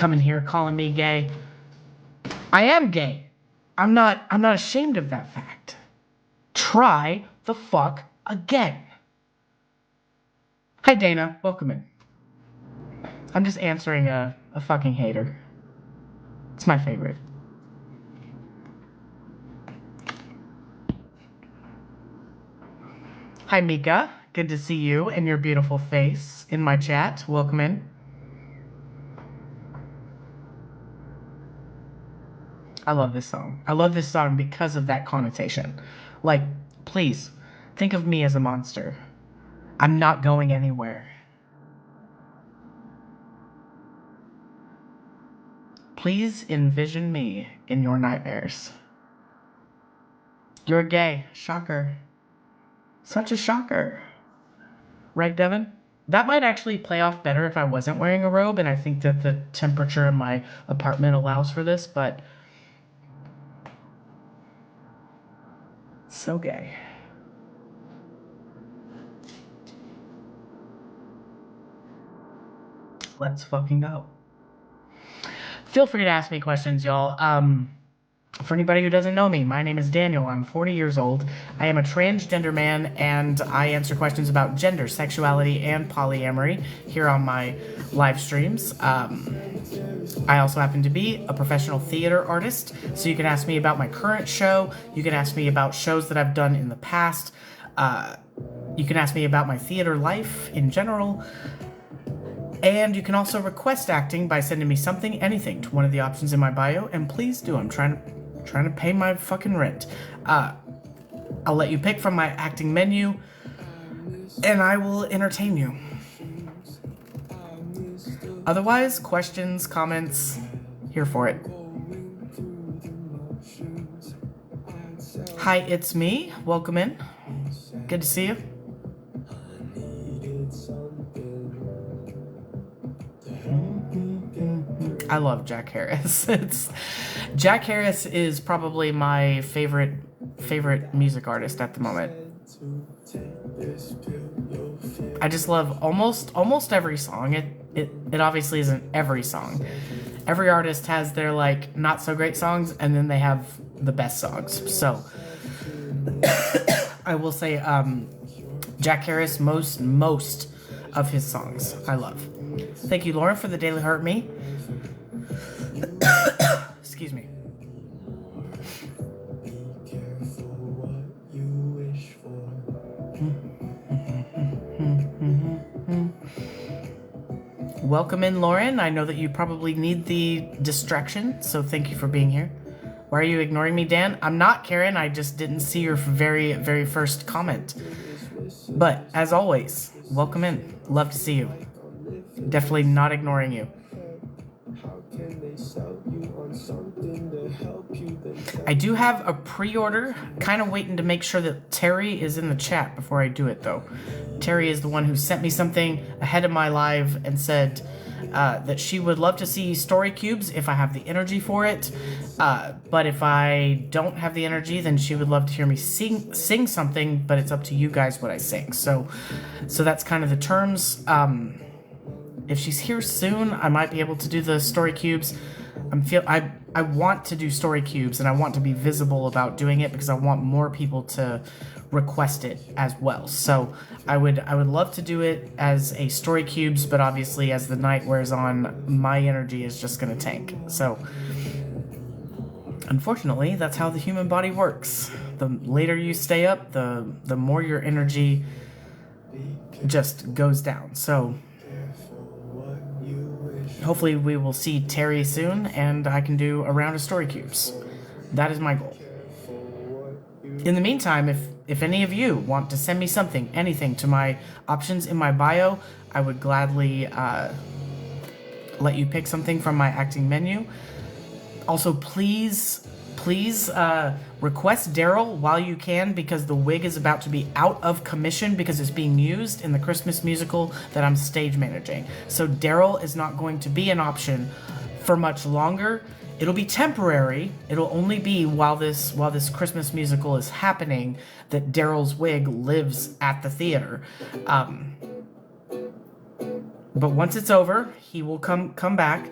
coming here calling me gay. I am gay. I'm not ashamed of that fact. Try the fuck again. Hi Dana, welcome in. I'm just answering a fucking hater. It's my favorite. Hi Mika, good to see you and your beautiful face in my chat. Welcome in. I love this song. I love this song because of that connotation. Like, please, think of me as a monster. I'm not going anywhere. Please envision me in your nightmares. You're gay. Shocker. Such a shocker. Right, Devin? That might actually play off better if I wasn't wearing a robe, and I think that the temperature in my apartment allows for this, but... so gay. Let's fucking go. Feel free to ask me questions, y'all. For anybody who doesn't know me, my name is Daniel. I'm 40 years old. I am a transgender man, and I answer questions about gender, sexuality, and polyamory here on my live streams. I also happen to be a professional theater artist, so you can ask me about my current show. You can ask me about shows that I've done in the past. You can ask me about my theater life in general. And you can also request acting by sending me something, anything, to one of the options in my bio, and please do. I'm trying to pay my fucking rent. I'll let you pick from my acting menu, and I will entertain you. Otherwise, questions, comments, here for it. Hi, it's me. Welcome in. Good to see you. I love Jack Harris. Jack Harris is probably my favorite music artist at the moment. I just love almost every song. It obviously isn't every song. Every artist has their like not so great songs, and then they have the best songs. So I will say Jack Harris, most of his songs I love. Thank you, Lauren, for the Daily Hurt Me. Excuse me. Welcome in, Lauren. I know that you probably need the distraction, so thank you for being here. Why are you ignoring me, Dan? I'm not, Karen. I just didn't see your very first comment. But, as always, welcome in. Love to see you. Definitely not ignoring you. I do have a pre-order, kind of waiting to make sure that Terry is in the chat before I do it, though. Terry is the one who sent me something ahead of my live and said that she would love to see story cubes if I have the energy for it, but if I don't have the energy, then she would love to hear me sing something, but it's up to you guys what I sing. So that's kind of the terms. If she's here soon, I might be able to do the story cubes. I want to do story cubes, and I want to be visible about doing it because I want more people to request it as well. So I would love to do it as a story cubes, but obviously as the night wears on, my energy is just gonna tank. So unfortunately, that's how the human body works. The later you stay up, the more your energy just goes down. So hopefully we will see Terry soon, and I can do a round of story cubes. That is my goal. In the meantime, if any of you want to send me something, anything, to my options in my bio, I would gladly let you pick something from my acting menu. Also, please request Daryl while you can, because the wig is about to be out of commission because it's being used in the Christmas musical that I'm stage managing. So Daryl is not going to be an option for much longer. It'll be temporary. It'll only be while this Christmas musical is happening that Daryl's wig lives at the theater. But once it's over, he will come back.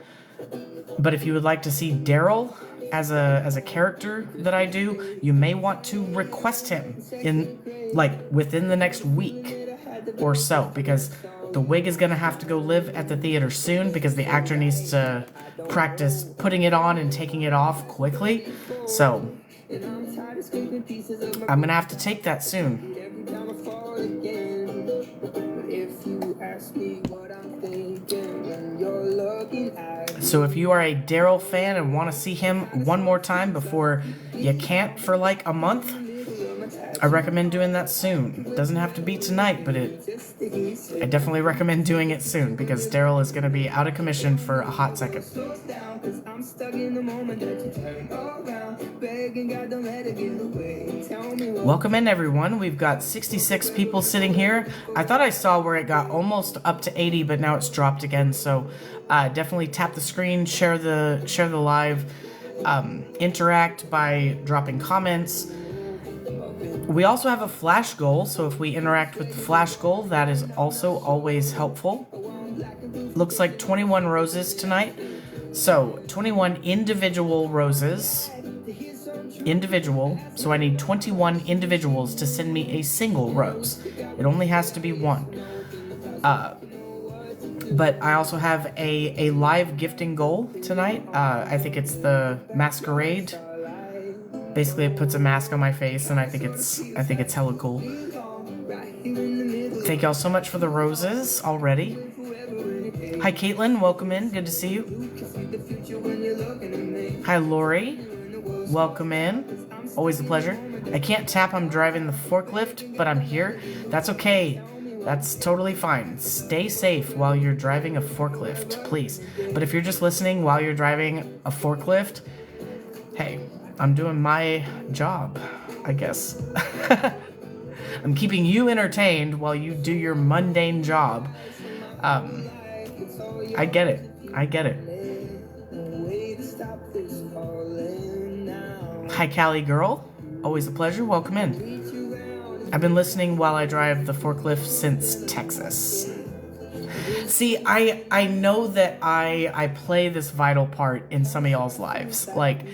But if you would like to see Daryl as a character that I do, you may want to request him within the next week or so, because the wig is going to have to go live at the theater soon because the actor needs to practice putting it on and taking it off quickly. So I'm going to have to take that soon. So if you are a Daryl fan and want to see him one more time before you can't for like a month, I recommend doing that soon. It doesn't have to be tonight, but I definitely recommend doing it soon because Daryl is going to be out of commission for a hot second. Welcome in, everyone. We've got 66 people sitting here. I thought I saw where it got almost up to 80, but now it's dropped again. So definitely tap the screen, share the live, interact by dropping comments. We also have a flash goal, so if we interact with the flash goal, that is also always helpful. Looks like 21 roses tonight. So 21 individual roses. Individual. So I need 21 individuals to send me a single rose. It only has to be one. But I also have a live gifting goal tonight. I think it's the masquerade. Basically, it puts a mask on my face, and I think it's hella cool. Thank y'all so much for the roses already. Hi, Caitlin. Welcome in. Good to see you. Hi, Lori. Welcome in. Always a pleasure. I can't tap. I'm driving the forklift, but I'm here. That's okay. That's totally fine. Stay safe while you're driving a forklift, please. But if you're just listening while you're driving a forklift, hey, I'm doing my job, I guess. I'm keeping you entertained while you do your mundane job. I get it. I get it. Hi, Callie girl. Always a pleasure. Welcome in. I've been listening while I drive the forklift since Texas. See, I know that I play this vital part in some of y'all's lives. Like,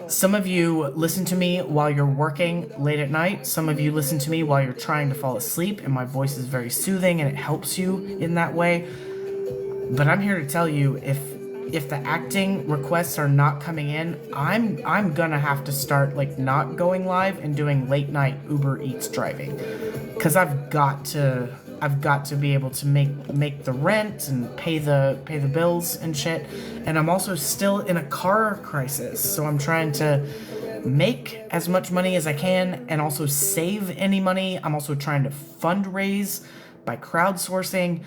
some of you listen to me while you're working late at night. Some of you listen to me while you're trying to fall asleep, and my voice is very soothing and it helps you in that way. But I'm here to tell you, if the acting requests are not coming in, I'm gonna have to start like not going live and doing late night Uber Eats driving, because I've got to be able to make the rent and pay the bills and shit. And I'm also still in a car crisis, so I'm trying to make as much money as I can and also save any money. I'm also trying to fundraise by crowdsourcing.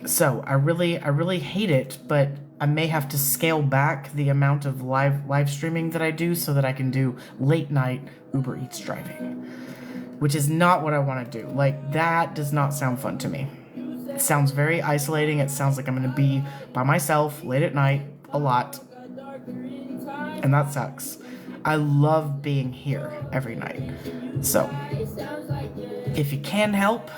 So I really hate it, but I may have to scale back the amount of live streaming that I do so that I can do late night Uber Eats driving, which is not what I want to do. Like, that does not sound fun to me. It sounds very isolating. It sounds like I'm going to be by myself late at night a lot, and that sucks. I love being here every night. So if you can help,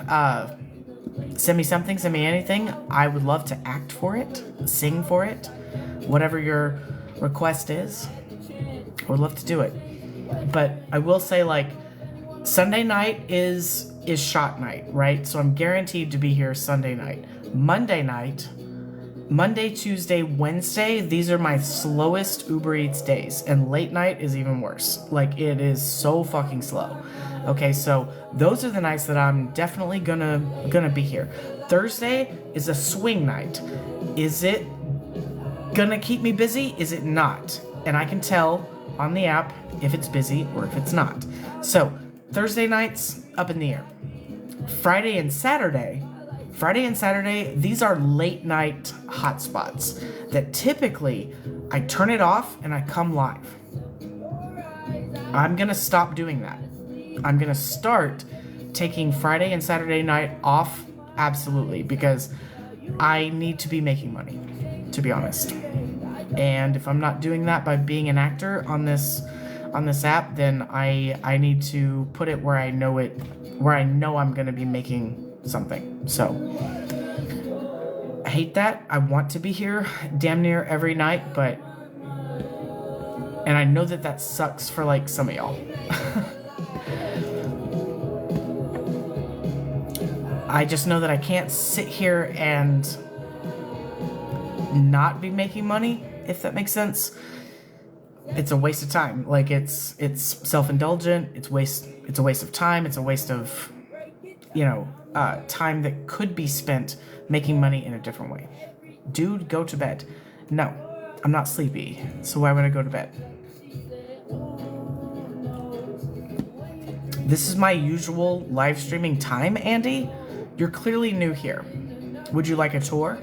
send me something, send me anything. I would love to act for it, sing for it, whatever your request is. I would love to do it. But I will say, like, Sunday night is shot night, right? So I'm guaranteed to be here Sunday night. Monday night, Monday, Tuesday, Wednesday, these are my slowest Uber Eats days. And late night is even worse. Like, it is so fucking slow. Okay, so those are the nights that I'm definitely gonna be here. Thursday is a swing night. Is it gonna keep me busy? Is it not? And I can tell on the app if it's busy or if it's not. So Thursday nights, up in the air. Friday and Saturday, these are late night hotspots that typically I turn it off and I come live. I'm gonna stop doing that. I'm gonna start taking Friday and Saturday night off, absolutely, because I need to be making money, to be honest. And if I'm not doing that by being an actor on this app, then I need to put it where I know I'm gonna be making something. So hate that. I want to be here damn near every night, but... And I know that sucks for, like, some of y'all. I just know that I can't sit here and not be making money, if that makes sense. It's a waste of time. Like, it's self-indulgent. It's a waste of time. It's a waste of, time that could be spent making money in a different way. Dude, go to bed. No, I'm not sleepy, so why would I go to bed? This is my usual live streaming time, Andy. You're clearly new here. Would you like a tour?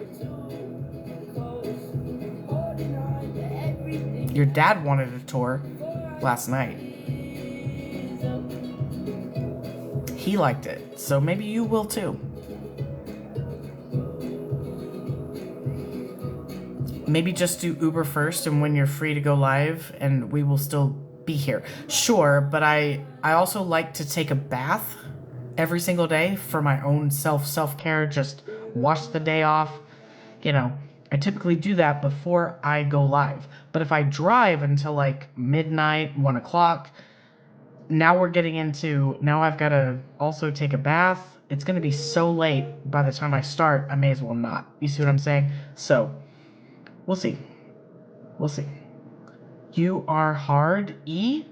Your dad wanted a tour last night. He liked it, so maybe you will too. Maybe just do Uber first, and when you're free to go live, and we will still be here. Sure, but I also like to take a bath every single day for my own self-care, just wash the day off. I typically do that before I go live. But if I drive until like midnight, 1 o'clock, now I've got to also take a bath. It's going to be so late by the time I start, I may as well not. You see what I'm saying? So, we'll see. We'll see. You are hard E?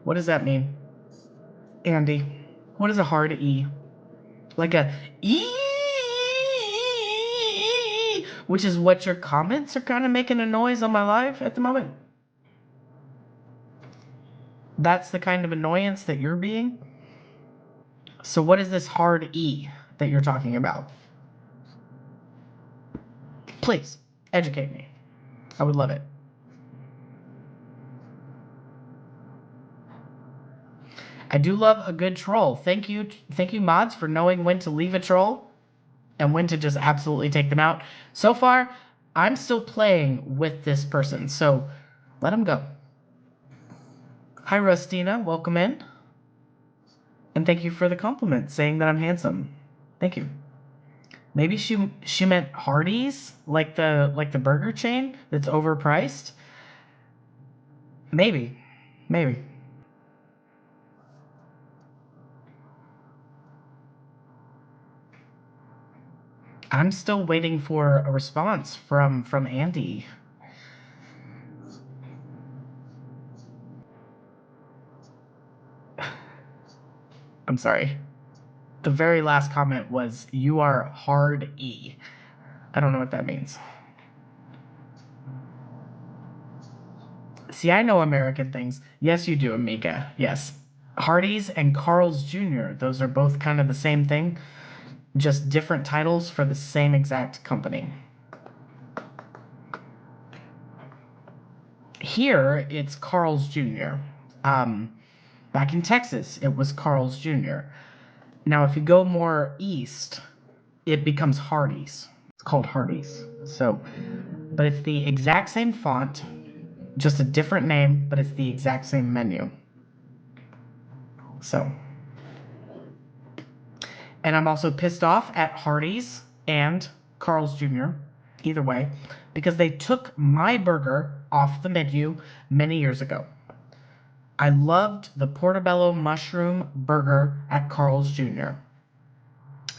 What does that mean? Andy, what is a hard E? Like a E, which is what your comments are kind of making a noise on my live at the moment. That's the kind of annoyance that you're being? So what is this hard E that you're talking about? Please, educate me. I would love it. I do love a good troll. Thank you, mods, for knowing when to leave a troll and when to just absolutely take them out. So far, I'm still playing with this person, so let him go. Hi, Rustina. Welcome in. And thank you for the compliment, saying that I'm handsome. Thank you. Maybe she meant Hardee's, like the burger chain that's overpriced. Maybe. I'm still waiting for a response from Andy. I'm sorry. The very last comment was, "You are hard E." I don't know what that means. See, I know American things. Yes, you do, Amika. Yes. Hardee's and Carl's Jr., those are both kind of the same thing, just different titles for the same exact company. Here, it's Carl's Jr. Back in Texas, it was Carl's Jr. Now, if you go more east, it becomes Hardee's. It's called Hardee's. So, but it's the exact same font, just a different name, but it's the exact same menu. So, and I'm also pissed off at Hardee's and Carl's Jr., either way, because they took my burger off the menu many years ago. I loved the portobello mushroom burger at Carl's Jr.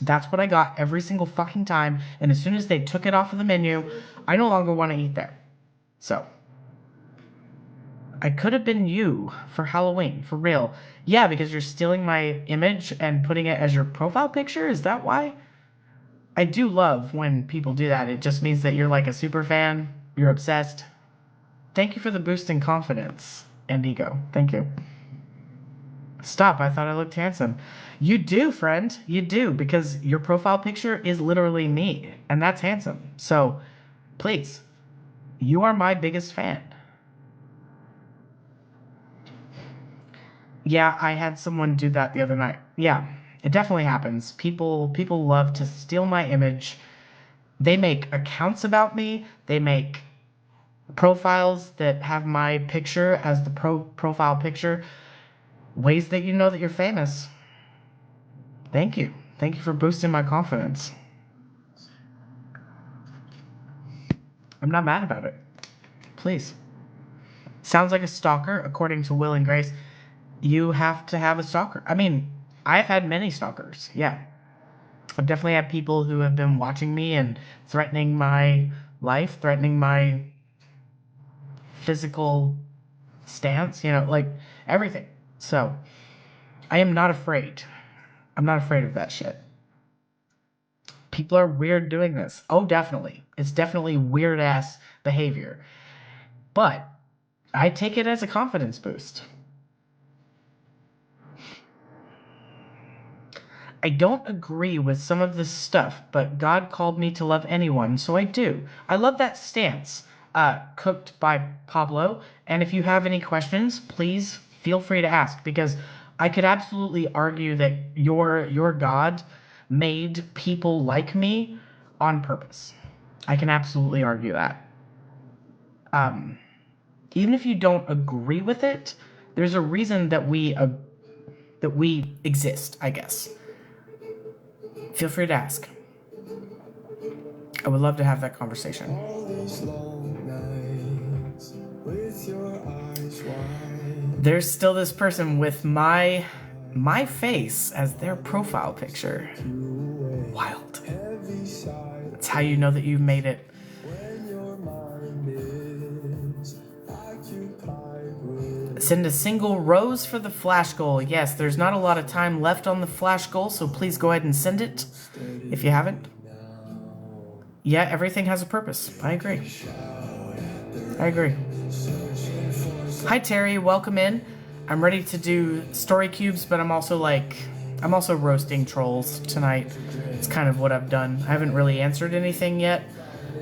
That's what I got every single fucking time, and as soon as they took it off of the menu, I no longer want to eat there. So, I could have been you for Halloween, for real. Yeah, because you're stealing my image and putting it as your profile picture? Is that why? I do love when people do that. It just means that you're like a super fan. You're obsessed. Thank you for the boost in confidence and ego. Thank you. Stop, I thought I looked handsome. You do, friend. You do, because your profile picture is literally me, and that's handsome. So, please, you are my biggest fan. Yeah, I had someone do that the other night. Yeah, it definitely happens. People love to steal my image. They make accounts about me. They make profiles that have my picture as the profile picture. Ways that you know that you're famous. Thank you. Thank you for boosting my confidence. I'm not mad about it. Please. Sounds like a stalker, according to Will and Grace. You have to have a stalker. I mean, I've had many stalkers. Yeah. I've definitely had people who have been watching me and threatening my life, threatening my physical stance, like everything. So, I am not afraid. I'm not afraid of that shit. People are weird doing this. Oh, definitely. It's definitely weird ass behavior. But I take it as a confidence boost. I don't agree with some of this stuff, but God called me to love anyone, so I do. I love that stance. Cooked by Pablo. And if you have any questions, please feel free to ask, because I could absolutely argue that your God made people like me on purpose. I can absolutely argue that. Um, Even if you don't agree with it, there's a reason that we exist, I guess. Feel free to ask. I would love to have that conversation. There's still this person with my face as their profile picture. Wild. That's how you know that you've made it. Send a single rose for the flash goal. Yes, there's not a lot of time left on the flash goal, so please go ahead and send it if you haven't. Yeah, everything has a purpose. I agree. Hi, Terry. Welcome in. I'm ready to do story cubes, but I'm also roasting trolls tonight. It's kind of what I've done. I haven't really answered anything yet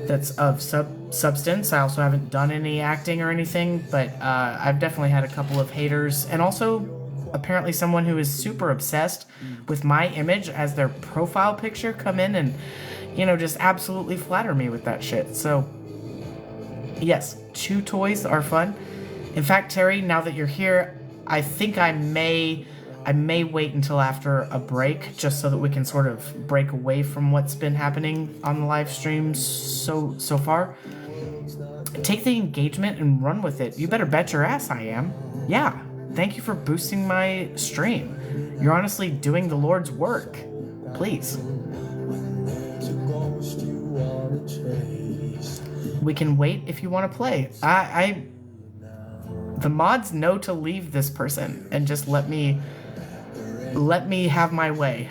that's of substance. I also haven't done any acting or anything, but I've definitely had a couple of haters, and also apparently someone who is super obsessed with my image as their profile picture come in and, just absolutely flatter me with that shit. So, yes, chew toys are fun. In fact, Terry, now that you're here, I think I may wait until after a break, just so that we can sort of break away from what's been happening on the live streams so far. Take the engagement and run with it. You better bet your ass I am. Yeah, thank you for boosting my stream. You're honestly doing the Lord's work. Please. We can wait if you want to play. The mods know to leave this person and just let me have my way.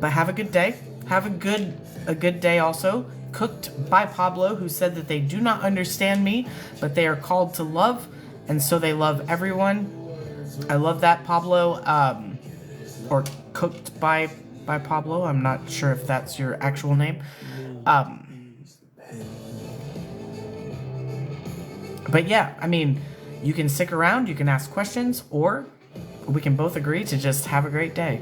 But have a good day. Have a good day also. Cooked by Pablo, who said that they do not understand me, but they are called to love, and so they love everyone. I love that, Pablo. Or cooked by Pablo. I'm not sure if that's your actual name. But yeah, I mean, you can stick around, you can ask questions, or we can both agree to just have a great day.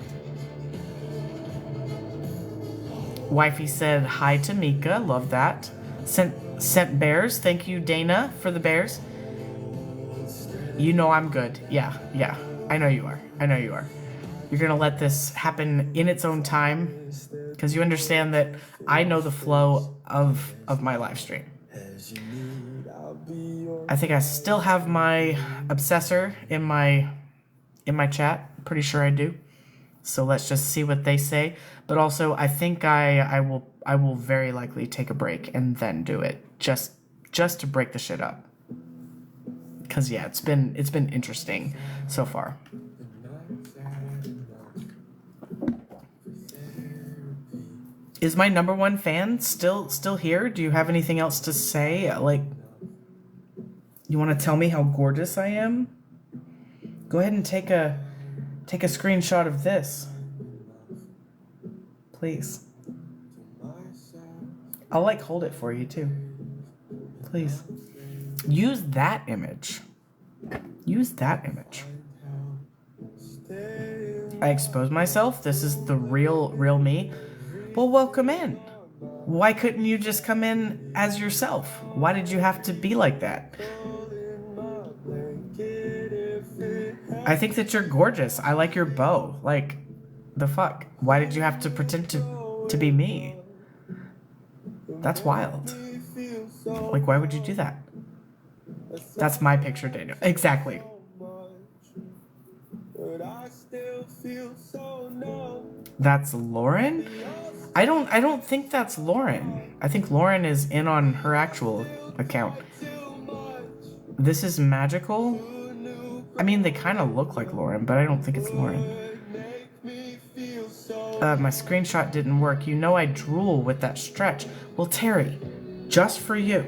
Wifey said hi to Mika, love that. Sent bears, thank you Dana for the bears. You know I'm good. Yeah, I know you are. You're gonna let this happen in its own time, because you understand that I know the flow of my live stream. I think I still have my obsessor in my chat. Pretty sure I do. So let's just see what they say. But also, I think I will very likely take a break and then do it, just to break the shit up. Cause yeah, it's been interesting so far. Is my number one fan still here? Do you have anything else to say? Like, you want to tell me how gorgeous I am? Go ahead and take a screenshot of this. Please. I'll hold it for you too. Please. Use that image. I expose myself. This is the real me. Well, welcome in. Why couldn't you just come in as yourself? Why did you have to be like that? I think that you're gorgeous. I like your bow. Like, the fuck? Why did you have to pretend to be me? That's wild. Like, why would you do that? That's my picture, Daniel. Exactly. That's Lauren? I don't think that's Lauren. I think Lauren is in on her actual account. This is magical. I mean, they kind of look like Lauren, but I don't think it's Lauren. My screenshot didn't work. You know I drool with that stretch. Well, Terry, just for you.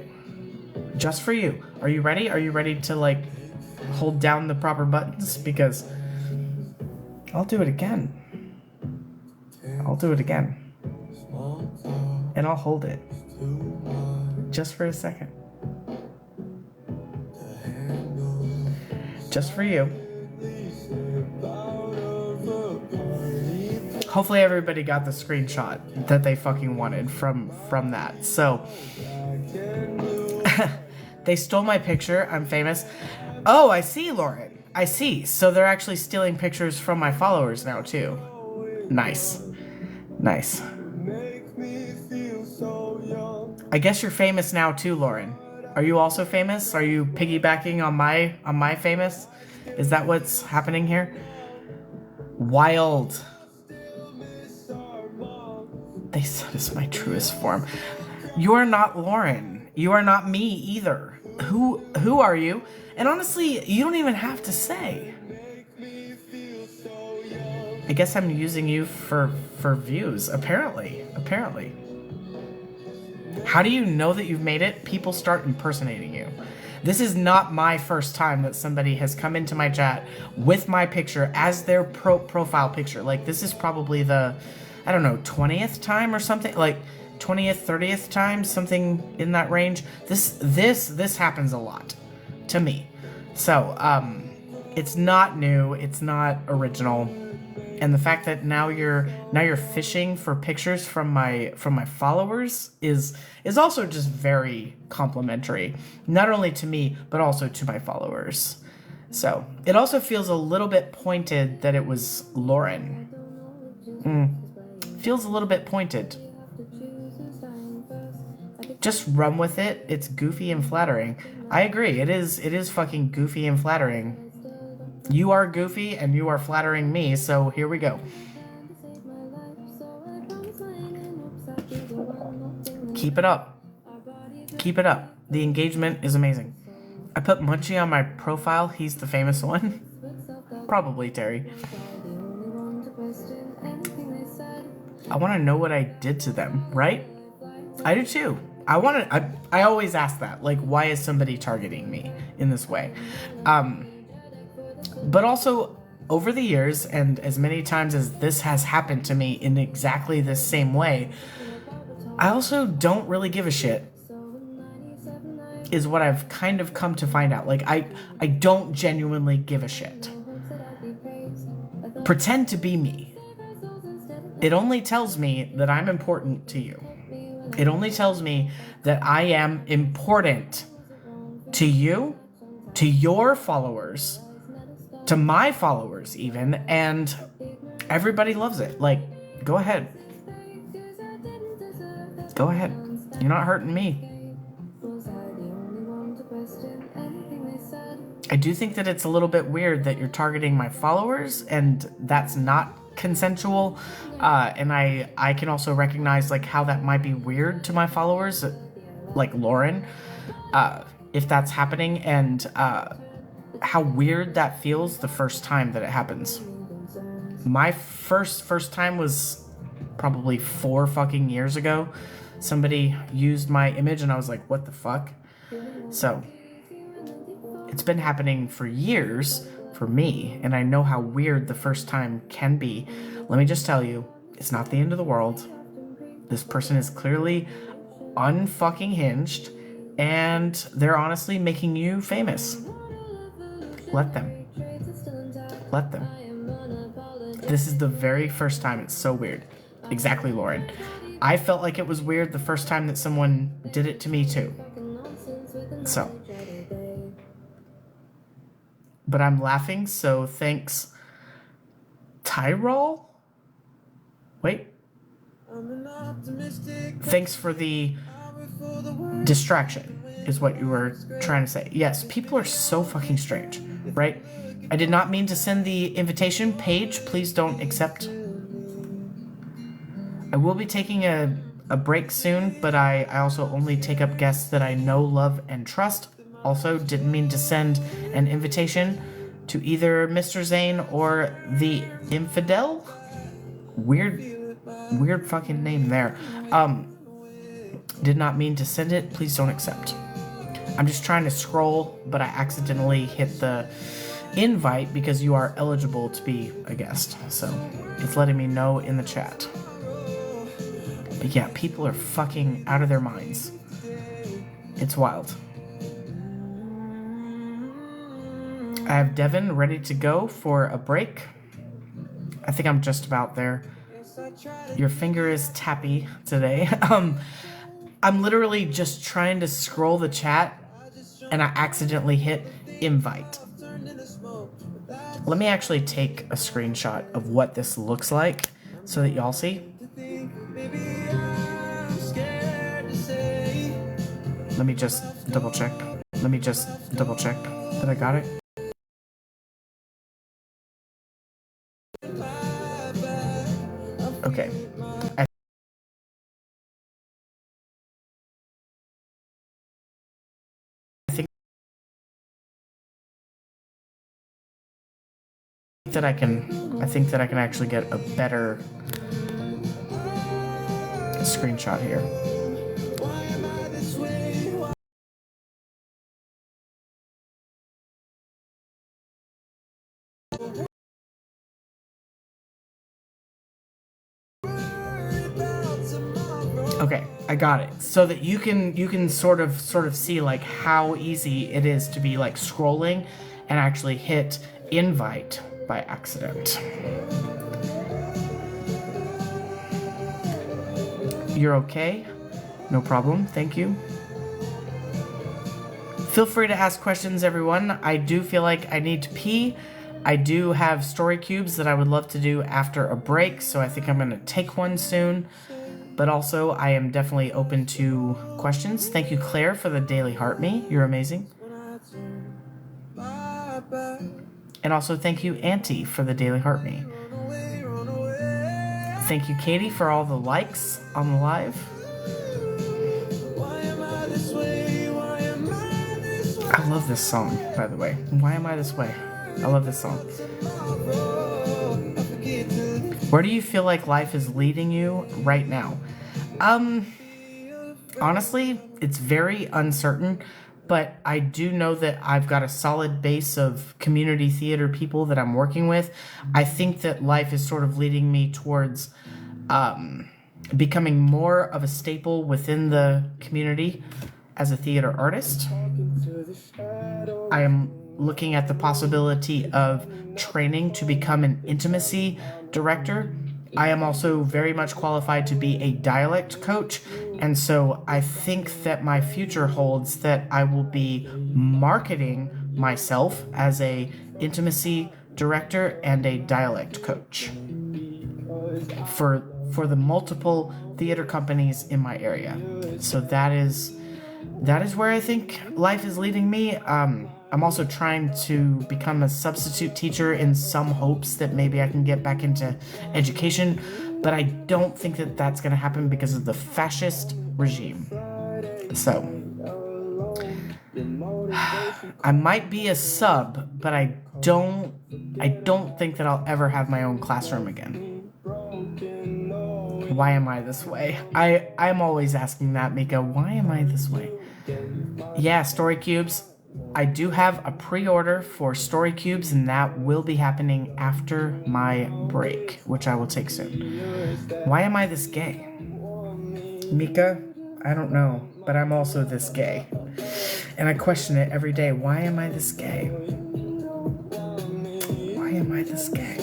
Just for you. Are you ready? Are you ready to, like, hold down the proper buttons? Because I'll do it again. I'll do it again. And I'll hold it. Just for a second. Just for you. Hopefully everybody got the screenshot that they fucking wanted from that. So they stole my picture. I'm famous. Oh, I see, Lauren. I see. So they're actually stealing pictures from my followers now too. Nice. Nice. I guess you're famous now too, Lauren. Are you also famous? Are you piggybacking on my famous? Is that what's happening here? Wild. They said it's my truest form. You are not Lauren. You are not me either. Who are you? And honestly, you don't even have to say. I guess I'm using you for views, apparently. Apparently. How do you know that you've made it? People start impersonating you. This is not my first time that somebody has come into my chat with my picture as their profile picture. Like, this is probably the, I don't know, 20th time or something, like 20th, 30th time, something in that range. This happens a lot to me. So, it's not new, it's not original. And the fact that now you're fishing for pictures from my followers is also just very complimentary, not only to me but also to my followers. So it also feels a little bit pointed that it was Lauren. Feels a little bit pointed. Just run with it. It's goofy and flattering. I agree. It is fucking goofy and flattering. You are goofy and you are flattering me, so here we go. Keep it up. Keep it up. The engagement is amazing. I put Munchie on my profile. He's the famous one. Probably Terry. I want to know what I did to them, right? I do too. I always ask that. Like, why is somebody targeting me in this way? But also, over the years, and as many times as this has happened to me in exactly the same way, I also don't really give a shit, is what I've kind of come to find out. Like, I don't genuinely give a shit. Pretend to be me. It only tells me that I'm important to you. It only tells me that I am important to you, to your followers, to my followers even, and everybody loves it. Like, go ahead. Go ahead. You're not hurting me. I do think that it's a little bit weird that you're targeting my followers, and that's not consensual. And I can also recognize, like, how that might be weird to my followers, like Lauren, if that's happening, and how weird that feels the first time that it happens. My first time was probably 4 fucking years ago. Somebody used my image and I was like, what the fuck? So it's been happening for years for me, and I know how weird the first time can be. Let me just tell you, it's not the end of the world. This person is clearly unfucking hinged, and they're honestly making you famous. Let them. Let them. This is the very first time. It's so weird. Exactly, Lauren. I felt like it was weird the first time that someone did it to me too. So. But I'm laughing, so thanks. Tyrol? Wait. Thanks for the Distraction is what you were trying to say. Yes, people are so fucking strange, right? I did not mean to send the invitation. Paige, please don't accept. I will be taking a break soon, but I also only take up guests that I know, love, and trust. Also, didn't mean to send an invitation to either Mr. Zane or the Infidel. Weird fucking name there. Did not mean to send it. Please don't accept. I'm just trying to scroll, but I accidentally hit the invite because you are eligible to be a guest. So it's letting me know in the chat. But yeah, people are fucking out of their minds. It's wild. I have Devin ready to go for a break. I think I'm just about there. Your finger is tappy today. I'm literally just trying to scroll the chat and I accidentally hit invite. Let me actually take a screenshot of what this looks like so that y'all see. Let me just double check. That I got it. Okay. I think that I can actually get a better screenshot here. Okay, I got it. So that you can sort of see like how easy it is to be like scrolling and actually hit invite by accident. You're okay? No problem, thank you. Feel free to ask questions, everyone. I do feel like I need to pee. I do have story cubes that I would love to do after a break, so I think I'm gonna take one soon. But also, I am definitely open to questions. Thank you, Claire, for the daily heart me. You're amazing. And also, thank you, Auntie, for the daily heart me. Thank you, Katie, for all the likes on the live. I love this song, by the way. Why Am I This Way? I love this song. Where do you feel like life is leading you right now? Honestly, it's very uncertain, but I do know that I've got a solid base of community theater people that I'm working with. I think that life is sort of leading me towards becoming more of a staple within the community as a theater artist. I am looking at the possibility of training to become an intimacy director. I am also very much qualified to be a dialect coach, and so I think that my future holds that I will be marketing myself as a intimacy director and a dialect coach for the multiple theater companies in my area. So that is where I think life is leading me. I'm also trying to become a substitute teacher in some hopes that maybe I can get back into education, but I don't think that that's going to happen because of the fascist regime. So, I might be a sub, but I don't think that I'll ever have my own classroom again. Why am I this way? I'm always asking that, Mika. Why am I this way? Yeah, story cubes. I do have a pre-order for story cubes, and that will be happening after my break, which I will take soon. Why am I this gay? Mika, I don't know, but I'm also this gay. And I question it every day. Why am I this gay? Why am I this gay?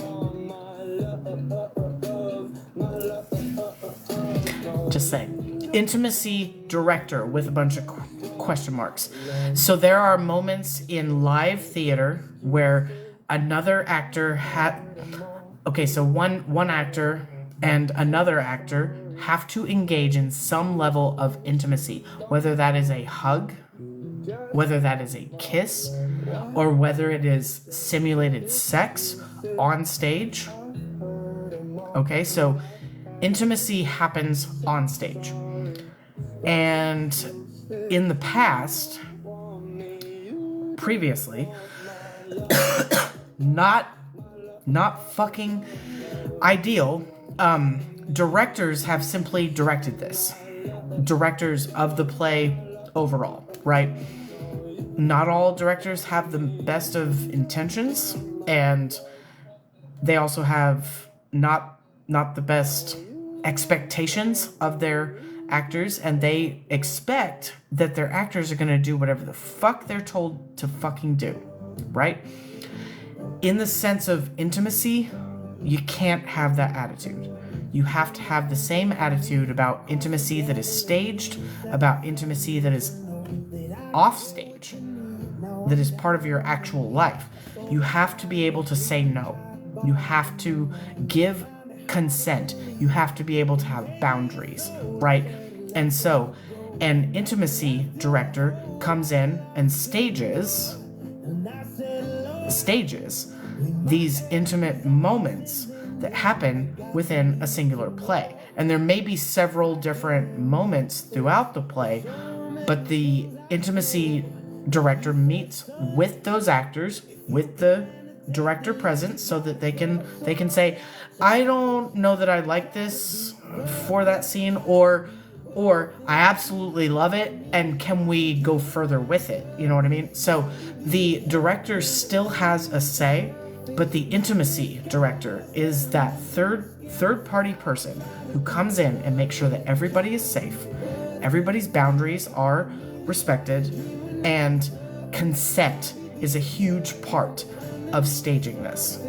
Just saying. Intimacy director with a bunch of question marks. So there are moments in live theater where another actor had... Okay, so one actor and another actor have to engage in some level of intimacy, whether that is a hug, whether that is a kiss, or whether it is simulated sex on stage. Okay, so intimacy happens on stage. And in the past, previously, not fucking ideal, directors have simply directed this. Directors of the play overall, right? Not all directors have the best of intentions, and they also have not the best expectations of their actors, and they expect that their actors are going to do whatever the fuck they're told to fucking do, right? In the sense of intimacy, you can't have that attitude. You have to have the same attitude about intimacy that is staged, about intimacy that is off stage, that is part of your actual life. You have to be able to say no. You have to give consent. You have to be able to have boundaries, right? And so an intimacy director comes in and stages these intimate moments that happen within a singular play. And there may be several different moments throughout the play, but the intimacy director meets with those actors, with the director present, so that they can say, I don't know that I like this for that scene, or I absolutely love it, and can we go further with it? You know what I mean? So the director still has a say, but the intimacy director is that third party person who comes in and makes sure that everybody is safe, everybody's boundaries are respected, and consent is a huge part of staging this.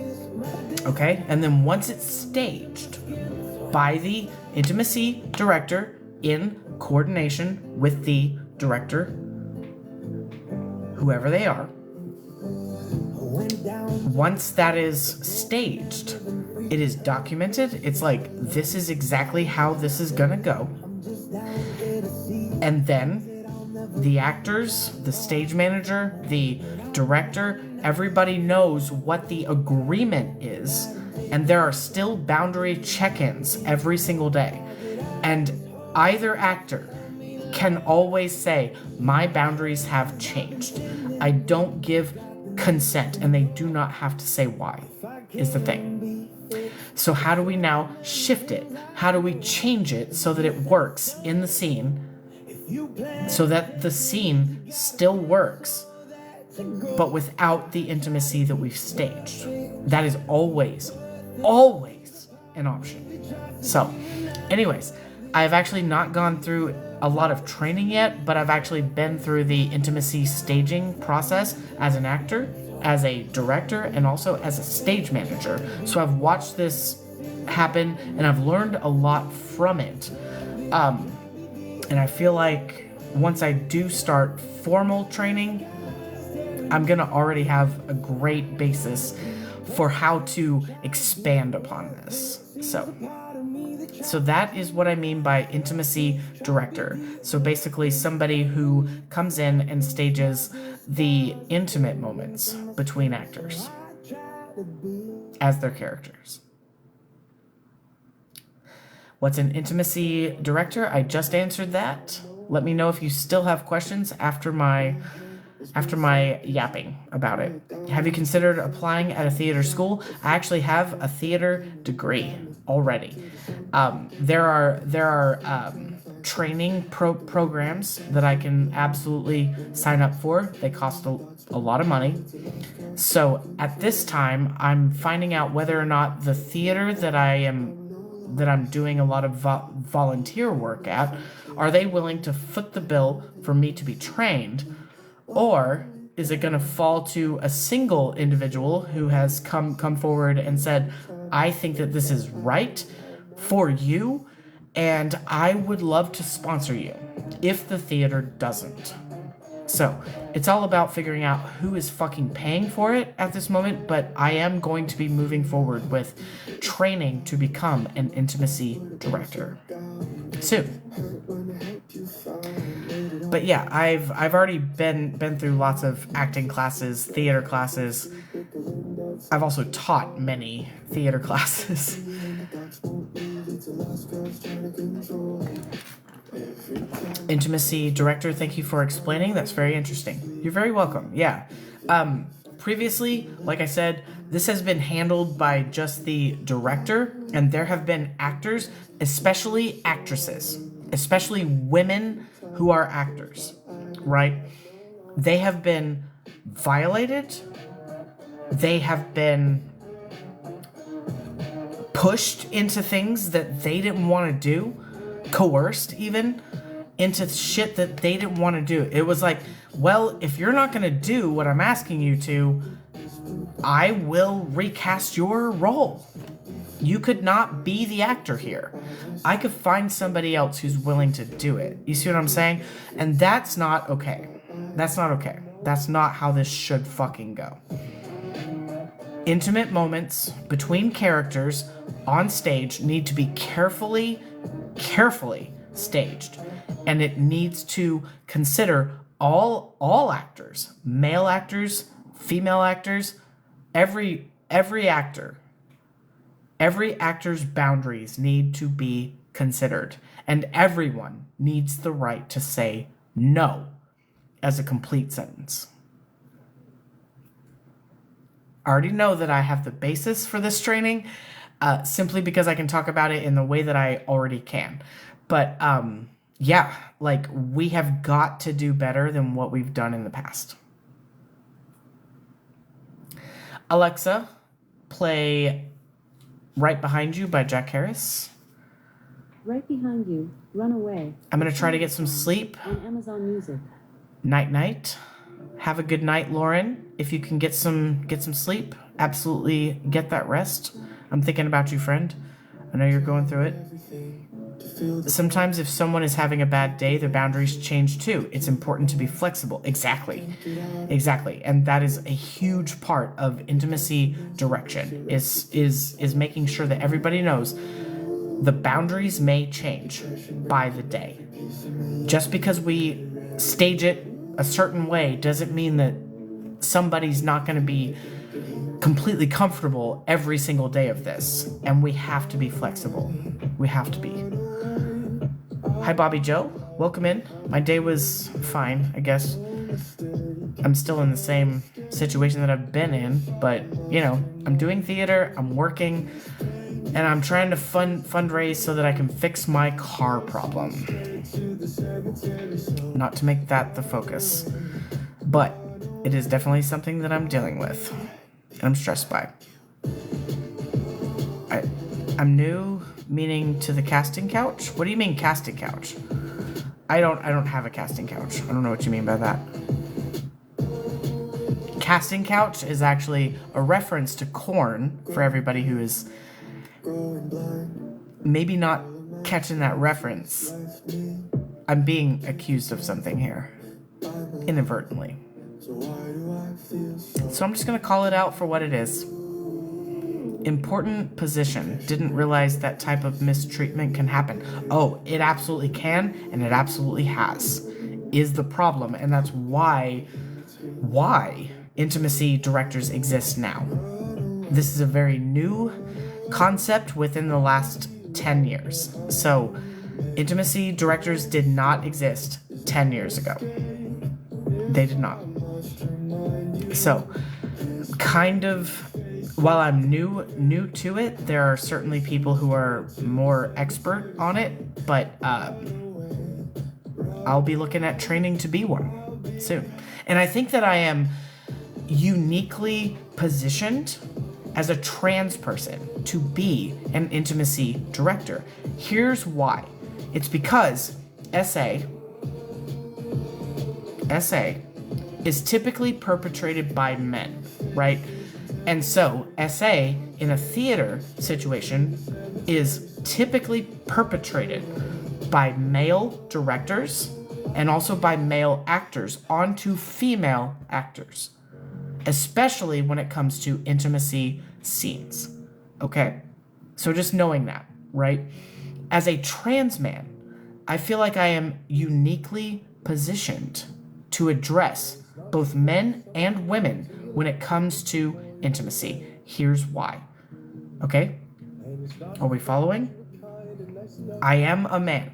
Okay? And then once it's staged by the intimacy director in coordination with the director, whoever they are, once that is staged, it is documented. It's like, this is exactly how this is gonna go. And then the actors, the stage manager, the director, everybody knows what the agreement is, and there are still boundary check-ins every single day. And either actor can always say, my boundaries have changed. I don't give consent, and they do not have to say why, is the thing. So how do we now shift it? How do we change it so that it works in the scene, so that the scene still works, but without the intimacy that we've staged? That is always an option. So, anyways, I've actually not gone through a lot of training yet, but I've actually been through the intimacy staging process as an actor, as a director, and also as a stage manager. So I've watched this happen, and I've learned a lot from it. And I feel like once I do start formal training, I'm gonna already have a great basis for how to expand upon this. So that is what I mean by intimacy director. So basically somebody who comes in and stages the intimate moments between actors as their characters. What's an intimacy director? I just answered that. Let me know if you still have questions after my yapping about it. Have you considered applying at a theater school? I actually have a theater degree already. There are training programs that I can absolutely sign up for. They cost a lot of money. So at this time, I'm finding out whether or not the theater that I'm doing a lot of volunteer work at, are they willing to foot the bill for me to be trained? Or is it going to fall to a single individual who has come forward and said, I think that this is right for you, and I would love to sponsor you, if the theater doesn't? So it's all about figuring out who is fucking paying for it at this moment, but I am going to be moving forward with training to become an intimacy director soon. But yeah, I've already been through lots of acting classes, theater classes. I've also taught many theater classes. Intimacy director, thank you for explaining. That's very interesting. You're very welcome. Yeah. Previously, like I said, this has been handled by just the director, and there have been actors, especially actresses, especially women who are actors, right? They have been violated. They have been pushed into things that they didn't want to do, coerced even into shit that they didn't want to do. It was like, well, if you're not going to do what I'm asking you to, I will recast your role. You could not be the actor here. I could find somebody else who's willing to do it. You see what I'm saying? And that's not okay. That's not okay. That's not how this should fucking go. Intimate moments between characters on stage need to be carefully staged. And it needs to consider all actors, male actors, female actors, every actor. Every actor's boundaries need to be considered, and everyone needs the right to say no as a complete sentence. I already know that I have the basis for this training, simply because I can talk about it in the way that I already can. But yeah, like, we have got to do better than what we've done in the past. Alexa, play Right Behind You by Jack Harris. Right Behind You, Run Away. I'm going to try to get some sleep. On Amazon Music. Night night. Have a good night, Lauren. If you can get some sleep, absolutely get that rest. I'm thinking about you, friend. I know you're going through it. Sometimes if someone is having a bad day, their boundaries change too. It's important to be flexible. Exactly. And that is a huge part of intimacy direction, is making sure that everybody knows the boundaries may change by the day. Just because we stage it a certain way doesn't mean that somebody's not going to be completely comfortable every single day of this. And we have to be flexible. We have to be. Hi, Bobby Joe. Welcome in. My day was fine, I guess. I'm still in the same situation that I've been in, but, you know, I'm doing theater, I'm working, and I'm trying to fundraise so that I can fix my car problem. Not to make that the focus, but it is definitely something that I'm dealing with, and I'm stressed by. I'm new, meaning to the casting couch? What do you mean casting couch? I don't have a casting couch. I don't know what you mean by that. Casting couch is actually a reference to Korn, for everybody who is maybe not catching that reference. I'm being accused of something here, inadvertently. So I'm just gonna call it out for what it is. Important position. Didn't realize that type of mistreatment can happen. Oh, it absolutely can, and it absolutely has, is the problem, and that's why intimacy directors exist now. This is a very new concept within the last 10 years. So, intimacy directors did not exist 10 years ago. They did not. So, kind of, while I'm new to it, there are certainly people who are more expert on it, but I'll be looking at training to be one soon. And I think that I am uniquely positioned as a trans person to be an intimacy director. Here's why. It's because SA is typically perpetrated by men, right? And so SA in a theater situation is typically perpetrated by male directors and also by male actors onto female actors, especially when it comes to intimacy scenes. Okay? So just knowing that, right? As a trans man, I feel like I am uniquely positioned to address both men and women when it comes to intimacy. Here's why. Okay? Are we following? I am a man.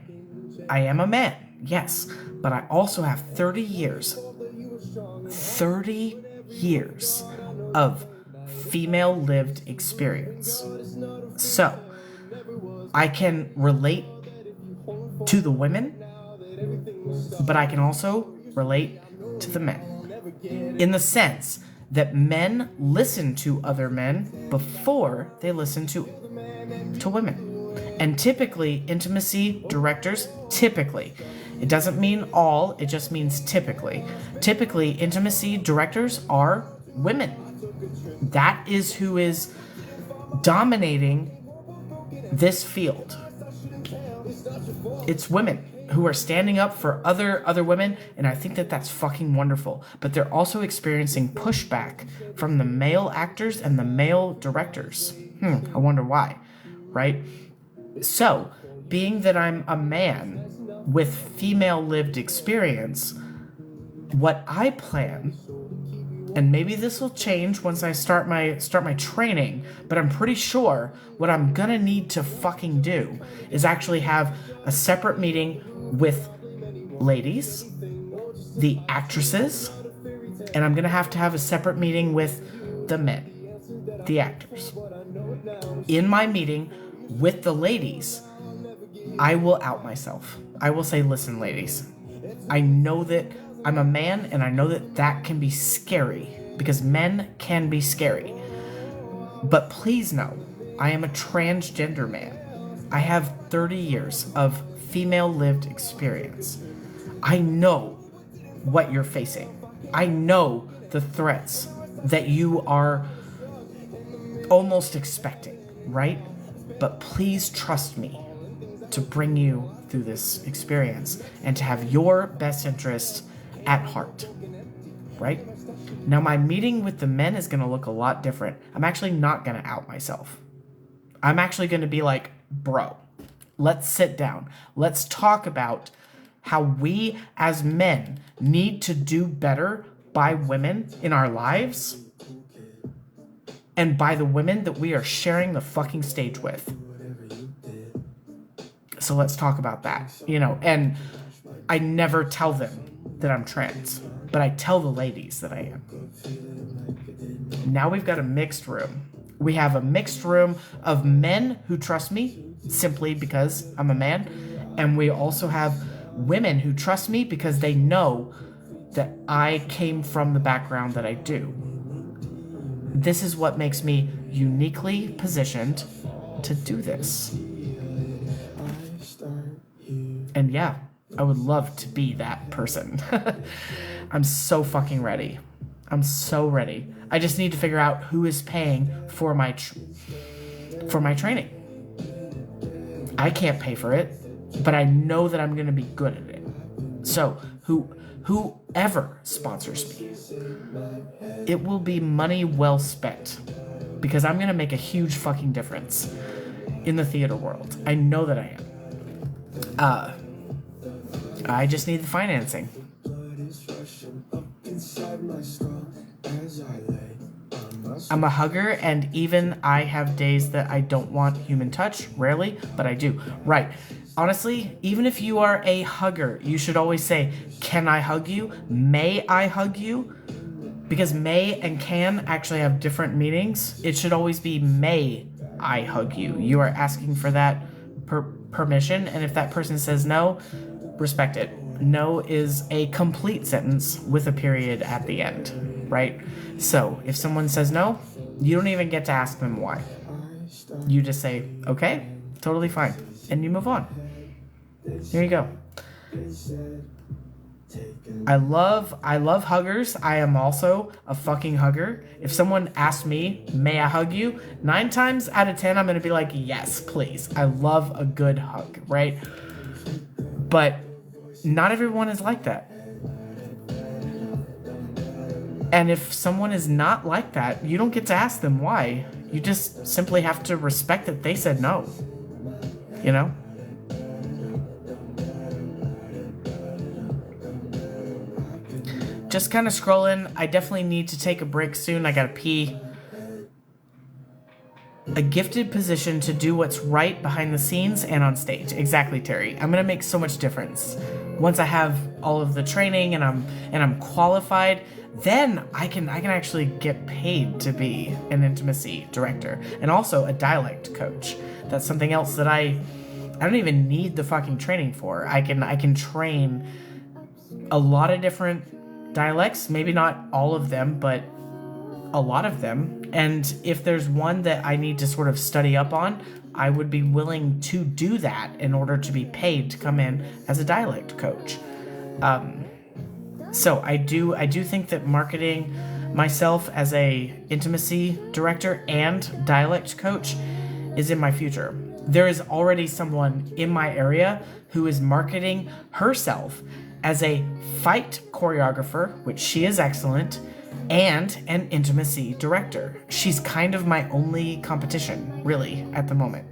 I am a man, yes. But I also have 30 years of female lived experience. So, I can relate to the women, but I can also relate to the men. In the sense that men listen to other men before they listen to women. And typically, intimacy directors, it doesn't mean all, it just means typically. Typically, intimacy directors are women. That is who is dominating this field. It's women who are standing up for other women, and I think that that's fucking wonderful. But they're also experiencing pushback from the male actors and the male directors. I wonder why, right? So, being that I'm a man with female lived experience, what I plan, and maybe this will change once I start my training, but I'm pretty sure what I'm gonna need to fucking do is actually have a separate meeting with ladies, the actresses, and I'm gonna have to have a separate meeting with the men, the actors. In my meeting with the ladies, I will out myself. I will say, listen, ladies, I know that I'm a man, and I know that that can be scary, because men can be scary. But please know, I am a transgender man. I have 30 years of female lived experience. I know what you're facing. I know the threats that you are almost expecting, right? But please trust me to bring you through this experience and to have your best interest at heart, right? Now, my meeting with the men is going to look a lot different. I'm actually not going to out myself. I'm actually going to be like, bro, let's sit down. Let's talk about how we as men need to do better by women in our lives and by the women that we are sharing the fucking stage with. So let's talk about that, and I never tell them that I'm trans, but I tell the ladies that I am. Now we've got a mixed room. We have a mixed room of men who trust me simply because I'm a man, and we also have women who trust me because they know that I came from the background that I do. This is what makes me uniquely positioned to do this. And yeah, I would love to be that person. I'm so fucking ready. I'm so ready. I just need to figure out who is paying for my training. I can't pay for it, but I know that I'm going to be good at it. So, whoever sponsors me, it will be money well spent, because I'm going to make a huge fucking difference in the theater world. I know that I am. I just need the financing. I'm a hugger, and even I have days that I don't want human touch, rarely, but I do. Right. Honestly, even if you are a hugger, you should always say, can I hug you? May I hug you? Because may and can actually have different meanings. It should always be, may I hug you? You are asking for that permission, and if that person says no, respect it. No is a complete sentence with a period at the end, right? So if someone says no, you don't even get to ask them why. You just say, okay, totally fine, and you move on. Here you go. I love huggers. I am also a fucking hugger. If someone asks me, may I hug you? 9 times out of 10, I'm going to be like, yes, please. I love a good hug, right? But not everyone is like that. And if someone is not like that, you don't get to ask them why. You just simply have to respect that they said no. You know? Just kind of scrolling. I definitely need to take a break soon. I gotta pee. A gifted position to do what's right behind the scenes and on stage. Exactly, Terry. I'm gonna make so much difference. Once I have all of the training and I'm qualified, then I can actually get paid to be an intimacy director and also a dialect coach. That's something else that I don't even need the fucking training for. I can train a lot of different dialects, maybe not all of them, but a lot of them. And if there's one that I need to sort of study up on, I would be willing to do that in order to be paid to come in as a dialect coach. So I do think that marketing myself as a intimacy director and dialect coach is in my future. There is already someone in my area who is marketing herself as a fight choreographer, which she is excellent, and an intimacy director. She's kind of my only competition, really, at the moment.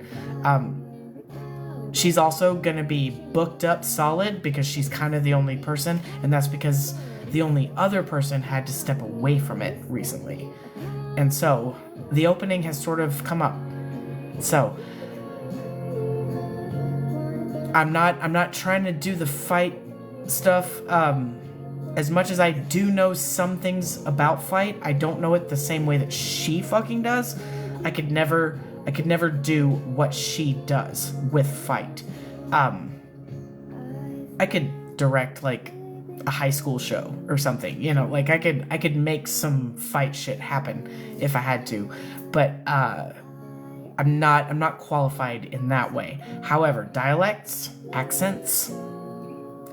She's also going to be booked up solid because she's kind of the only person, and that's because the only other person had to step away from it recently. And so the opening has sort of come up. So I'm not trying to do the fight stuff. As much as I do know some things about fight, I don't know it the same way that she fucking does. I could never do what she does with fight. I could direct like a high school show or something, you know, like I could make some fight shit happen if I had to, but I'm not qualified in that way. However, dialects, accents,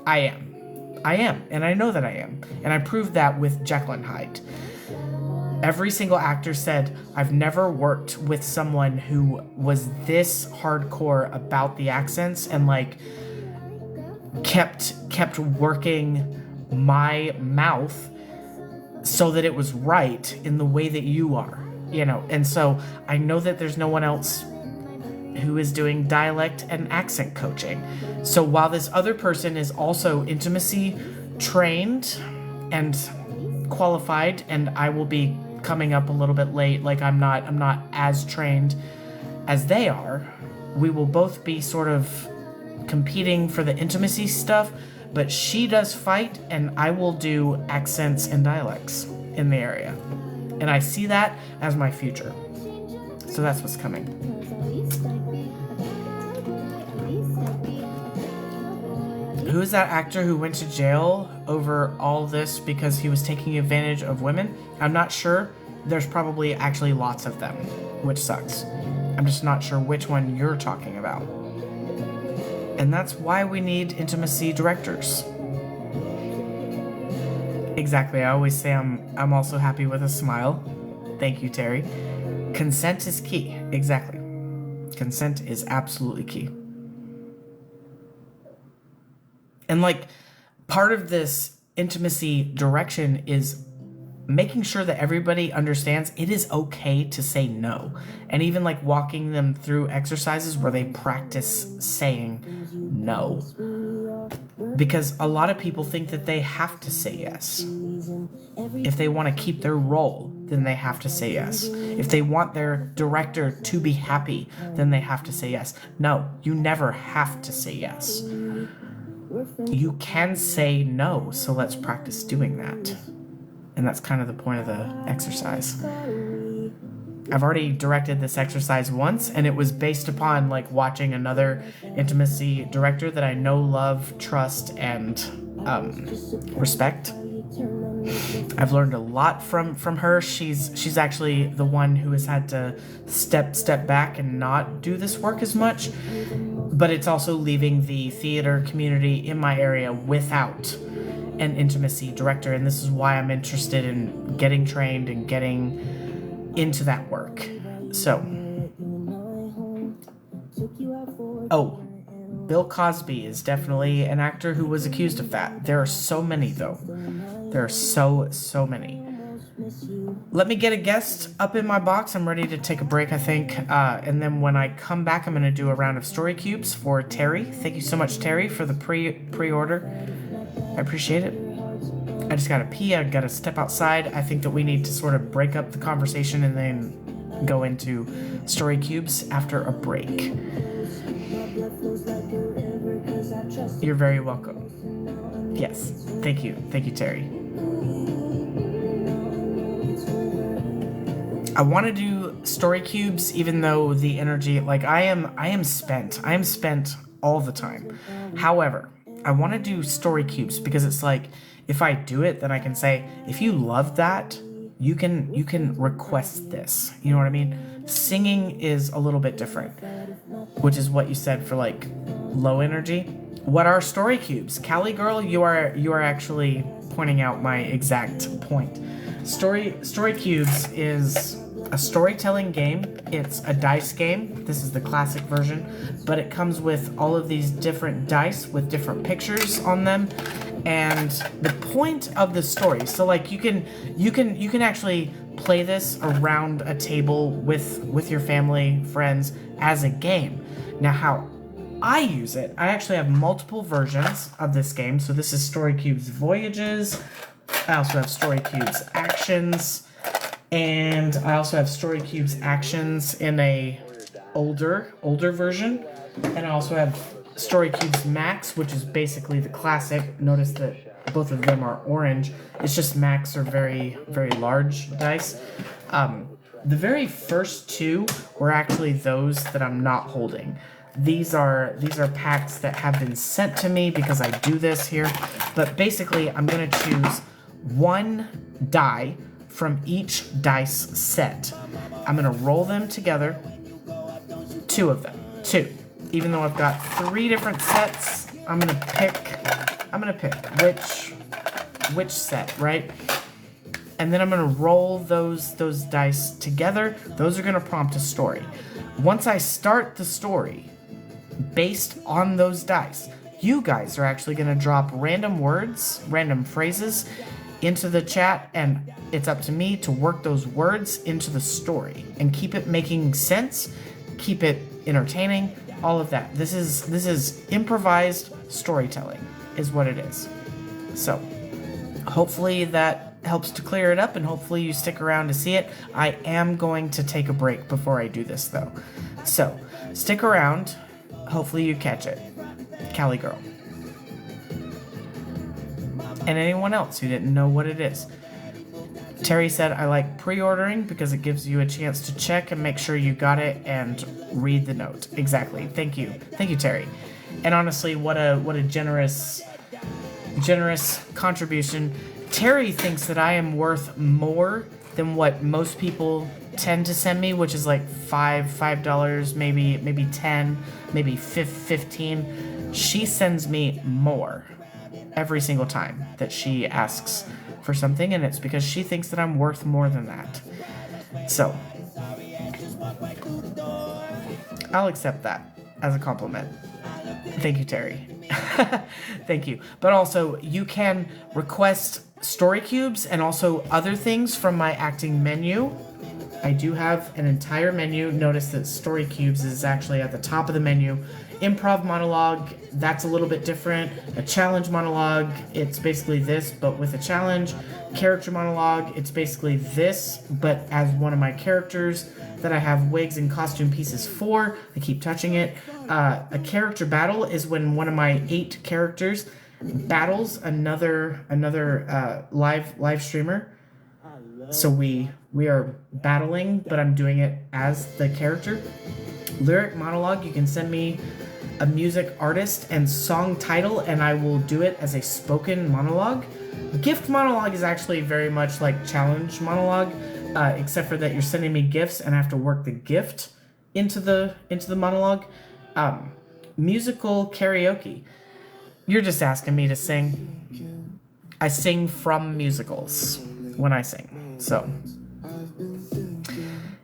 I am, and I know that I am, and I proved that with Jekyll and Hyde. Every single actor said, I've never worked with someone who was this hardcore about the accents and like kept working my mouth so that it was right in the way that you are, you know. And so I know that there's no one else who is doing dialect and accent coaching. So while this other person is also intimacy trained and qualified, and I will be coming up a little bit late, like I'm not as trained as they are, we will both be sort of competing for the intimacy stuff, but she does fight and I will do accents and dialects in the area. And I see that as my future. So that's what's coming. Who is that actor who went to jail over all this because he was taking advantage of women? I'm not sure. There's probably actually lots of them, which sucks. I'm just not sure which one you're talking about. And that's why we need intimacy directors. Exactly. I always say I'm also happy with a smile. Thank you, Terry. Consent is key. Exactly. Consent is absolutely key. And like part of this intimacy direction is making sure that everybody understands it is okay to say no. And even like walking them through exercises where they practice saying no. Because a lot of people think that they have to say yes. If they want to keep their role, then they have to say yes. If they want their director to be happy, then they have to say yes. No, you never have to say yes. You can say no, so let's practice doing that. And that's kind of the point of the exercise. I've already directed this exercise once, and it was based upon like watching another intimacy director that I know, love, trust, and respect. I've learned a lot from her. She's actually the one who has had to step back and not do this work as much. But it's also leaving the theater community in my area without an intimacy director, and this is why I'm interested in getting trained and getting into that work. So, Bill Cosby is definitely an actor who was accused of that. There are so many, though. There are so many. Let me get a guest up in my box. I'm ready to take a break, I think. And then when I come back, I'm going to do a round of story cubes for Terry. Thank you so much, Terry, for the pre-order. I appreciate it. I just got to pee. I got to step outside. I think that we need to sort of break up the conversation and then go into story cubes after a break. You're very welcome. Yes. Thank you. Thank you, Terry. I want to do story cubes even though the energy, like I am spent. I am spent all the time. However, I want to do story cubes because it's like if I do it, then I can say, if you love that, you can request this. You know what I mean? Singing is a little bit different, which is what you said for like low energy. What are story cubes? Callie girl, you are actually pointing out my exact point. Story cubes is a storytelling game. It's a dice game. This is the classic version, but it comes with all of these different dice with different pictures on them. And the point of the story, so like you can actually play this around a table with your family, friends as a game. Now how I use it, I actually have multiple versions of this game. So this is Story Cubes Voyages. I also have Story Cubes Actions, and I also have Story Cubes Actions in a older version, and I also have Story Cubes Max, which is basically the classic. Notice that both of them are orange. It's just Max are very large dice. The very first two were actually those that I'm not holding. These are packs that have been sent to me because I do this here. But basically, I'm gonna choose one die from each dice set. I'm gonna roll them together, two of them, two. Even though I've got three different sets, I'm gonna pick which set, right? And then I'm gonna roll those dice together. Those are gonna prompt a story. Once I start the story, based on those dice, you guys are actually gonna drop random words, random phrases into the chat, and it's up to me to work those words into the story and keep it making sense, keep it entertaining, all of that. This is improvised storytelling is what it is. So hopefully that helps to clear it up, and hopefully you stick around to see it. I am going to take a break before I do this though. So stick around. Hopefully you catch it. Callie girl. And anyone else who didn't know what it is. Terry said, I like pre-ordering because it gives you a chance to check and make sure you got it and read the note. Exactly. Thank you. Thank you, Terry. And honestly, what a generous contribution. Terry thinks that I am worth more than what most people tend to send me, which is like $5, maybe 10, maybe 15. She sends me more every single time that she asks for something, and it's because she thinks that I'm worth more than that. So I'll accept that as a compliment. Thank you, Terry. Thank you. But also, you can request story cubes and also other things from my acting menu. I do have an entire menu. Notice that story cubes is actually at the top of the menu. Improv monologue, that's a little bit different. A challenge monologue, it's basically this, but with a challenge. Character monologue, it's basically this, but as one of my characters that I have wigs and costume pieces for. I keep touching it. A character battle is when one of my 8 characters battles another live streamer. So we are battling, but I'm doing it as the character. Lyric monologue, you can send me a music artist and song title, and I will do it as a spoken monologue. Gift monologue is actually very much like challenge monologue, except for that you're sending me gifts and I have to work the gift into the monologue. Musical karaoke. You're just asking me to sing. I sing from musicals when I sing. So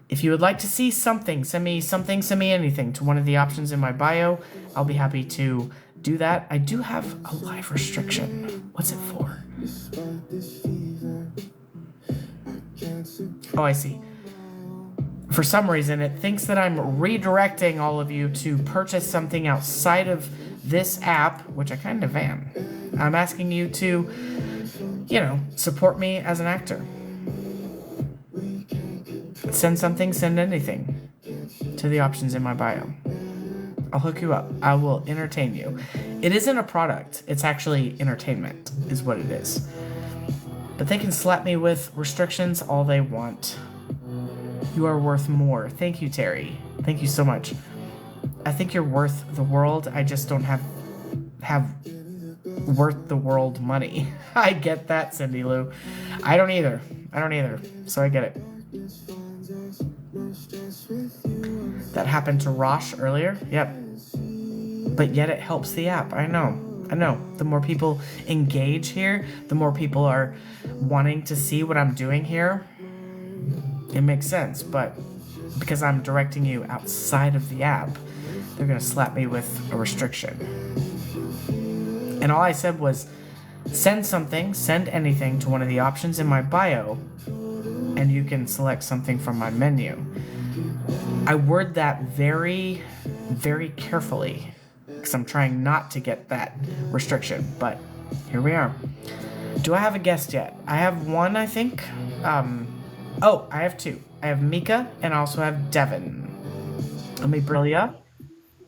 if you would like to see something, send me anything to one of the options in my bio. I'll be happy to do that. I do have a live restriction. What's it for? Oh, I see. For some reason, it thinks that I'm redirecting all of you to purchase something outside of this app, which I kind of am. I'm asking you to, support me as an actor. Send something, send anything to the options in my bio. I'll hook you up. I will entertain you. It isn't a product. It's actually entertainment, is what it is. But they can slap me with restrictions all they want. You are worth more. Thank you, Terry. Thank you so much. I think you're worth the world. I just don't have worth the world money. I get that, Cindy Lou. I don't either. So I get it. That happened to Rosh earlier. Yep. But yet it helps the app. I know. The more people engage here, the more people are wanting to see what I'm doing here. It makes sense, but because I'm directing you outside of the app, they're going to slap me with a restriction. And all I said was, send anything to one of the options in my bio, and you can select something from my menu. I word that very, very carefully, because I'm trying not to get that restriction, but here we are. Do I have a guest yet? I have one, I think. I have two. I have Mika, and I also have Devin. Let me bring Lilia.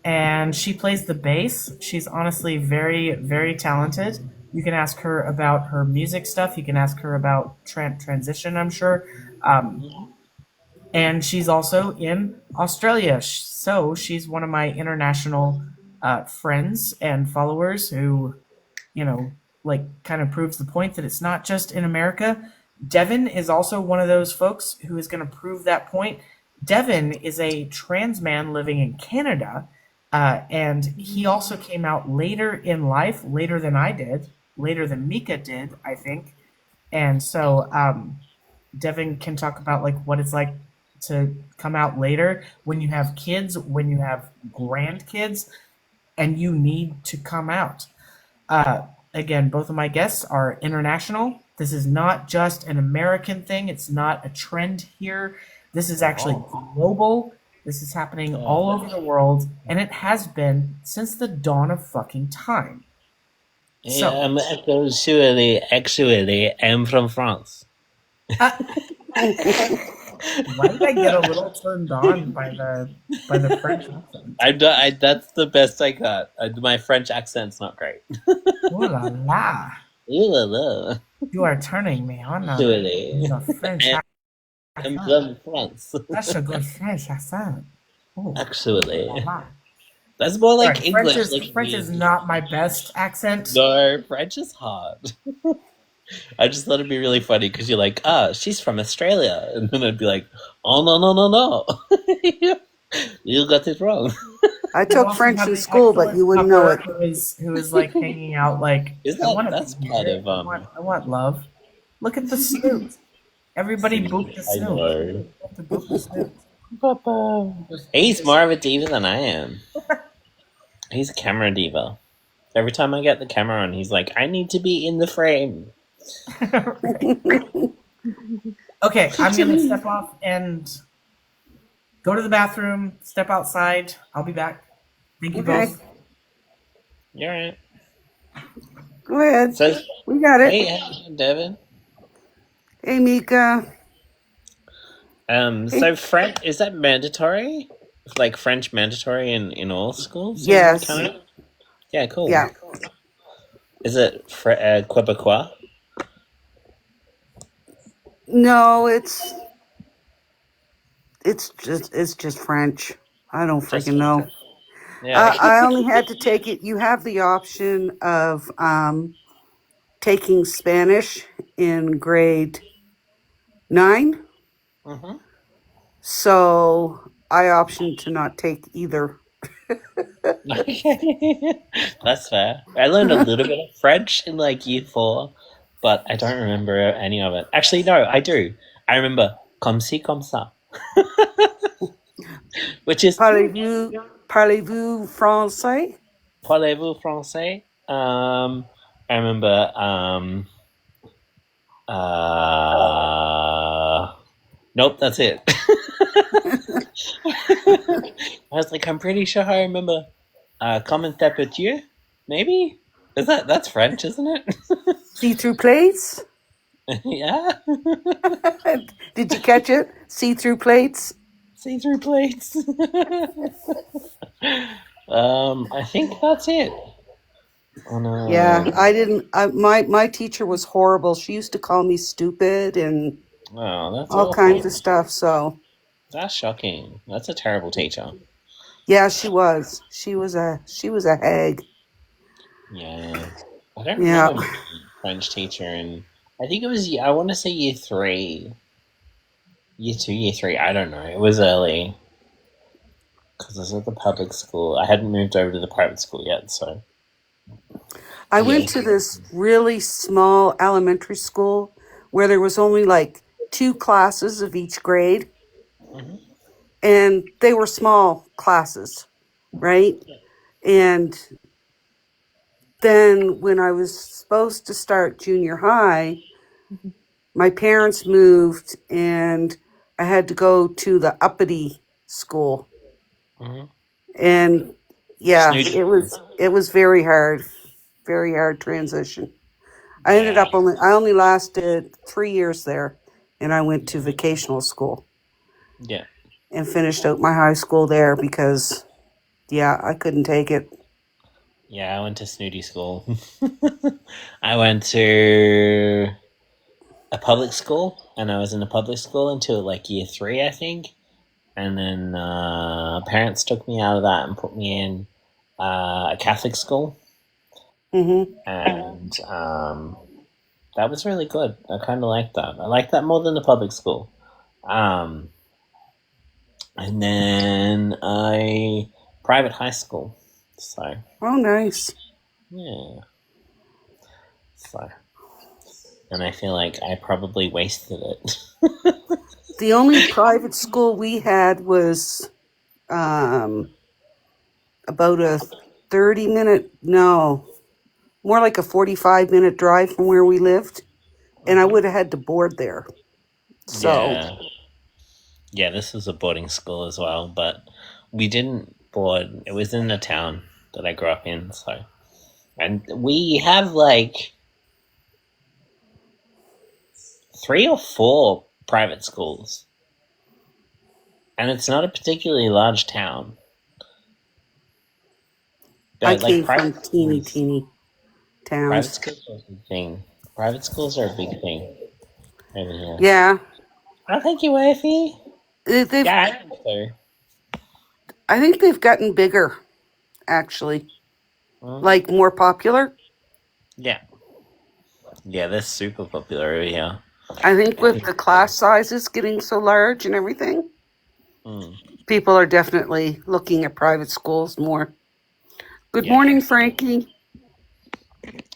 And she plays the bass. She's honestly very, very talented. You can ask her about her music stuff. You can ask her about transition, I'm sure. And she's also in Australia. So she's one of my international friends and followers who, kind of proves the point that it's not just in America. Devin is also one of those folks who is going to prove that point. Devin is a trans man living in Canada, and he also came out later in life, later than I did, later than Mika did, I think. And so Devin can talk about what it's like to come out later when you have kids, when you have grandkids, and you need to come out. Again, both of my guests are international. This is not just an American thing. It's not a trend here. This is actually global. This is happening all over the world, and it has been since the dawn of fucking time. So, actually, I'm from France. Why did I get a little turned on by the French accent? That's the best I got. My French accent's not great. Ooh la la. Ooh la la. You are turning me on now. Actually, The French accent. I'm from France. That's a good French accent. Ooh, actually. la la. That's more like English. French is not my best accent. No, French is hard. I just thought it'd be really funny because you're like, she's from Australia. And then I'd be like, oh, no. You got it wrong. I took French in school, but you wouldn't know it. Who is hanging out that's part of I want love. Look at the snoot. Everybody boop the snoot. I know. Papa. He's more of a diva than I am. He's a camera diva. Every time I get the camera on, he's like, I need to be in the frame. Okay, I'm going to step off and go to the bathroom, step outside. I'll be back. Thank you both. You're right. Go ahead. So, we got it. Hey, Devin. Hey, Mika. So French, is that mandatory? Like French mandatory in all schools? Yes. Yeah, cool. Yeah. Is it Quebecois? No, it's just French. I don't freaking know. Yeah. I only had to take it. You have the option of taking Spanish in grade 9. Mm-hmm. So I optioned to not take either. That's fair. I learned a little bit of French in year 4, but I don't remember any of it. Actually, no, I do. I remember comme ci, comme ça. Which is... Parlez-vous français? Parlez-vous français? I remember. Nope, that's it. I was like, I'm pretty sure I remember. Comment t'appelles-tu? Maybe? That's French, isn't it? See-through plates? Yeah. Did you catch it? See-through plates? See-through plates. I think that's it. Oh Yeah, no. I didn't. My teacher was horrible. She used to call me stupid and Oh, that's all kinds of awful. stuff. So That's shocking. That's a terrible teacher. yeah, she was. She was a hag. Yeah. I don't Yeah. remember my French teacher in, I think it was, I want to say year three. Year two, year three, I don't know. It was early. Because I was at the public school. I hadn't moved over to the private school yet, so. I Yeah. went to this really small elementary school where there was only like 2 classes of each grade, Hmm. and they were small classes, right? And then when I was supposed to start junior high, my parents moved and I had to go to the uppity school. Hmm. And yeah, Snooty. it was very hard transition. Yeah. I only lasted 3 years there, and I went to vocational school Yeah. and finished out my high school there because yeah, I couldn't take it. Yeah, I went to snooty school. I went to a public school, and I was in a public school until like year three, I think. And then parents took me out of that and put me in a Catholic school, Mhm. and that was really good. I kind of liked that. I liked that more than the public school. Um, and then I private high school. So Oh, nice. yeah. So, and I feel like I probably wasted it. The only private school we had was um about a 30-minute, no, more like a 45-minute drive from where we lived, and I would have had to board there. So, Yeah. Yeah, this was a boarding school as well, but we didn't board. It was in the town that I grew up in, so. And we have like 3 or 4 private schools. And it's not a particularly large town. I But like came from teeny teeny private towns. schools are a big thing. Private schools are a big thing over here. Yeah, Oh, thank you, wifey. they've Yeah, I think so. I think they've gotten bigger, actually, Hmm? like more popular. Yeah. Yeah, they're super popular over here. I think with the class sizes getting so large and everything, Mm. people are definitely looking at private schools more. Good Yeah. morning, Frankie.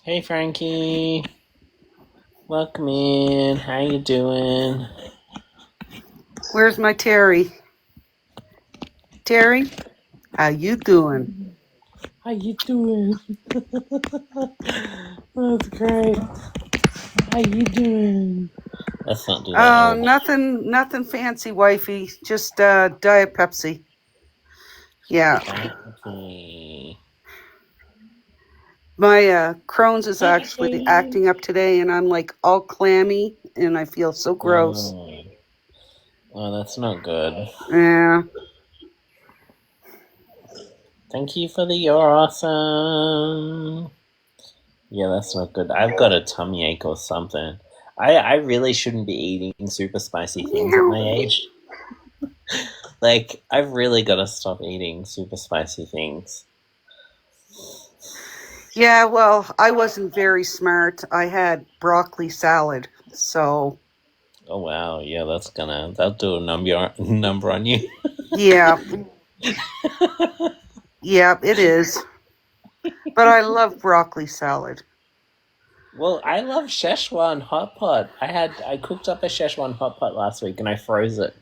Hey, Frankie. Welcome in. How you doing? Where's my Terry? Terry, how you doing? How you doing? That's great. How you doing? Let's not do that. Nothing fancy, wifey. Just Diet Pepsi. Yeah, Okay. my Crohn's is actually Okay. acting up today, and I'm like all clammy, and I feel so gross. Oh. Oh, that's not good. Yeah. Thank you for the you're awesome. Yeah, that's not good. I've got a tummy ache or something. I really shouldn't be eating super spicy things at my age. Like, I've really got to stop eating super spicy things. Yeah, well, I wasn't very smart. I had broccoli salad, so Oh wow, yeah, that'll do a number on you. yeah, yeah, it is. But I love broccoli salad. Well, I love Szechuan hot pot. I cooked up a Szechuan hot pot last week and I froze it,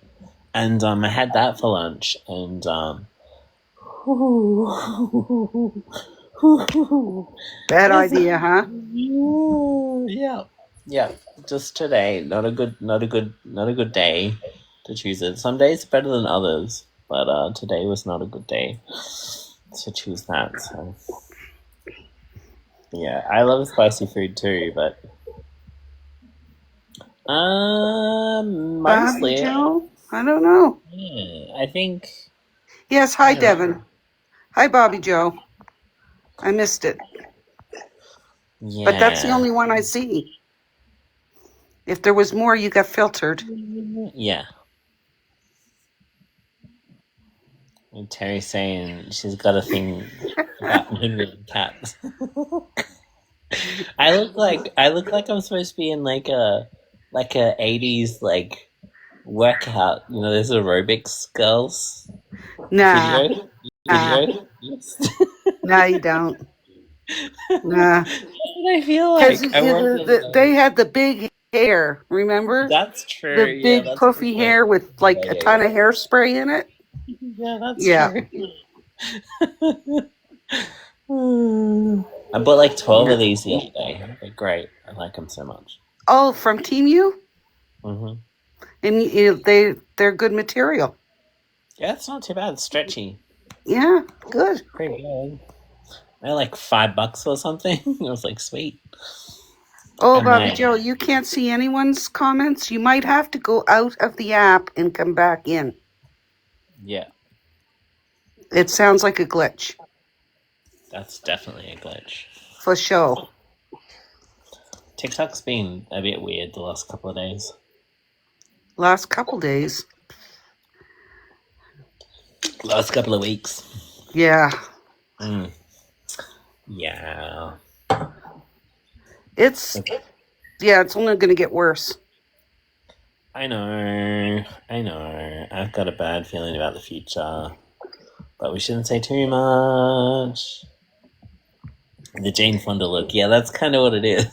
and I had that for lunch, and Bad idea, huh? Yeah. Yeah. Just today. Not a good day to choose it. Some days are better than others, but today was not a good day to choose that. So yeah, I love spicy food too, but Bobby mostly, Joe? I don't know. yeah, I think Yes, I hi, don't know. Devin. Hi, Bobby Joe. I missed it. But that's the Yeah, only one I see. If there was more, you got filtered. yeah. And Terry's saying she's got a thing about Henry and cats. I look like I'm supposed to be in like a 80s like workout. You know, there's aerobics girls Nah, video. nah, Video. Yes. nah, you don't. Nah. That's what I feel Because like. I want to. they had the big hair, remember? That's The true. Yeah, big that's a good puffy point. hair with like Yeah, a yeah, ton of hairspray in it. yeah. Yeah, that's Yeah, true. I bought like 12 yeah. of these the other day. They're great. I like them so much. Oh, from Team U? Hmm. And they're good material. Yeah, it's not too bad. It's stretchy. Yeah, good. Pretty good. They're like $5 or something. I was like, sweet. Oh, And Bobby my Joe, you can't see anyone's comments. You might have to go out of the app and come back in. yeah, It sounds like a glitch that's definitely a glitch. for sure. TikTok's been a bit weird the last couple of days. Last couple days. Last couple of weeks. Yeah, Mm. Yeah. it's only going to get worse. I know. I've got a bad feeling about the future, but we shouldn't say too much. The Jane Fonda look, yeah, that's kind of what it is.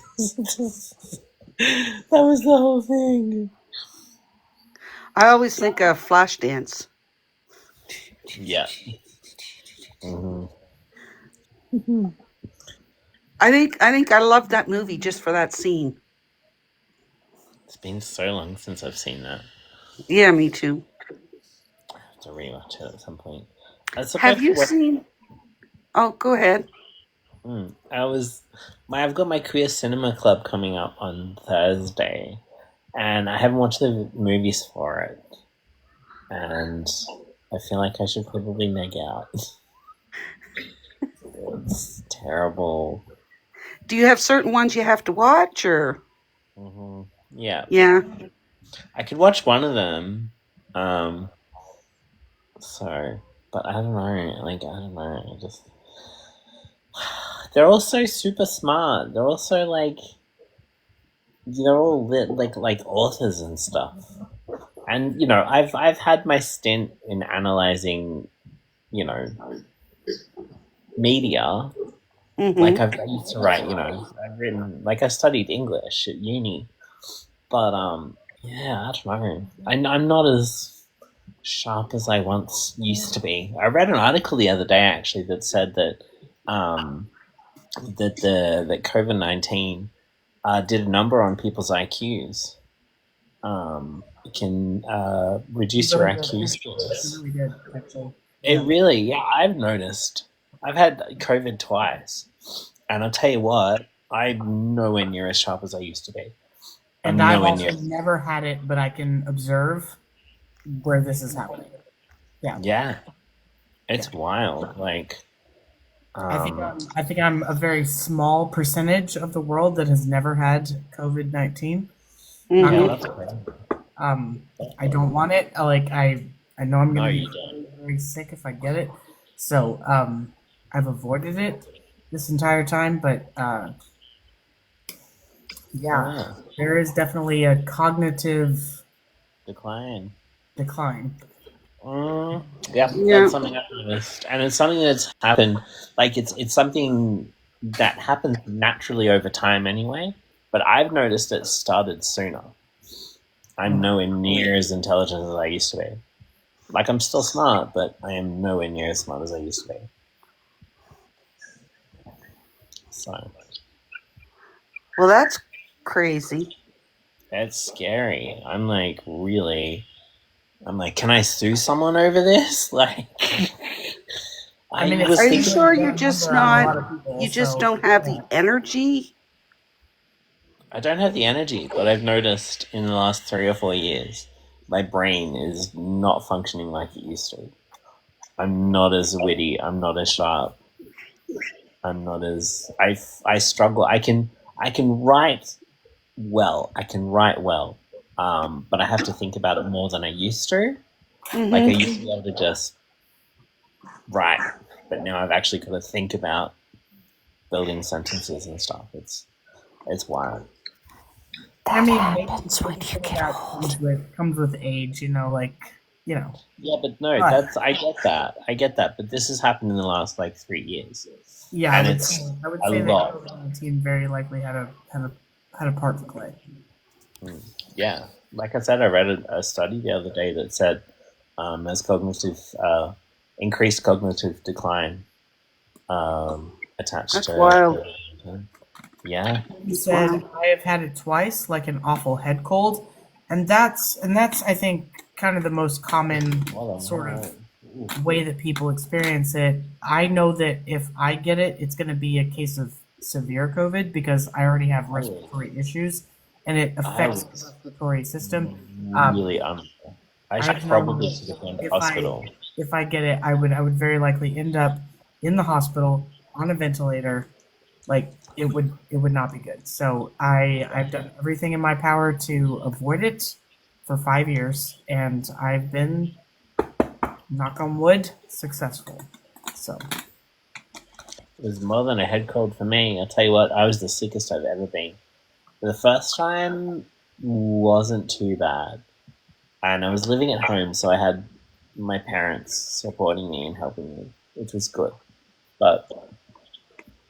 That was the whole thing. I always think of Flashdance. Yeah. Hmm. I think I love that movie just for that scene. It's been so long since I've seen that. Yeah, me too. I have to rewatch it at some point. I was Have supposed to you watch. seen? Oh, go ahead. I've got my queer cinema club coming up on Thursday, and I haven't watched the movies for it, and I feel like I should probably neg out. It's terrible. Do you have certain ones you have to watch, or Hmm. Yeah, yeah? I could watch one of them. Um, so, but I don't know. Like, I don't know. I just they're all so super smart. They're also like they're all like authors and stuff. And I've had my stint in analyzing, you know, media. Like Mm-hmm. I used to write, I've written like I studied English at uni, but yeah, I don't know. I'm not as sharp as I once used to be. I read an article the other day actually that said that that COVID-19 did a number on people's IQs. It can reduce your Really did. IQ She scores. really did, actually. It Yeah. really, yeah, I've noticed. I've had COVID twice, and I'll tell you what, I'm nowhere near as sharp as I used to be. And I'm I've nowhere also near. never had it, but I can observe where this is happening. Yeah. Yeah, it's wild. Like, I think I'm a very small percentage of the world that has never had COVID-19. Not yeah, Mm-hmm. that's crazy. I don't want it. I know I'm No, gonna be you don't. very, very sick if I get it. So I've avoided it this entire time, but yeah, Yeah, there is definitely a cognitive decline. decline. Yeah, Yeah. that's something I've noticed, and it's something that's happened. Like it's something that happens naturally over time anyway. But I've noticed it started sooner. I'm nowhere near as intelligent as I used to be. Like, I'm still smart, but I am nowhere near as smart as I used to be. So, Well, that's crazy. that's scary. I'm like, can I sue someone over this? Like, I mean, was Are you thinking, sure a you're bad just number on a not, lot of people, you just so don't have the yeah. energy? I don't have the energy, but I've noticed in the last 3 or 4 years, my brain is not functioning like it used to. I'm not as witty. I'm not as sharp. I'm not as I struggle. I can write well. I can write well, but I have to think about it more than I used to. Like, I Mm-hmm. used to be able to just write, but now I've actually got to think about building sentences and stuff. It's wild. I That mean, maybe happens when you some of get that old. comes with age, like, Yeah, but no, but I get that. But this has happened in the last like 3 years, yeah, and it's I would a say that lot. COVID-19 very likely had a part to play. Yeah, like I said, I read a study the other day that said there's increased cognitive decline attached That's to wild. COVID. Yeah, You That's wild. said I have had it twice, like an awful head cold, and that's I think kind of the most common sort of way that people experience it. I know that if I get it, it's going to be a case of severe COVID because I already have respiratory issues, and it I affects the was respiratory system. Um, really I I should know probably that should have gone to if hospital. I get it, I would very likely end up in the hospital on a ventilator. Like it would not be good. So I've done everything in my power to avoid it for 5 years, and I've been, knock on wood, successful. So It was more than a head cold for me. I'll tell you what, I was the sickest I've ever been. The first time wasn't too bad. And I was living at home, so I had my parents supporting me and helping me, which was good. But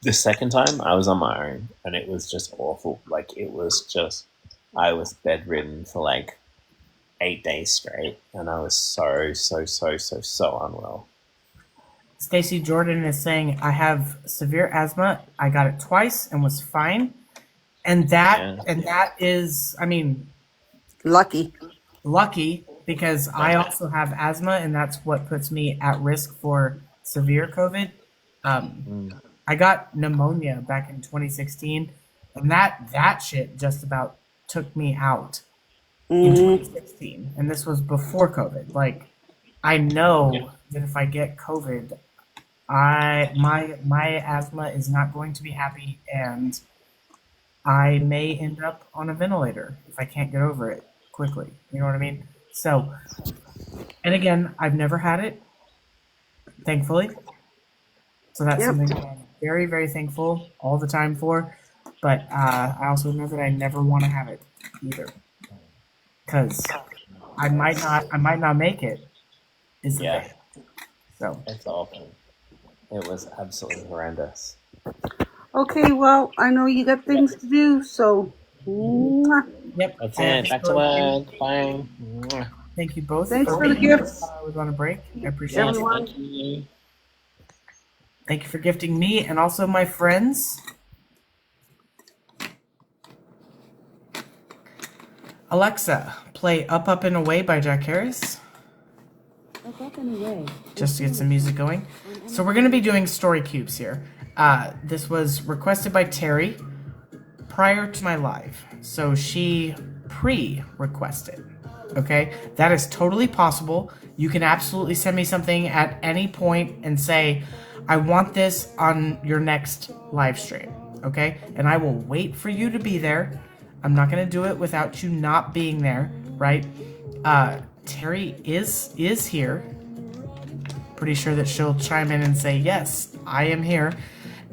the second time, I was on my own, and it was just awful. Like, I was bedridden for like 8 days straight, and I was so unwell. Stacy Jordan is saying I have severe asthma. I got it twice and was fine. And Yeah. that is, I mean, Lucky. lucky because I also have asthma, and that's what puts me at risk for severe COVID. I got pneumonia back in 2016, and that shit just about took me out in Mm-hmm. 2016, and this was before COVID. Like, I know that if I get COVID, my asthma is not going to be happy, and I may end up on a ventilator if I can't get over it quickly. You know what I mean? So, and again, I've never had it, thankfully. So that's Yep. something that I'm very, very thankful all the time for. But I also know that I never want to have it either, because I might not make it. Is the Yeah, thing. So it's awful. It was absolutely horrendous. Okay, well, I know you got things to do, so mwah. yep. That's And it. Back to work. Bye. Mwah. thank you both Thanks for for the being here gifts, while I was on a break. I appreciate Yes, it. everyone. thank you. Thank you for gifting me and also my friends. Alexa, play Up, Up, and Away by Jack Harris, Up and away. just to get some music going. So we're going to be doing story cubes here. This was requested by Terry prior to my live. So she pre-requested. Okay? That is totally possible. You can absolutely send me something at any point and say, I want this on your next live stream. Okay? And I will wait for you to be there. I'm not going to do it without you not being there, right? Terry is here. Pretty sure that she'll chime in and say, yes, I am here.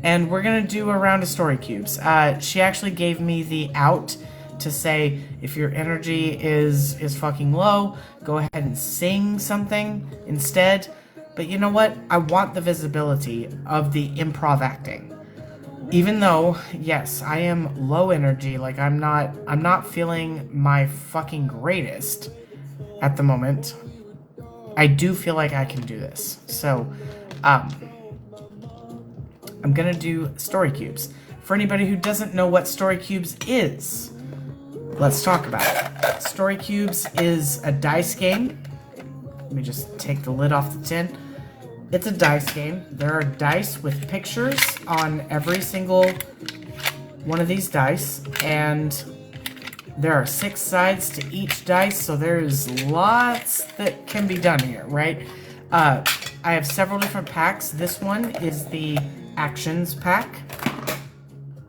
And we're going to do a round of story cubes. She actually gave me the out to say, if your energy is fucking low, go ahead and sing something instead. But you know what? I want the visibility of the improv acting. Even though, yes, I am low energy, like I'm not feeling my fucking greatest at the moment. I do feel like I can do this. So, I'm gonna do story cubes. For anybody who doesn't know what story cubes is, let's talk about it. Story cubes is a dice game. Let me just take the lid off the tin. It's a dice game. There are dice with pictures on every single one of these dice, and there are 6 sides to each dice, so there's lots that can be done here, right? I have several different packs. This one is the Actions pack.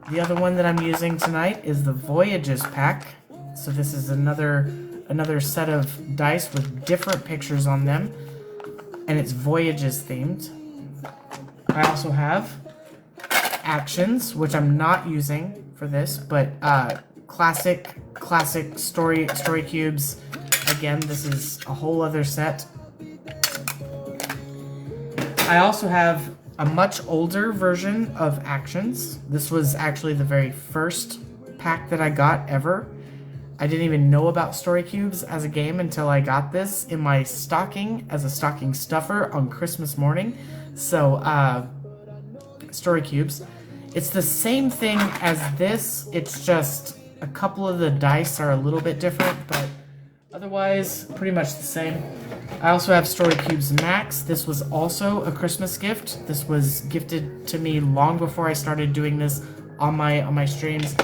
The other one that I'm using tonight is the Voyages pack. So this is another set of dice with different pictures on them, and it's Voyages themed. I also have Actions, which I'm not using for this, but classic story cubes. Again, this is a whole other set. I also have a much older version of Actions. This was actually the very first pack that I got ever. I didn't even know about story cubes as a game until I got this in my stocking as a stocking stuffer on Christmas morning. So, story cubes. It's the same thing as this, it's just a couple of the dice are a little bit different, but otherwise, pretty much the same. I also have Story Cubes Max. This was also a Christmas gift. This was gifted to me long before I started doing this on my streams.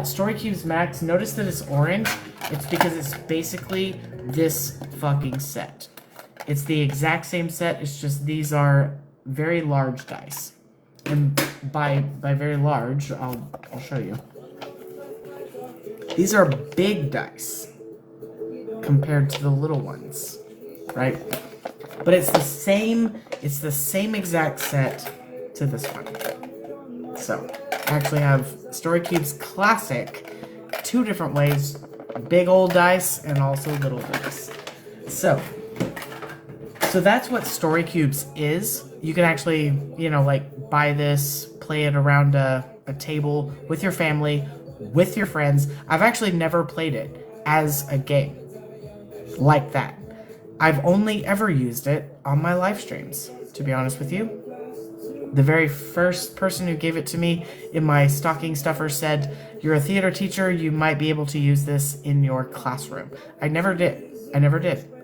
Story Cubes Max, notice that it's orange. It's because it's basically this fucking set. It's the exact same set, it's just these are very large dice. And by very large, I'll show you. These are big dice compared to the little ones, right? But it's the same exact set to this one. So, I actually have Story Cubes Classic, 2 different ways, big old dice and also little dice. So that's what Story Cubes is. You can actually, like buy this, play it around a table with your family, with your friends. I've actually never played it as a game like that. I've only ever used it on my live streams, to be honest with you. The very first person who gave it to me in my stocking stuffer said, "You're a theater teacher, you might be able to use this in your classroom." I never did.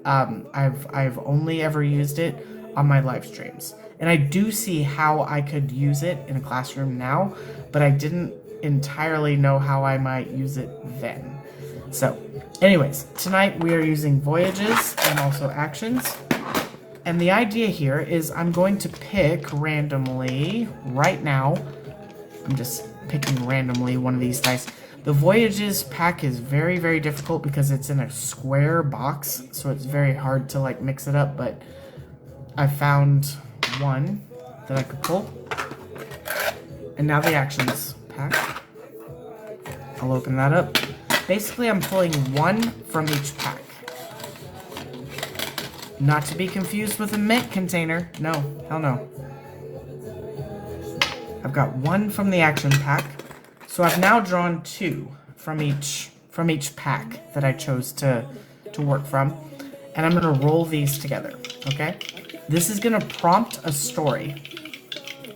I've only ever used it on my live streams. And I do see how I could use it in a classroom now, but I didn't entirely know how I might use it then. So, anyways, tonight we are using Voyages and also Actions. And the idea here is I'm going to pick randomly, right now, I'm just picking randomly one of these dice. The Voyages pack is very, very difficult because it's in a square box, so it's very hard to like mix it up, but I found one that I could pull. And now the Actions pack. I'll open that up. Basically, I'm pulling one from each pack. Not to be confused with a mint container. No, hell no. I've got one from the Action pack. So I've now drawn 2 from each pack that I chose to work from. And I'm gonna roll these together, okay? This is gonna prompt a story.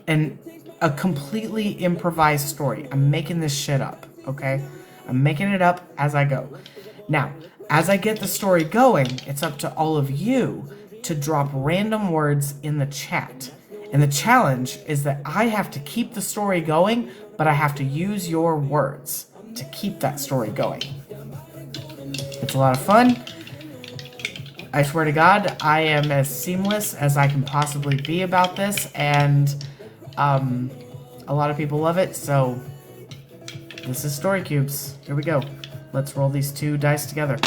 And a completely improvised story. I'm making this shit up, okay? I'm making it up as I go. Now, as I get the story going, it's up to all of you to drop random words in the chat. And the challenge is that I have to keep the story going, but I have to use your words to keep that story going. It's a lot of fun. I swear to God, I am as seamless as I can possibly be about this, and a lot of people love it, so this is Story Cubes. Here we go. Let's roll these 2 dice together.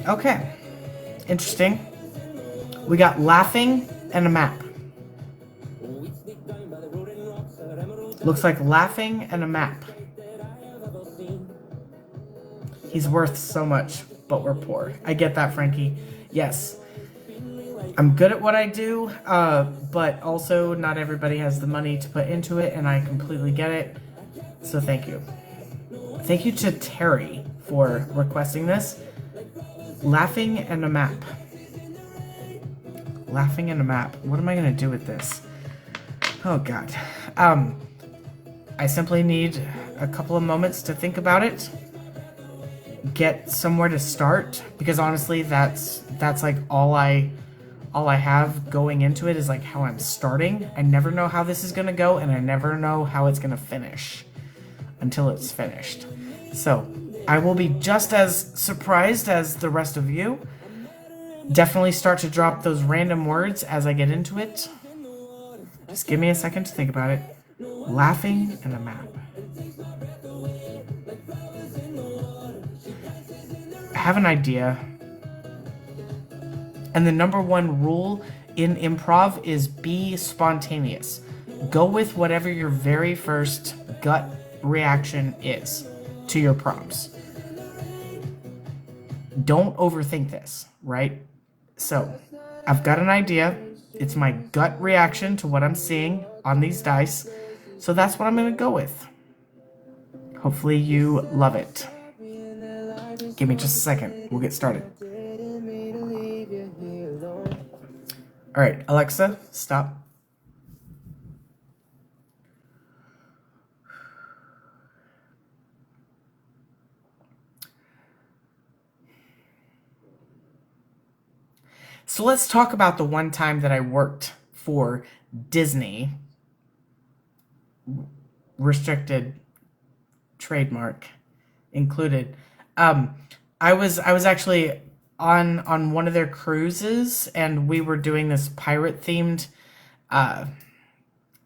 Okay. Interesting. We got laughing and a map. Looks like laughing and a map. He's worth so much, but we're poor. I get that, Frankie. Yes. I'm good at what I do, but also not everybody has the money to put into it, and I completely get it. So thank you. Thank you to Terry for requesting this. Laughing and a map. Laughing and a map. What am I gonna do with this? Oh god. I simply need a couple of moments to think about it. Get somewhere to start, because honestly that's like all I have going into it is like how I'm starting. I never know how this is gonna go, and I never know how it's gonna finish until it's finished. So I will be just as surprised as the rest of you. Definitely start to drop those random words as I get into it. Just give me a second to think about it. Laughing and a map. I have an idea. And the number one rule in improv is be spontaneous. Go with whatever your very first gut reaction is to your prompts. Don't overthink this, right? So, I've got an idea. It's my gut reaction to what I'm seeing on these dice. So that's what I'm going to go with. Hopefully you love it. Give me just a second. We'll get started. All right, Alexa, stop. So let's talk about the one time that I worked for Disney. Restricted trademark included. I was actually on one of their cruises, and we were doing this pirate themed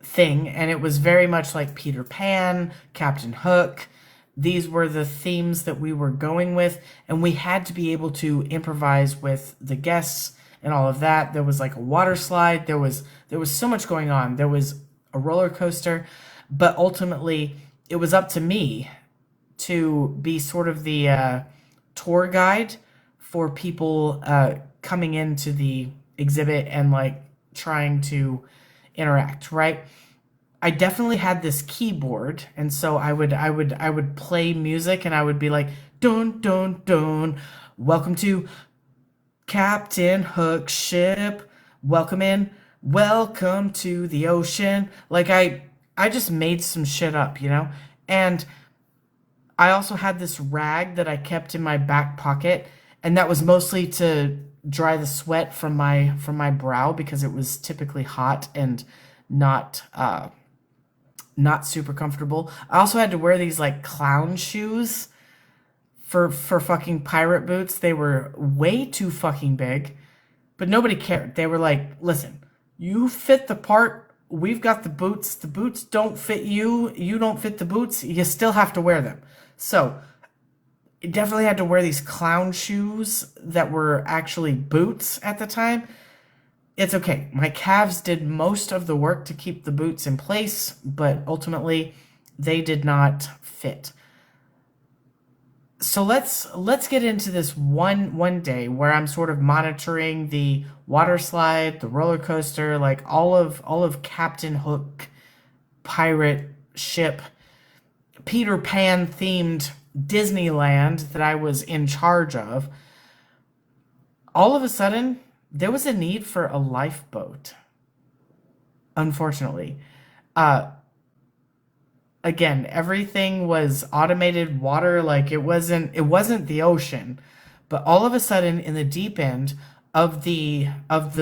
thing, and it was very much like Peter Pan, Captain Hook. These were the themes that we were going with, and we had to be able to improvise with the guests and all of that. There was like a water slide. There was so much going on. There was a roller coaster, but ultimately it was up to me to be sort of the tour guide for people coming into the exhibit and like trying to interact, right? I definitely had this keyboard, and so I would play music, and I would be like, dun dun dun, welcome to Captain Hook's ship, welcome in, welcome to the ocean. Like I just made some shit up, you know? And I also had this rag that I kept in my back pocket, and that was mostly to dry the sweat from my brow, because it was typically hot and not super comfortable. I also had to wear these like clown shoes for fucking pirate boots. They were way too fucking big, but nobody cared. They were like, listen, you fit the part. We've got the boots. The boots don't fit you. You don't fit the boots. You still have to wear them. So I definitely had to wear these clown shoes that were actually boots at the time. It's okay. My calves did most of the work to keep the boots in place, but ultimately they did not fit. So let's get into this one day where I'm sort of monitoring the water slide, the roller coaster, like all of Captain Hook pirate ship, Peter Pan themed Disneyland that I was in charge of. All of a sudden, there was a need for a lifeboat. Unfortunately, again, everything was automated water. Like it wasn't the ocean, but all of a sudden, in the deep end of the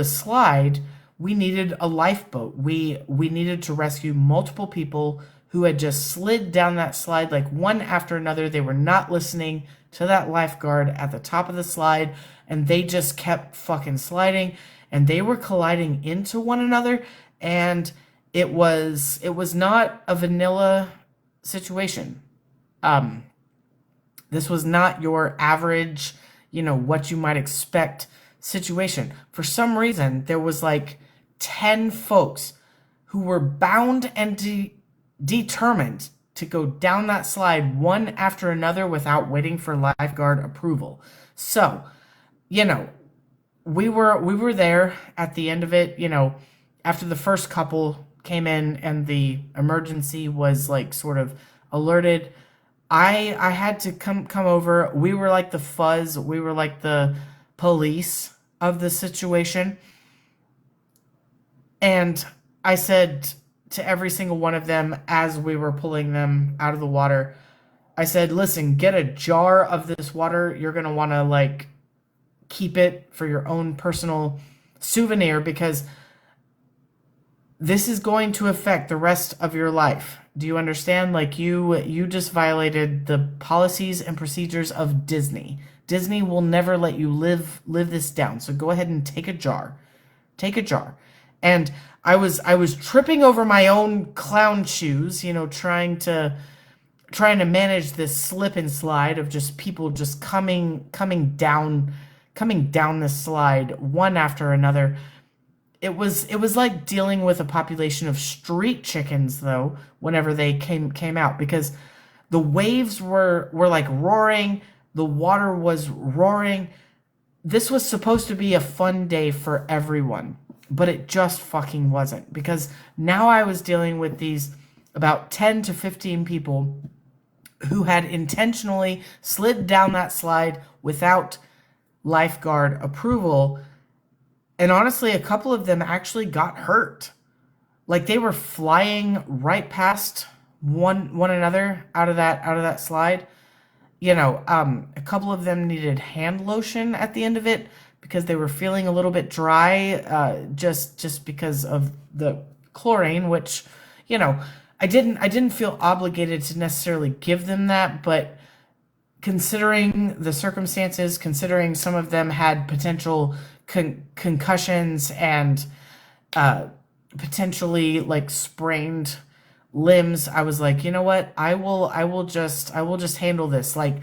slide, we needed a lifeboat. We needed to rescue multiple people who had just slid down that slide like one after another. They were not listening to that lifeguard at the top of the slide, and they just kept fucking sliding, and they were colliding into one another, and it was not a vanilla situation. This was not your average, what you might expect situation. For some reason, there was like 10 folks who were bound and determined to go down that slide one after another without waiting for lifeguard approval. So, we were there at the end of it, after the first couple came in and the emergency was like sort of alerted. I had to come over. We were like the fuzz. We were like the police of the situation. And I said to every single one of them as we were pulling them out of the water, I said, "Listen, get a jar of this water. You're going to want to like keep it for your own personal souvenir because this is going to affect the rest of your life. Do you understand? Like you just violated the policies and procedures of Disney. Disney will never let you live this down. So go ahead and take a jar. Take a jar." And I was tripping over my own clown shoes, trying to manage this slip and slide of just people just coming down this slide one after another. It was like dealing with a population of street chickens though whenever they came out because the waves were like roaring, the water was roaring. This was supposed to be a fun day for everyone, but it just fucking wasn't because now I was dealing with these about 10 to 15 people who had intentionally slid down that slide without lifeguard approval. And honestly, a couple of them actually got hurt. Like they were flying right past one another out of that slide. A couple of them needed hand lotion at the end of it because they were feeling a little bit dry, just because of the chlorine, which, I didn't feel obligated to necessarily give them that, but considering the circumstances, considering some of them had potential concussions and potentially like sprained limbs, I was like, you know what? I will just handle this. Like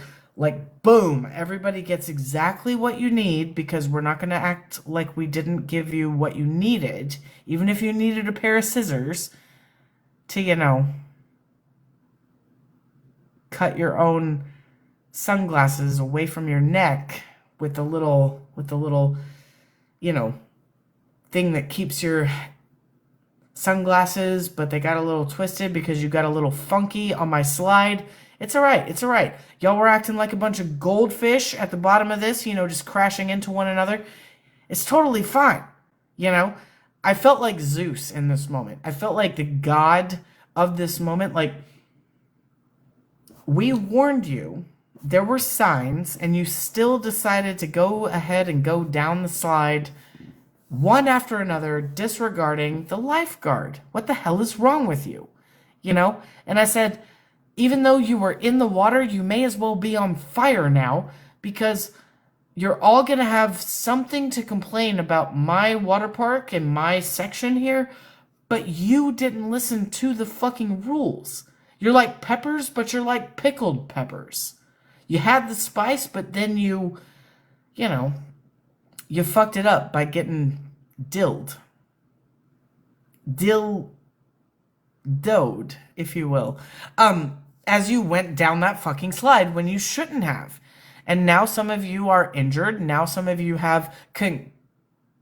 boom, everybody gets exactly what you need because we're not going to act like we didn't give you what you needed, even if you needed a pair of scissors to, cut your own sunglasses away from your neck with the little, you know, thing that keeps your sunglasses, but they got a little twisted because you got a little funky on my slide. It's all right. It's all right. Y'all were acting like a bunch of goldfish at the bottom of this, just crashing into one another. It's totally fine. I felt like Zeus in this moment. I felt like the god of this moment. Like, we warned you. There were signs, and you still decided to go ahead and go down the slide one after another, disregarding the lifeguard. What the hell is wrong with you? And I said, even though you were in the water, you may as well be on fire now because you're all going to have something to complain about my water park and my section here, but you didn't listen to the fucking rules. You're like peppers, but you're like pickled peppers. You had the spice, but then you fucked it up by getting dilled. Dilled, if you will. As you went down that fucking slide when you shouldn't have. And now some of you are injured. Now some of you have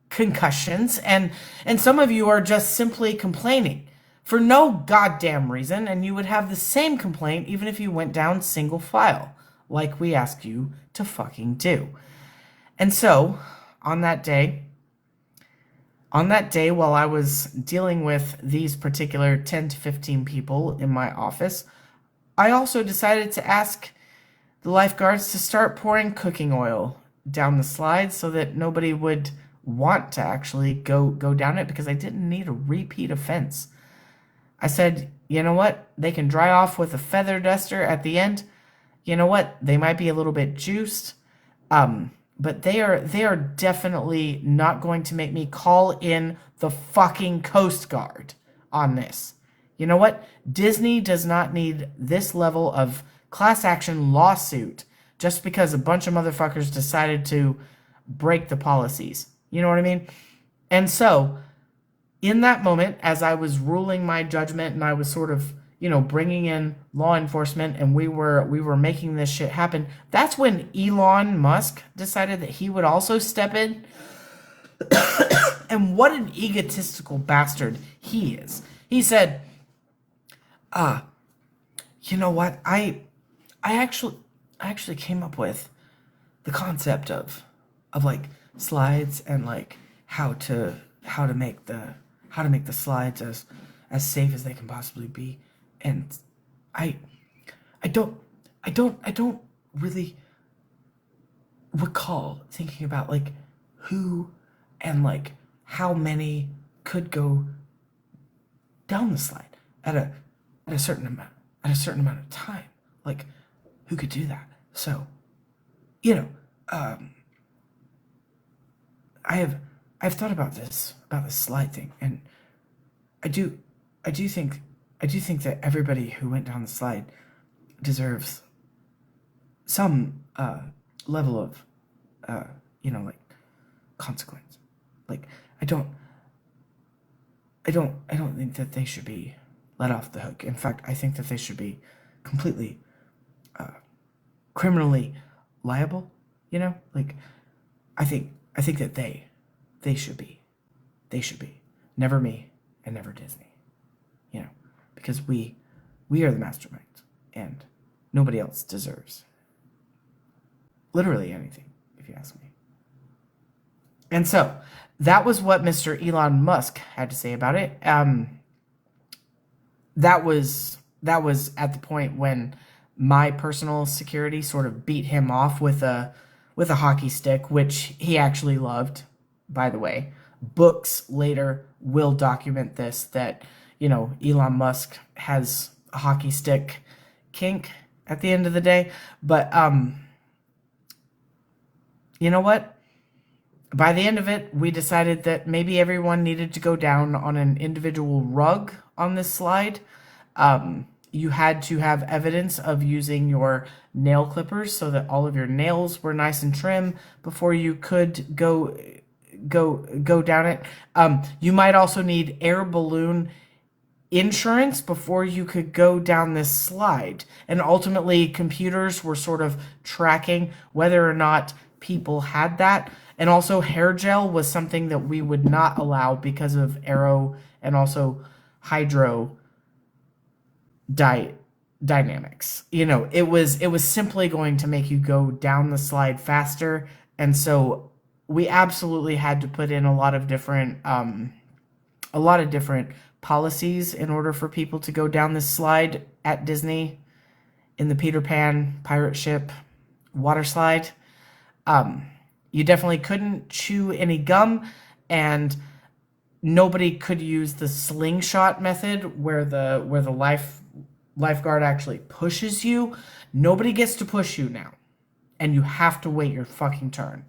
concussions. And some of you are just simply complaining for no goddamn reason. And you would have the same complaint even if you went down single file, like we asked you to fucking do. And so, on that day, while I was dealing with these particular 10 to 15 people in my office, I also decided to ask the lifeguards to start pouring cooking oil down the slide so that nobody would want to actually go down it because I didn't need a repeat offense. I said, you know what? They can dry off with a feather duster at the end. You know what? They might be a little bit juiced. But they are definitely not going to make me call in the fucking Coast Guard on this. You know what? Disney does not need this level of class action lawsuit just because a bunch of motherfuckers decided to break the policies. You know what I mean? And so, in that moment, as I was ruling my judgment and I was sort of, bringing in law enforcement and we were making this shit happen, that's when Elon Musk decided that he would also step in. And what an egotistical bastard he is. He said, you know what? I I actually came up with the concept of like slides and like how to make the slides as safe as they can possibly be. And I I don't I don't really recall thinking about like who and like how many could go down the slide at a certain amount of time. Like who could do that? So, you know, um, I've thought about this slide thing, and I do I do think I do think that everybody who went down the slide deserves some level of like consequence. Like I don't I don't think that they should be let off the hook. In fact, I think that they should be completely criminally liable. Like I think that they should be never me and never Disney. Because we are the masterminds, and nobody else deserves literally anything, if you ask me. And so that was what Mr. Elon Musk had to say about it. That was at the point when my personal security sort of beat him off with a hockey stick, which he actually loved, by the way. Books later will document this, that Elon Musk has a hockey stick kink at the end of the day. But you know what? By the end of it, we decided that maybe everyone needed to go down on an individual rug on this slide. You had to have evidence of using your nail clippers so that all of your nails were nice and trim before you could go down it. You might also need air balloon insurance before you could go down this slide. And ultimately, computers were sort of tracking whether or not people had that. And also, hair gel was something that we would not allow because of aero and also hydro dynamics. It was simply going to make you go down the slide faster. And so we absolutely had to put in a lot of different policies in order for people to go down this slide at Disney in the Peter Pan pirate ship water slide. You definitely couldn't chew any gum, and nobody could use the slingshot method where the lifeguard actually pushes you. Nobody gets to push you now, and you have to wait your fucking turn.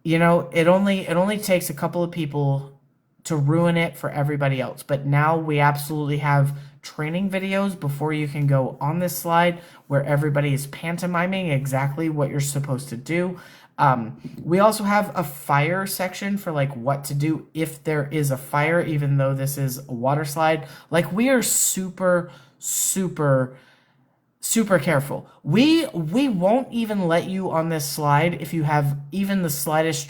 It only takes a couple of people to ruin it for everybody else. But now we absolutely have training videos before you can go on this slide where everybody is pantomiming exactly what you're supposed to do. We also have a fire section for like what to do if there is a fire, even though this is a water slide. Like, we are super, super, super careful. We won't even let you on this slide if you have even the slightest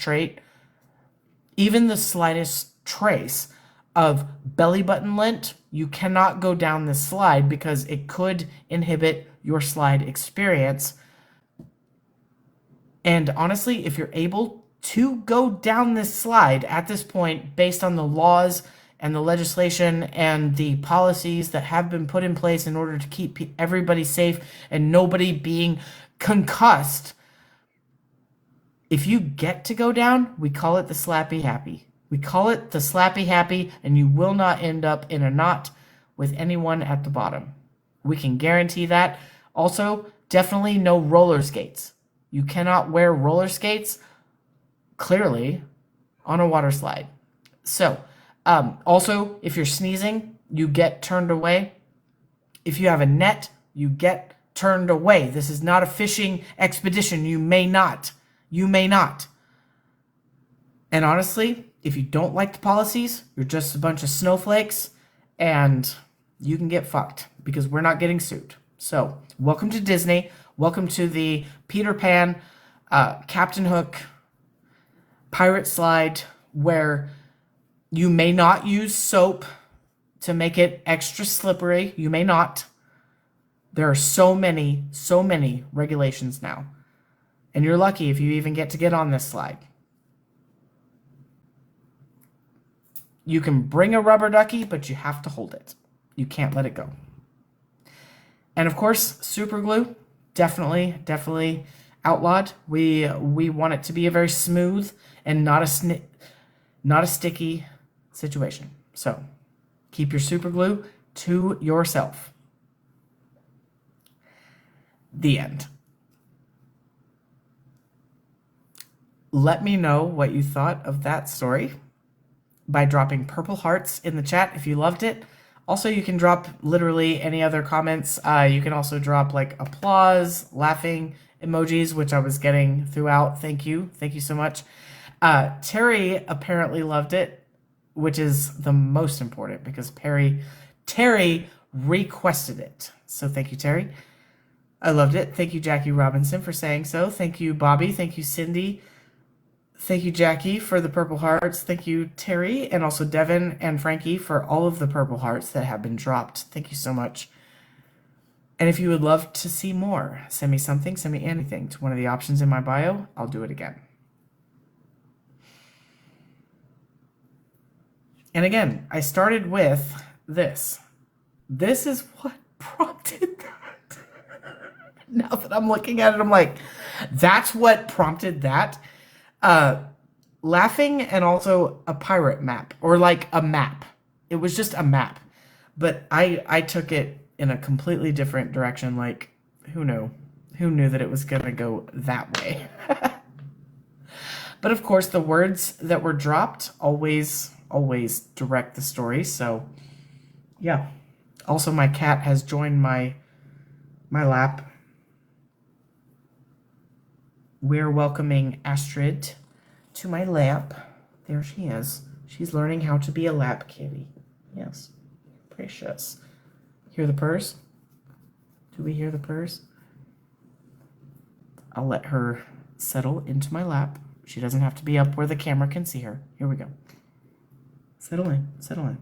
trace of belly button lint. You cannot go down this slide because it could inhibit your slide experience. And honestly, if you're able to go down this slide at this point, based on the laws and the legislation and the policies that have been put in place in order to keep everybody safe and nobody being concussed, if you get to go down, we call it the Slappy Happy. We call it the Slappy Happy, and you will not end up in a knot with anyone at the bottom. We can guarantee that. Also, definitely no roller skates. You cannot wear roller skates, clearly, on a water slide. So, also, if you're sneezing, you get turned away. If you have a net, you get turned away. This is not a fishing expedition. You may not. And honestly, if you don't like the policies, you're just a bunch of snowflakes, and you can get fucked because we're not getting sued. So, welcome to Disney. Welcome to the Peter Pan, Captain Hook pirate slide, where you may not use soap to make it extra slippery. You may not. There are so many regulations now. And you're lucky if you even get on this slide. You can bring a rubber ducky, but you have to hold it. You can't let it go. And of course, super glue, definitely outlawed. We want it to be a very smooth and not a sticky situation. So keep your super glue to yourself. The end. Let me know what you thought of that story by dropping purple hearts in the chat if you loved it. Also, you can drop literally any other comments. You can also drop like applause, laughing emojis, which I was getting throughout. Thank you so much. Terry apparently loved it, which is the most important because Terry requested it. So thank you, Terry. I loved it. Thank you, Jackie Robinson, for saying so. Thank you, Bobby. Thank you, Cindy. Thank you, Jackie, for the purple hearts. Thank you, Terry, and also Devin and Frankie for all of the purple hearts that have been dropped. Thank you so much. And if you would love to see more, send me something, send me anything to one of the options in my bio. I'll do it again. And again, I started with this. This is what prompted that. Now that I'm looking at it, I'm like, that's what prompted that. Laughing and also a pirate map, or like a map. It was just a map. But I took it in a completely different direction. Like, who knew? Who knew that it was going to go that way? But of course, the words that were dropped always direct the story. So, yeah. Also, my cat has joined my lap. We're welcoming Astrid to my lap. There she is. She's learning how to be a lap kitty. Yes. Precious. Hear the purrs? Do we hear the purrs? I'll let her settle into my lap. She doesn't have to be up where the camera can see her. Here we go. Settle in. Settle in.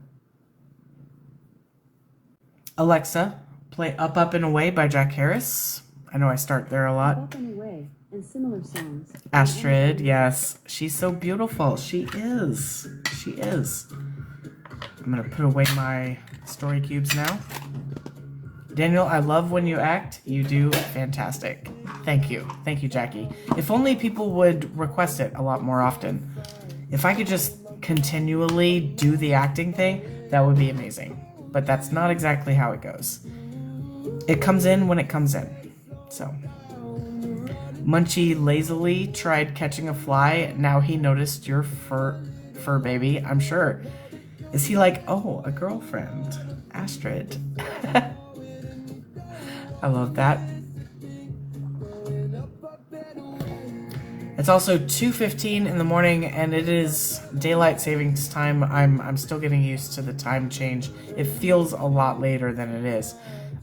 Alexa, play Up, and Away by Jack Harris. I know I start there a lot. Up and Away and similar songs. Astrid, yes. She's so beautiful. She is. She is. I'm going to put away my story cubes now. Daniel, I love when you act. You do fantastic. Thank you. Thank you, Jackie. If only people would request it a lot more often. If I could just continually do the acting thing, that would be amazing. But that's not exactly how it goes. It comes in when it comes in. So, Munchie lazily tried catching a fly. Now he noticed your fur baby, I'm sure. Is he like, oh, a girlfriend? Astrid. I love that. It's also 2:15 in the morning, and it is daylight savings time. I'm still getting used to the time change. It feels a lot later than it is.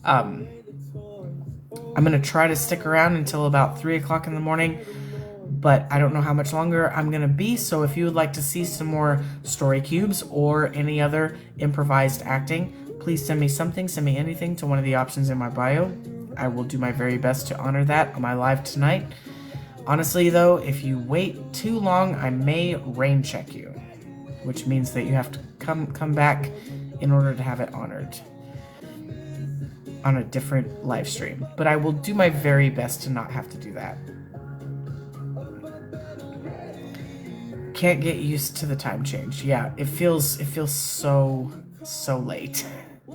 I'm gonna try to stick around until about 3 o'clock in the morning, but I don't know how much longer I'm gonna be. So if you would like to see some more story cubes or any other improvised acting, please send me something, send me anything to one of the options in my bio. I will do my very best to honor that on my live tonight. Honestly, though, if you wait too long, I may rain check you, which means that you have to come back in order to have it honored on a different live stream. But I will do my very best to not have to do that. Can't get used to the time change. Yeah, it feels so late.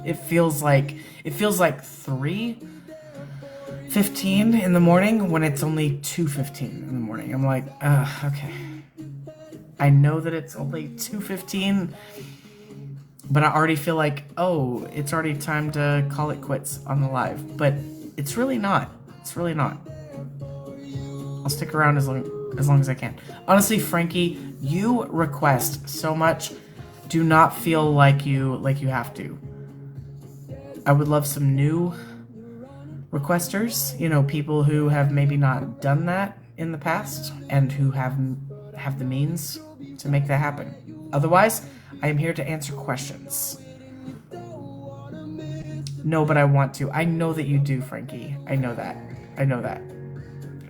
It feels like 3:15 in the morning when it's only 2:15 in the morning. I'm like, okay. I know that it's only 2:15, but I already feel like, oh, it's already time to call it quits on the live. But it's really not. It's really not. I'll stick around as long as I can. Honestly, Frankie, you request so much. Do not feel like you have to. I would love some new requesters, people who have maybe not done that in the past and who have the means to make that happen. Otherwise, I am here to answer questions. No, but I want to. I know that you do, Frankie. I know that. I know that.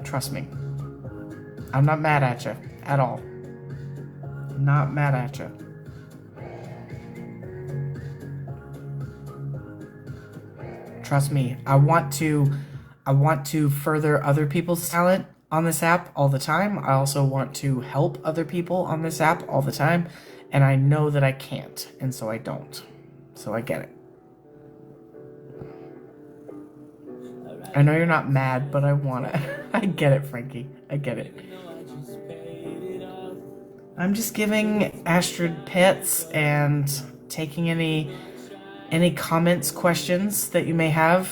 Trust me. I'm not mad at you at all. Not mad at you. Trust me. I want to further other people's talent on this app all the time. I also want to help other people on this app all the time, and I know that I can't, and so I don't. So I get it. I know you're not mad, but I want it. I get it, Frankie. I get it. I'm just giving Astrid pets and taking any comments, questions that you may have.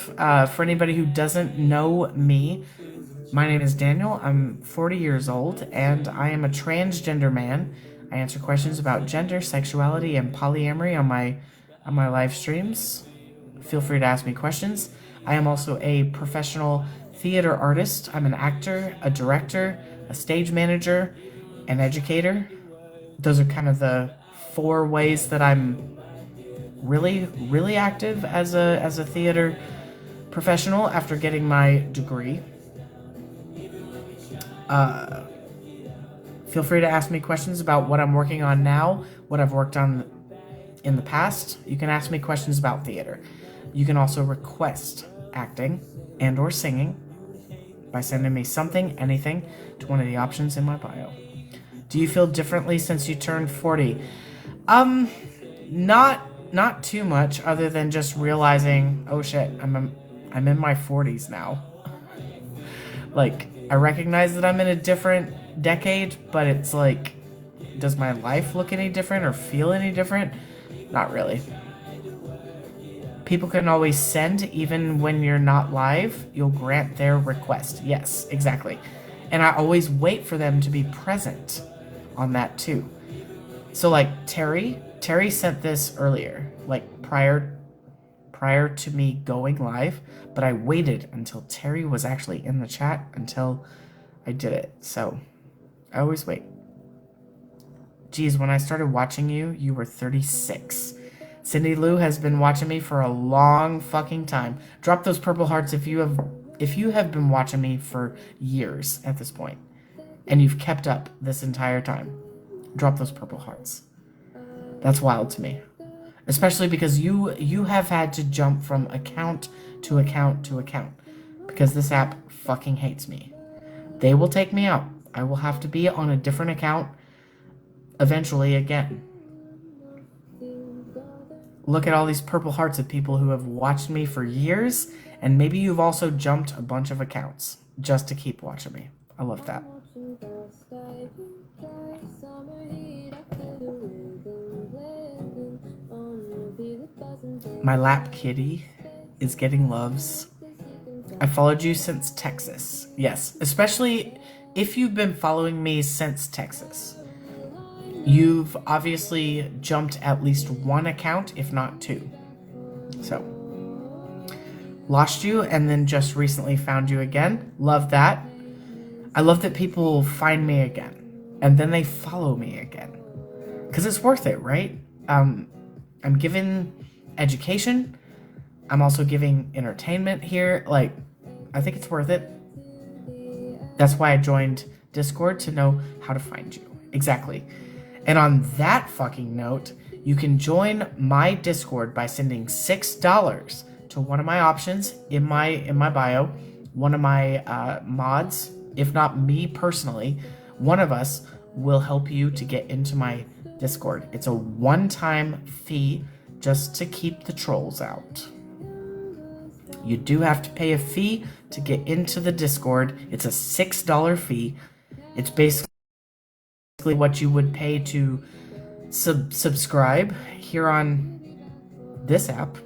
For anybody who doesn't know me, my name is Daniel. I'm 40 years old, and I am a transgender man. I answer questions about gender, sexuality, and polyamory on my live streams. Feel free to ask me questions. I am also a professional theater artist. I'm an actor, a director, a stage manager, an educator. Those are kind of the 4 ways that I'm really active as a theater professional after getting my degree. Feel free to ask me questions about what I'm working on now, what I've worked on in the past. You can ask me questions about theater. You can also request acting and or singing by sending me something, anything, to one of the options in my bio. Do you feel differently since you turned 40? Not too much, other than just realizing, oh shit, I'm in my 40s now. Like, I recognize that I'm in a different decade, but it's like, does my life look any different or feel any different? Not really. People can always send even when you're not live. You'll grant their request. Yes, exactly. And I always wait for them to be present on that too. So like Terry sent this earlier, like prior to me going live, but I waited until Terry was actually in the chat until I did it. So I always wait. Geez, when I started watching you, you were 36. Cindy Lou has been watching me for a long fucking time. Drop those purple hearts if you have been watching me for years at this point, and you've kept up this entire time. Drop those purple hearts. That's wild to me. Especially because you have had to jump from account to account to account. Because this app fucking hates me. They will take me out. I will have to be on a different account eventually again. Look at all these purple hearts of people who have watched me for years, and maybe you've also jumped a bunch of accounts just to keep watching me. I love that. My lap kitty is getting loves. I followed you since Texas. Yes, especially if you've been following me since Texas. You've obviously jumped at least 1 account, if not 2. So, lost you and then just recently found you again. Love that. I love that people find me again and then they follow me again. Because it's worth it, right? I'm giving education. I'm also giving entertainment here. Like, I think it's worth it. That's why I joined Discord, to know how to find you. Exactly. And on that fucking note, you can join my Discord by sending $6 to one of my options in my bio. One of my mods, if not me personally, one of us will help you to get into my Discord. It's a one-time fee just to keep the trolls out. You do have to pay a fee to get into the Discord. It's a $6 fee. It's basically what you would pay to subscribe here on this app.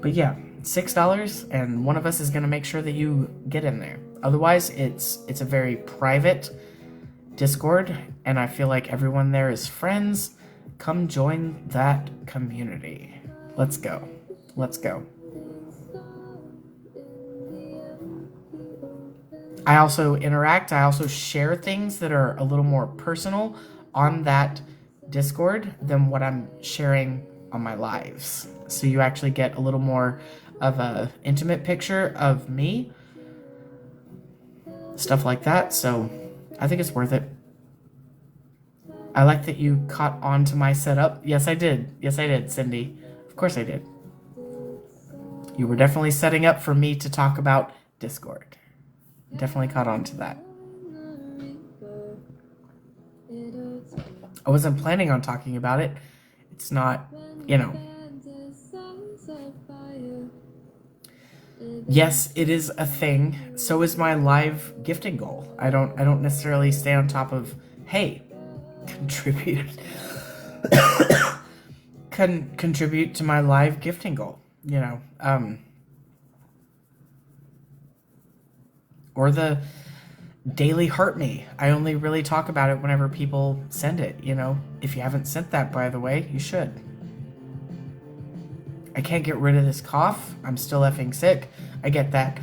But yeah, $6, and one of us is going to make sure that you get in there. Otherwise, it's a very private Discord, and I feel like everyone there is friends. Come join that community. Let's go. Let's go. I also interact. I also share things that are a little more personal on that Discord than what I'm sharing on my lives. So you actually get a little more of a intimate picture of me. Stuff like that. So I think it's worth it. I like that you caught on to my setup. Yes, I did. Yes, I did, Cindy. Of course I did. You were definitely setting up for me to talk about Discord. Definitely caught on to that. I wasn't planning on talking about it. It's not, you know. Yes, it is a thing. So is my live gifting goal. I don't necessarily stay on top of, hey, contribute contribute to my live gifting goal, you know. Or the daily heart me. I only really talk about it whenever people send it, you know. If you haven't sent that, by the way, you should. I can't get rid of this cough. I'm still effing sick. I get that.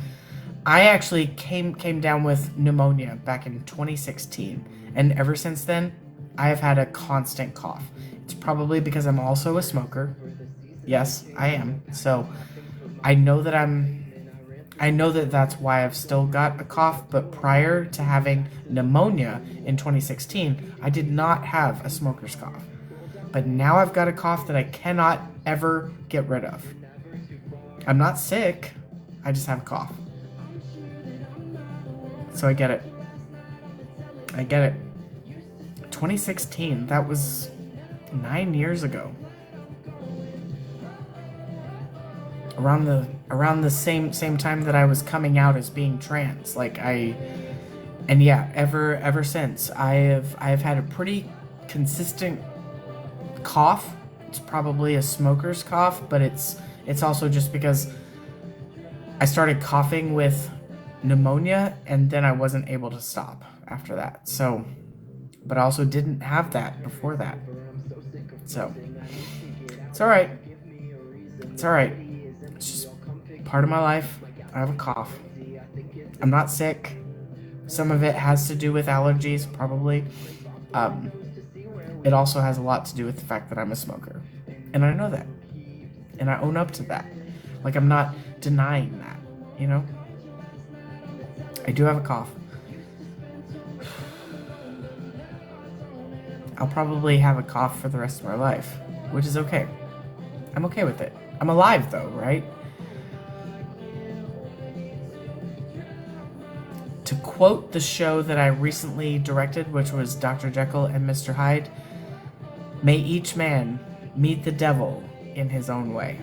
I actually came down with pneumonia back in 2016, and ever since then, I have had a constant cough. It's probably because I'm also a smoker. Yes, I am. So I know that that's why I've still got a cough, but prior to having pneumonia in 2016, I did not have a smoker's cough. But now I've got a cough that I cannot ever get rid of. I'm not sick, I just have a cough. So I get it. 2016, that was 9 years ago. Around the same time that I was coming out as being trans. Ever since I've had a pretty consistent cough. It's probably a smoker's cough, but it's also just because I started coughing with pneumonia and then I wasn't able to stop after that. So, but I also didn't have that before that. So, it's all right. It's all right. It's just part of my life. I have a cough. I'm not sick. Some of it has to do with allergies, probably. It also has a lot to do with the fact that I'm a smoker. And I know that. And I own up to that. Like, I'm not denying that, you know? I do have a cough. I'll probably have a cough for the rest of my life, which is okay. I'm okay with it. I'm alive, though, right? To quote the show that I recently directed, which was Dr. Jekyll and Mr. Hyde, may each man meet the devil in his own way.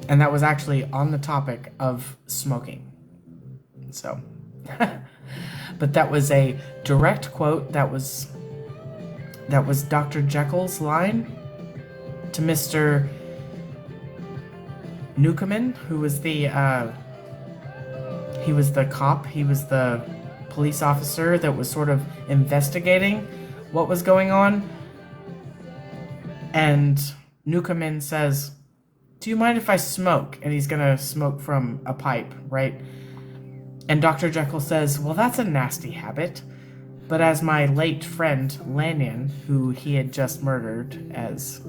And that was actually on the topic of smoking. So, but that was a direct quote. That was Dr. Jekyll's line to Mr. Newcomen, who was he was the cop. He was the police officer that was sort of investigating what was going on. And Newcomen says, "Do you mind if I smoke?" And he's gonna smoke from a pipe, right? And Dr. Jekyll says, "Well, that's a nasty habit. But as my late friend Lanyon, who he had just murdered as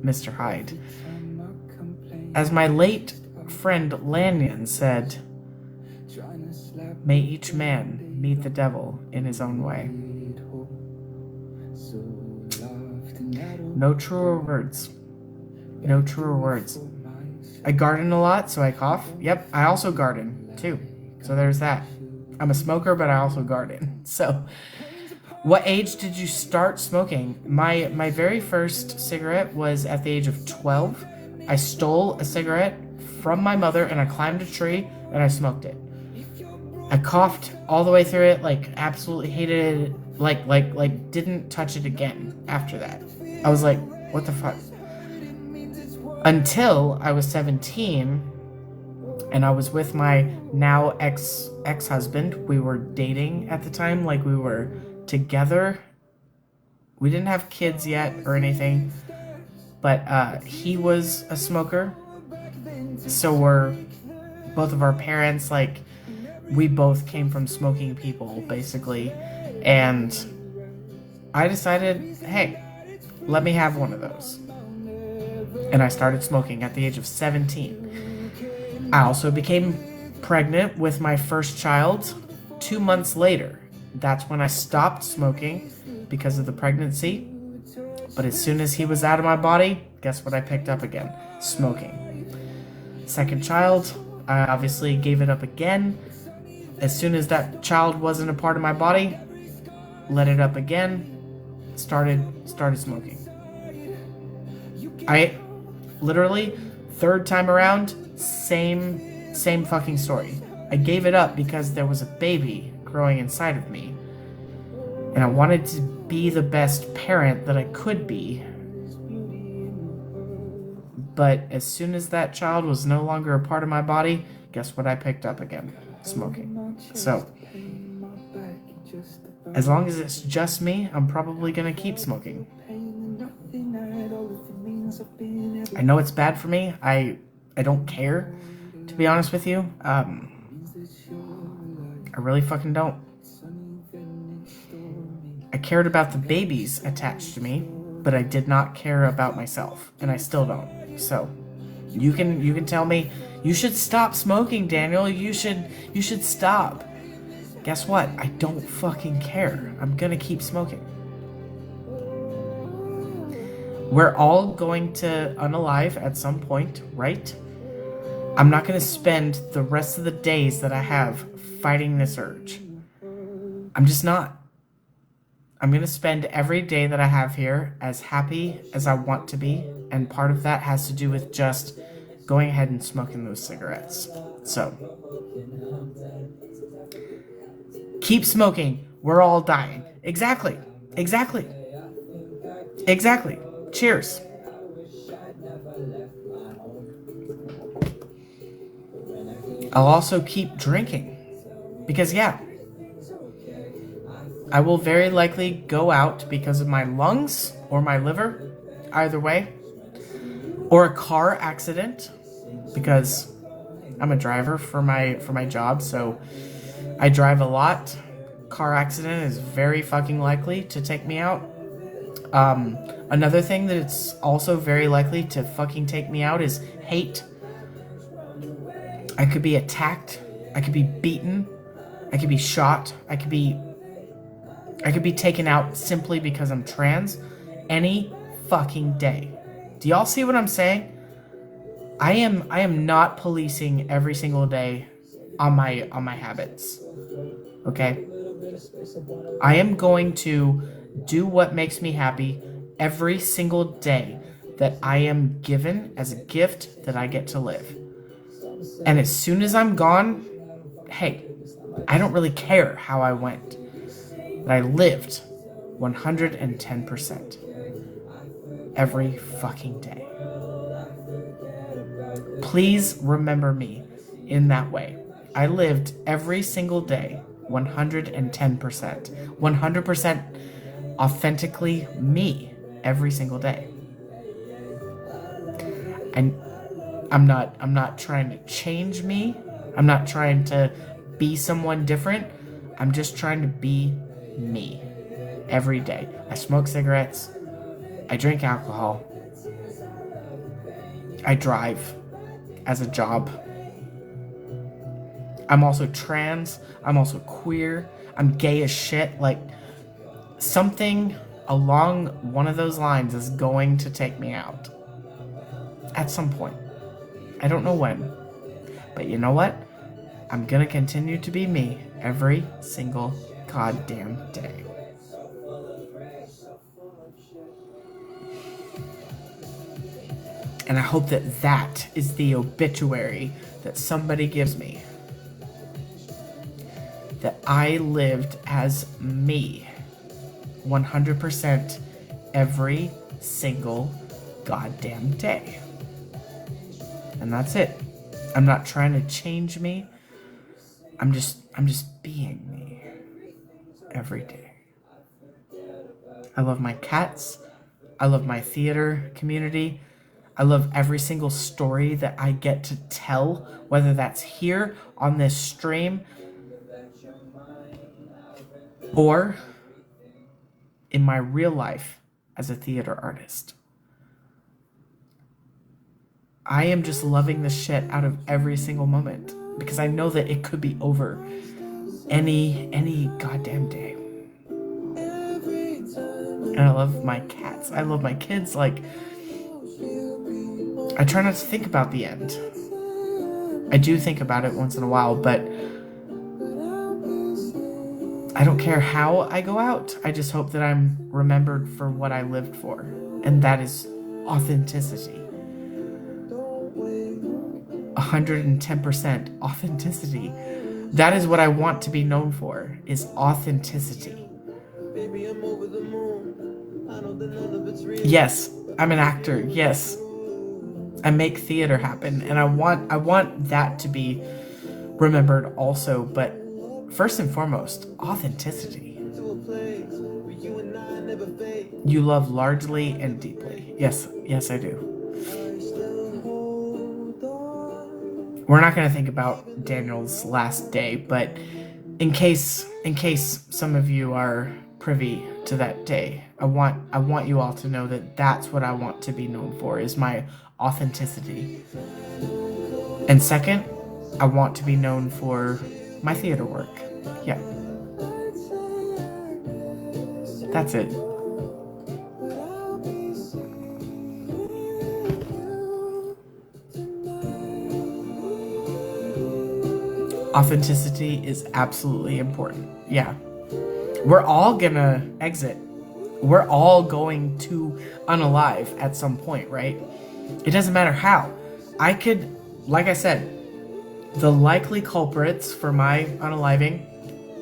Mr. Hyde, as my late friend Lanyon said, may each man meet the devil in his own way." No truer words. No truer words. I garden a lot, so I cough. Yep, I also garden, too. So there's that. I'm a smoker, but I also garden. So, what age did you start smoking? My very first cigarette was at the age of 12. I stole a cigarette from my mother, and I climbed a tree, and I smoked it. I coughed all the way through it, like, absolutely hated it, like, didn't touch it again after that. I was like, what the fuck? Until I was 17, and I was with my now ex-husband. We were dating at the time, like we were together. We didn't have kids yet or anything, but he was a smoker. So were both of our parents, like, we both came from smoking people, basically. And I decided, hey, let me have one of those. and I started smoking at the age of 17. I also became pregnant with my first child 2 months later. That's when I stopped smoking because of the pregnancy. But as soon as he was out of my body, guess what I picked up again? Smoking. Second child, I obviously gave it up again. As soon as that child wasn't a part of my body, let it up again, started smoking. I literally, third time around, same fucking story. I gave it up because there was a baby growing inside of me, and I wanted to be the best parent that I could be. But as soon as that child was no longer a part of my body, guess what I picked up again? Smoking. So, as long as it's just me, I'm probably gonna keep smoking. I know it's bad for me. I don't care, to be honest with you. I really fucking don't. I cared about the babies attached to me, but I did not care about myself, and I still don't. So, you can tell me you should stop smoking, Daniel. You should stop. Guess what? I don't fucking care. I'm gonna keep smoking. We're all going to unalive at some point, right? I'm not gonna spend the rest of the days that I have fighting this urge. I'm just not. I'm gonna spend every day that I have here as happy as I want to be, and part of that has to do with just going ahead and smoking those cigarettes. So, keep smoking. We're all dying. Exactly. Exactly. Exactly. Cheers. I'll also keep drinking. Because, yeah, I will very likely go out because of my lungs or my liver, either way, or a car accident, because I'm a driver for my job, so I drive a lot. Car accident is very fucking likely to take me out. Another thing that it's also very likely to fucking take me out is hate. I could be attacked. I could be beaten. I could be shot. I could be taken out simply because I'm trans any fucking day. Do y'all see what I'm saying? I am not policing every single day on my habits. Okay? I am going to do what makes me happy every single day that I am given as a gift that I get to live. And as soon as I'm gone, hey, I don't really care how I went. But I lived 110% every fucking day. Please remember me in that way. I lived every single day 110%. 100% authentically me every single day. And I'm not trying to change me. I'm not trying to be someone different. I'm just trying to be me every day. I smoke cigarettes. I drink alcohol. I drive as a job. I'm also trans. I'm also queer. I'm gay as shit. Like, something along one of those lines is going to take me out. At some point. I don't know when. But you know what? I'm gonna continue to be me every single goddamn day. And I hope that that is the obituary that somebody gives me. That I lived as me 100% every single goddamn day. And that's it. I'm not trying to change me. I'm just being me every day. I love my cats. I love my theater community. I love every single story that I get to tell, whether that's here on this stream or in my real life as a theater artist. I am just loving the shit out of every single moment because I know that it could be over any goddamn day. And I love my cats. I love my kids. Like, I try not to think about the end. I do think about it once in a while, but I don't care how I go out. I just hope that I'm remembered for what I lived for. And that is authenticity. 110% authenticity. That is what I want to be known for, is authenticity. Yes, I'm an actor. Yes. I make theater happen, and I want that to be remembered also, but first and foremost, authenticity. You love largely and deeply. Yes, I do. We're not going to think about Daniel's last day, but in case some of you are privy to that day, I want you all to know that that's what I want to be known for, is my authenticity. And second, I want to be known for my theater work. Yeah. That's it. Authenticity is absolutely important. Yeah. We're all gonna exit. We're all going to unalive at some point, right? It doesn't matter how. I could, like I said, the likely culprits for my unaliving: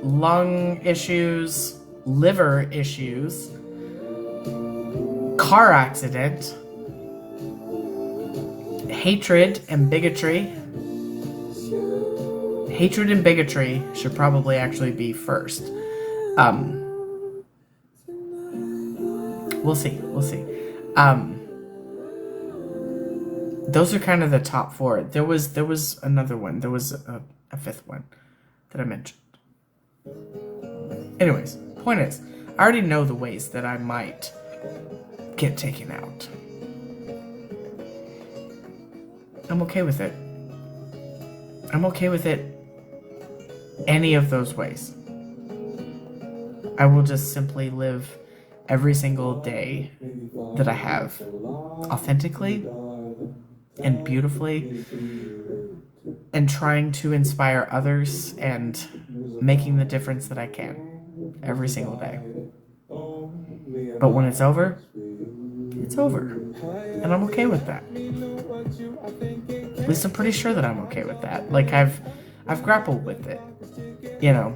lung issues, liver issues, car accident, hatred and bigotry. Hatred and bigotry should probably actually be first. We'll see. Those are kind of the top four. There was another one. There was a fifth one that I mentioned. Anyways, point is, I already know the ways that I might get taken out. I'm okay with it. I'm okay with it any of those ways. I will just simply live every single day that I have authentically and beautifully, and trying to inspire others and making the difference that I can every single day. But when it's over, it's over. And I'm okay with that. At least I'm pretty sure that I'm okay with that. Like, I've grappled with it. You know,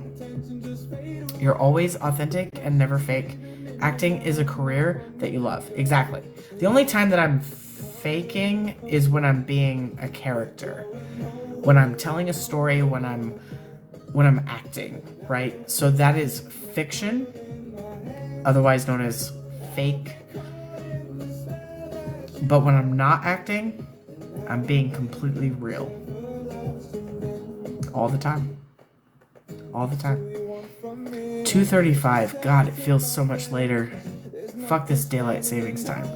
you're always authentic and never fake. Acting is a career that you love. Exactly. The only time that I'm faking is when I'm being a character. When I'm telling a story, when I'm acting, right? So that is fiction, otherwise known as fake. But when I'm not acting, I'm being completely real. All the time. All the time. 2:35. God, it feels so much later. Fuck this daylight savings time.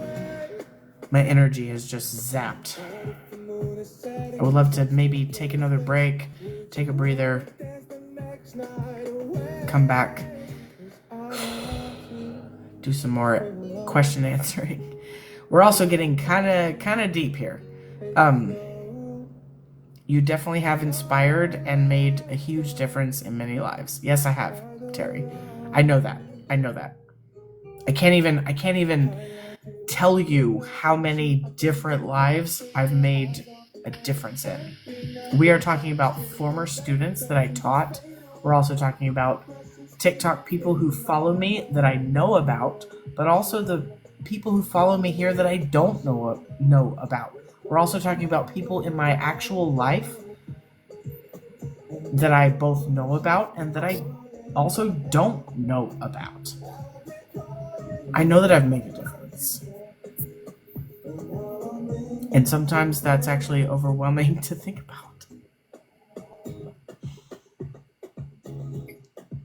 My energy is just zapped. I would love to maybe take another break, take a breather, come back, do some more question answering. We're also getting kind of deep here. You definitely have inspired and made a huge difference in many lives. Yes, I have, Terry. I know that. I can't even tell you how many different lives I've made a difference in. We are talking about former students that I taught. We're also talking about TikTok people who follow me that I know about, but also the people who follow me here that I don't know about. We're also talking about people in my actual life that I both know about and that I also don't know about. I know that I've made a difference. And sometimes that's actually overwhelming to think about.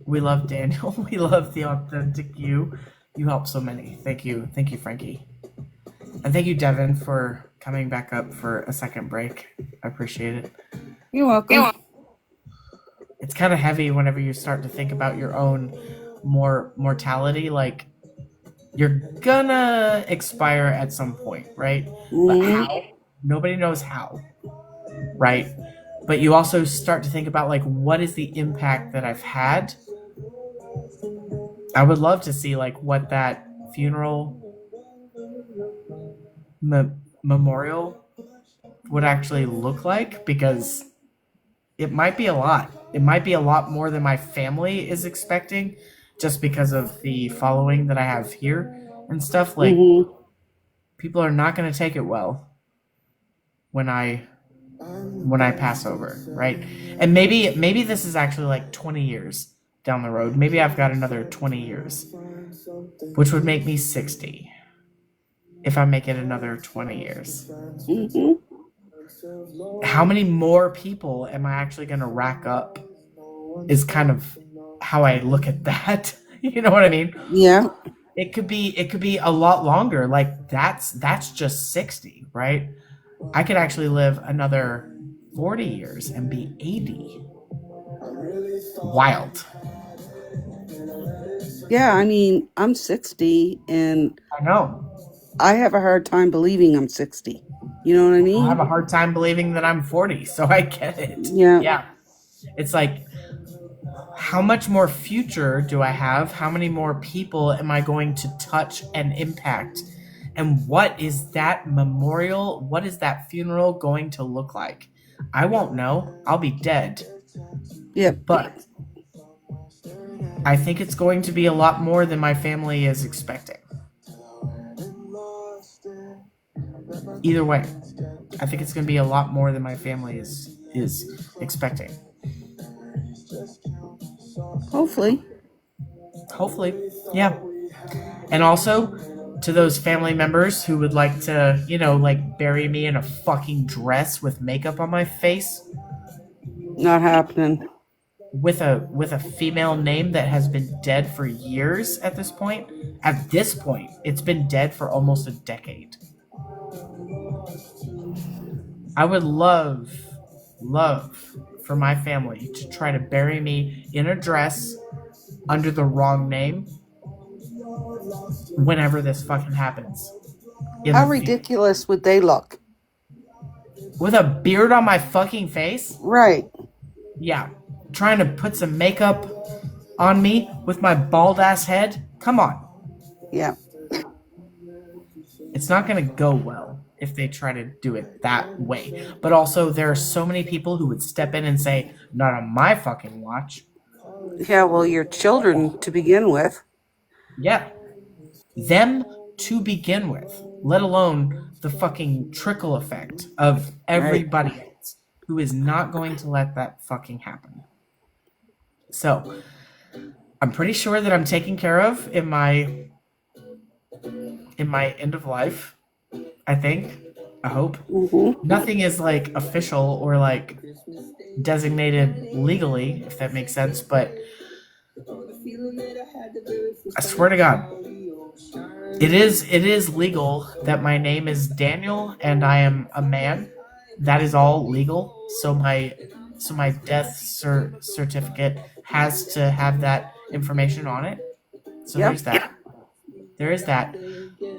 We love Daniel. We love the authentic you. You help so many. Thank you, Frankie. And thank you, Devin, for coming back up for a second break. I appreciate it. You're welcome. It's kind of heavy whenever you start to think about your own mortality. Like, you're gonna expire at some point, right? But Mm-hmm. how? Nobody knows how, right? But you also start to think about, like, what is the impact that I've had? I would love to see, like, what that funeral memorial would actually look like, because it might be a lot. It might be a lot more than my family is expecting, just because of the following that I have here and stuff. Like, Mm-hmm. people are not going to take it well when I pass over, right? And maybe this is actually like 20 years down the road. Maybe I've got another 20 years, which would make me 60 if I make it another 20 years. Mm-hmm. How many more people am I actually going to rack up is kind of how I look at that. You know what I mean? Yeah. It could be a lot longer. Like, that's just 60, right? I could actually live another 40 years and be 80. Wild. Yeah. I mean, I'm 60 and I know. I have a hard time believing I'm 60. You know what I I have mean? a hard time believing that I'm 40, so I get it. Yeah. Yeah. It's like, how much more future do I have? How many more people am I going to touch and impact? And what is that memorial? What is that funeral going to look like? I won't know. I'll be dead. Yep. But I think it's going to be a lot more than my family is expecting. Either way, I think it's going to be a lot more than my family is expecting. Hopefully. Hopefully, yeah. And also, to those family members who would like to, like, bury me in a fucking dress with makeup on my face, Not happening. with a female name that has been dead for years at this point. At this point, it's been dead for almost a decade. I would love for my family to try to bury me in a dress under the wrong name whenever this fucking happens. How ridiculous would they look? With a beard on my fucking face? Right. Yeah. Trying to put some makeup on me with my bald ass head? Come on. Yeah. It's not going to go well if they try to do it that way. But also, there are so many people who would step in and say, not on my fucking watch. Yeah, well, your children to begin with. Yeah. Them to begin with, let alone the fucking trickle effect of everybody else who is not going to let that fucking happen. So, I'm pretty sure that I'm taken care of in my end of life. I think. I hope. Mm-hmm. Nothing is like official or like designated legally, if that makes sense, but I swear to God, it is legal that my name is Daniel and I am a man. That is all legal. So my death certificate has to have that information on it. So Yep. there's that. There is that.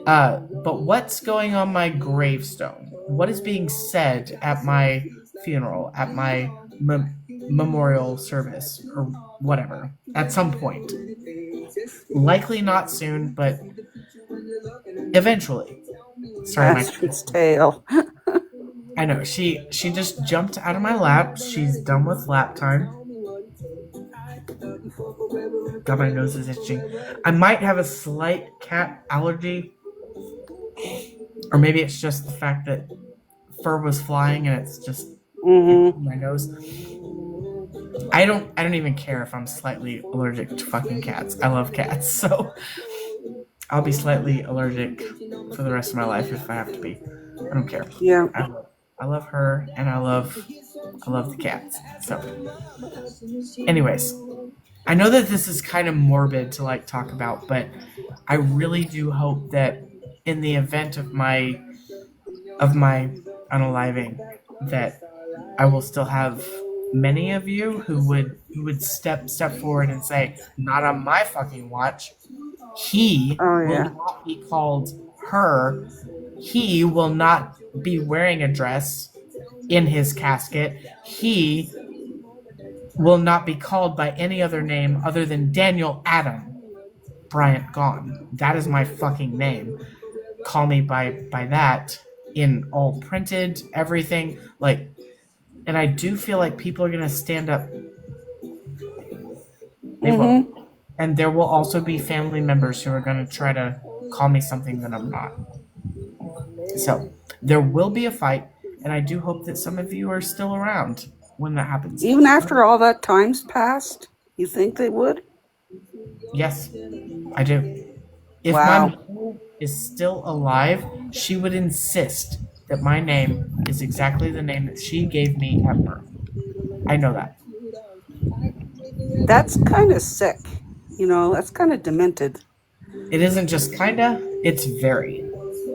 But what's going on my gravestone? What is being said at my funeral, at my memorial service, or whatever, at some point? Likely not soon, but eventually. Sorry, my Bastard's tail. I know, she just jumped out of my lap. She's done with lap time. God, my nose is itching. I might have a slight cat allergy. Or maybe it's just the fact that fur was flying and it's just Mm-hmm. my nose. I don't even care if I'm slightly allergic to fucking cats. I love cats, so I'll be slightly allergic for the rest of my life if I have to be. I don't care. Yeah. I love her and I love the cats. So anyways, I know that this is kind of morbid to like talk about, but I really do hope that in the event of my of my unaliving that I will still have many of you who would step forward and say, "Not on my fucking watch." He Oh will yeah. not be called her. He will not be wearing a dress in his casket. He will not be called by any other name other than Daniel Adam Bryant Gone. That is my fucking name. Call me by that in all printed everything, like. And I do feel like people are gonna stand up. They will. Mm-hmm. And there will also be family members who are gonna try to call me something that I'm not. So there will be a fight, and I do hope that some of you are still around when that happens. Even after all that time's passed, you think they would? Yes, I do. If my Wow. mother is still alive, she would insist that my name is exactly the name that she gave me at birth. I know that. That's kind of sick. That's kind of demented. It isn't just kinda, it's very.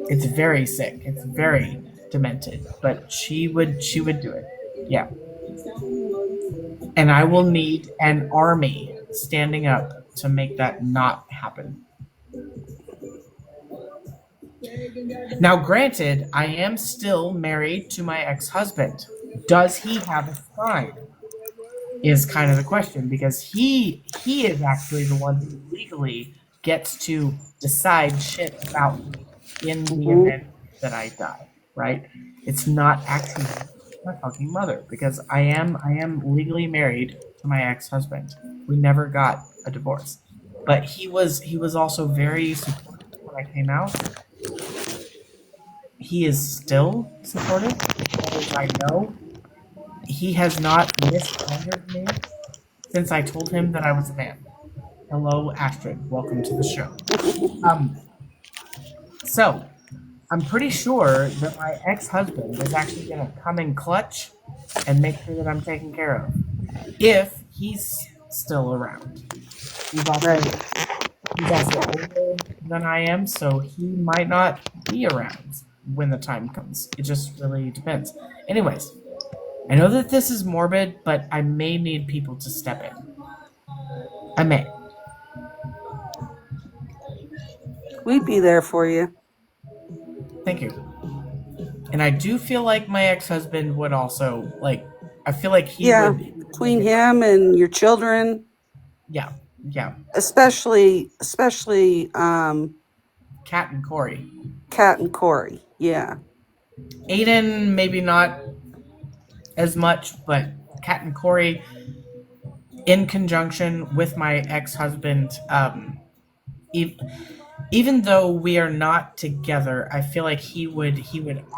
It's very sick. It's very demented. But she would do it. Yeah. And I will need an army standing up to make that not happen. Now, granted, I am still married to my ex-husband. Does he have a spine? Is kind of the question, because he is actually the one who legally gets to decide shit about me in the Mm-hmm. event that I die, right? It's not actually my fucking mother, because I am legally married to my ex-husband. We never got a divorce. But he was also very supportive when I came out. He is still supportive, as far as I know. He has not misgendered me since I told him that I was a man. Hello, Astrid. Welcome to the show. Um, so I'm pretty sure that my ex-husband is actually gonna come in clutch and make sure that I'm taken care of if he's still around. He's also Right. he's also older than I am, so he might not be around when the time comes. It just really depends. Anyways, I know that this is morbid, but I may need people to step in. I may. We'd be there for you. Thank you. And I do feel like my ex-husband would also like. I feel like he Yeah. would make Between it. him and your children, Yeah, yeah. especially Kat and Corey. Kat and Corey. Yeah. Aiden, maybe not as much, but Kat and Corey, in conjunction with my ex-husband, e- even though we are not together, I feel like he would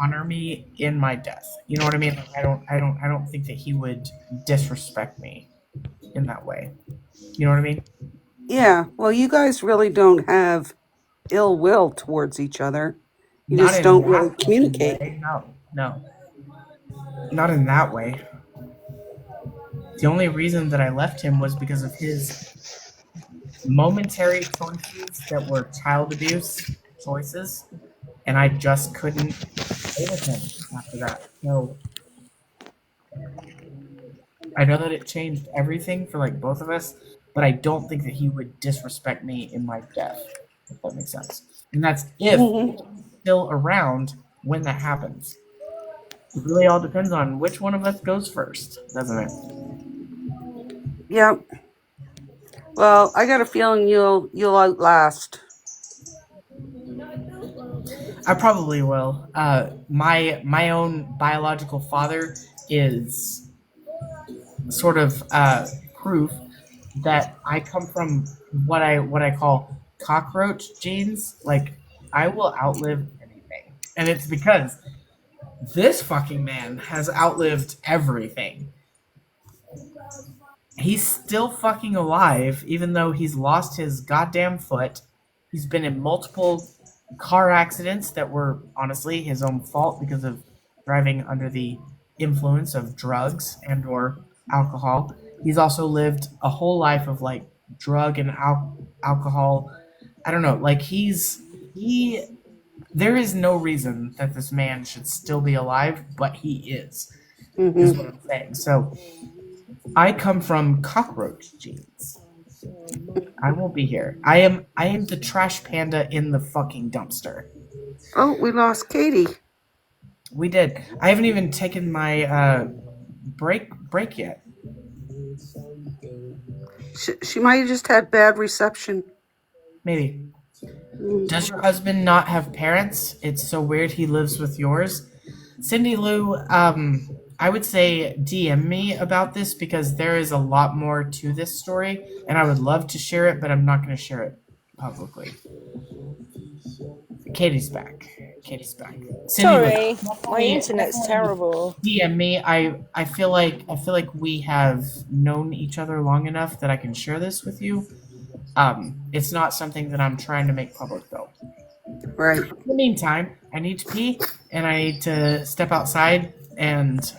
honor me in my death. You know what I mean? Like, I don't think that he would disrespect me in that way. You know what I mean? Yeah. Well, you guys really don't have ill will towards each other. You Not just in don't really that fucking communicate. way. No, no, not in that way. The only reason that I left him was because of his momentary choices that were child abuse choices, and I just couldn't stay with him after that. So I know that it changed everything for like both of us, but I don't think that he would disrespect me in my death, if that makes sense. And that's if Hmm. he's still around when that happens. It really all depends on which one of us goes first, doesn't it? Yeah. Well, I got a feeling you'll outlast. I probably will. My own biological father is sort of proof that I come from what I call cockroach genes. Like I will outlive anything, and it's because this fucking man has outlived everything. He's still fucking alive, even though he's lost his goddamn foot. He's been in multiple car accidents that were honestly his own fault because of driving under the influence of drugs and or alcohol. He's also lived a whole life of like drug and alcohol. I don't know, like he There is no reason that this man should still be alive, but he is Mm-hmm. what I'm saying. So I come from cockroach genes. I won't be here. I am the trash panda in the fucking dumpster. Oh, we lost Katie. We did. I haven't even taken my break yet. She might have just had bad reception. Maybe. Mm. Does your husband not have parents? It's so weird he lives with yours. Cindy Lou, I would say DM me about this because there is a lot more to this story, and I would love to share it, but I'm not going to share it publicly. Katie's back. Katie's back. Cindy Lou, Sorry, my internet's terrible. DM me. I feel like we have known each other long enough that I can share this with you. It's not something that I'm trying to make public though. Right. In the meantime, I need to pee and I need to step outside, and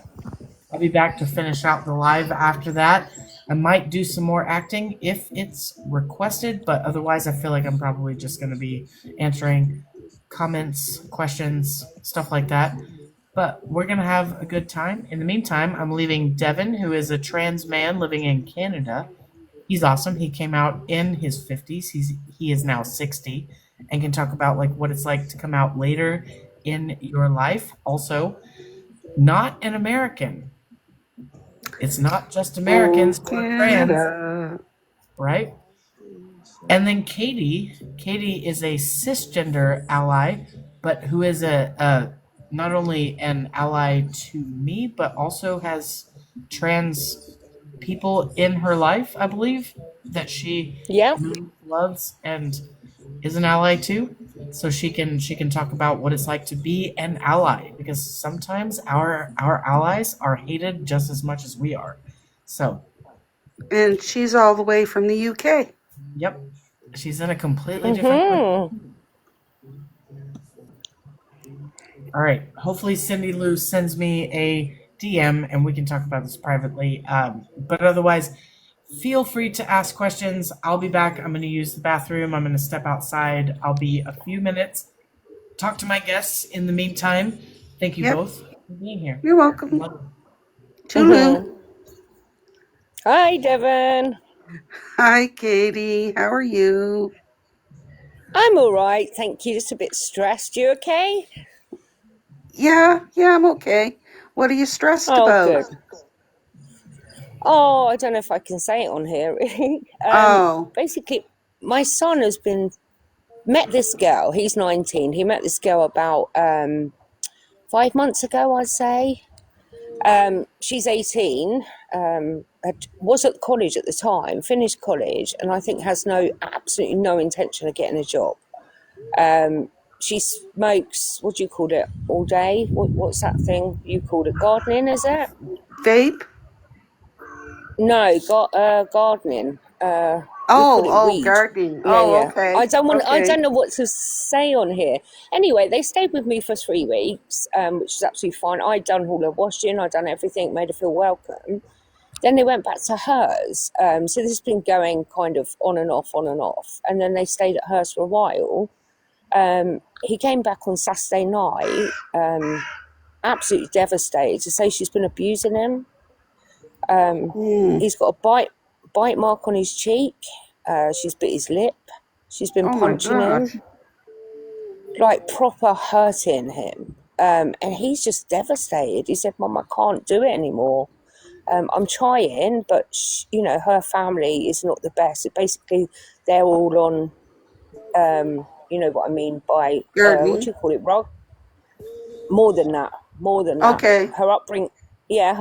I'll be back to finish out the live after that. I might do some more acting if it's requested, but otherwise I feel like I'm probably just going to be answering comments, questions, stuff like that. But we're going to have a good time. In the meantime, I'm leaving Devin, who is a trans man living in Canada. He's awesome. He came out in his 50s. He is now 60 and can talk about like what it's like to come out later in your life. Also, not an American. It's not just Americans Oh, who are trans, Canada. right? And then Katie is a cisgender ally, but who is a not only an ally to me, but also has trans people in her life, I believe, that she Yeah. really loves and is an ally to. So she can talk about what it's like to be an ally, because sometimes our allies are hated just as much as we are. So And she's all the way from the UK. yep, she's in a completely different place. All right. Hopefully, Cindy Lou sends me a DM and we can talk about this privately. But otherwise, feel free to ask questions. I'll be back. I'm going to use the bathroom. I'm going to step outside. I'll be a few minutes. Talk to my guests in the meantime. Thank you Yep. both for being here. You're welcome. Love it. Toodaloo. Hi, Devon. Hi, Katie. How are you? I'm all right, thank you. Just a bit stressed. You okay? Yeah, I'm okay. What are you stressed Oh, about? good. Oh, I don't know if I can say it on here, really. Oh, Basically, my son has met this girl. He's 19. He met this girl about 5 months ago, I'd say. She's 18. Was at college at the time, finished college, and I think has absolutely no intention of getting a job. She smokes, what do you call it, all day? What's that thing you called it? Gardening, is it? vape? No, gardening. We call it Oh, weed. gardening. Yeah, Oh, yeah. okay. I don't Okay. know what to say on here. Anyway, they stayed with me for 3 weeks, which is absolutely fine. I'd done all her washing, I'd done everything, made her feel welcome. Then they went back to hers. So this has been going kind of on and off, on and off. And then they stayed at hers for a while. He came back on Saturday night, absolutely devastated to say she's been abusing him. He's got a bite mark on his cheek. She's bit his lip. She's been Oh my punching God. him, like proper hurting him. And he's just devastated. He said, "Mum, I can't do it anymore. I'm trying, but her family is not the best. Basically, they're all on, you know what I mean by what do Gardening. you call it, rug? More than that. Okay. Her upbringing's Yeah.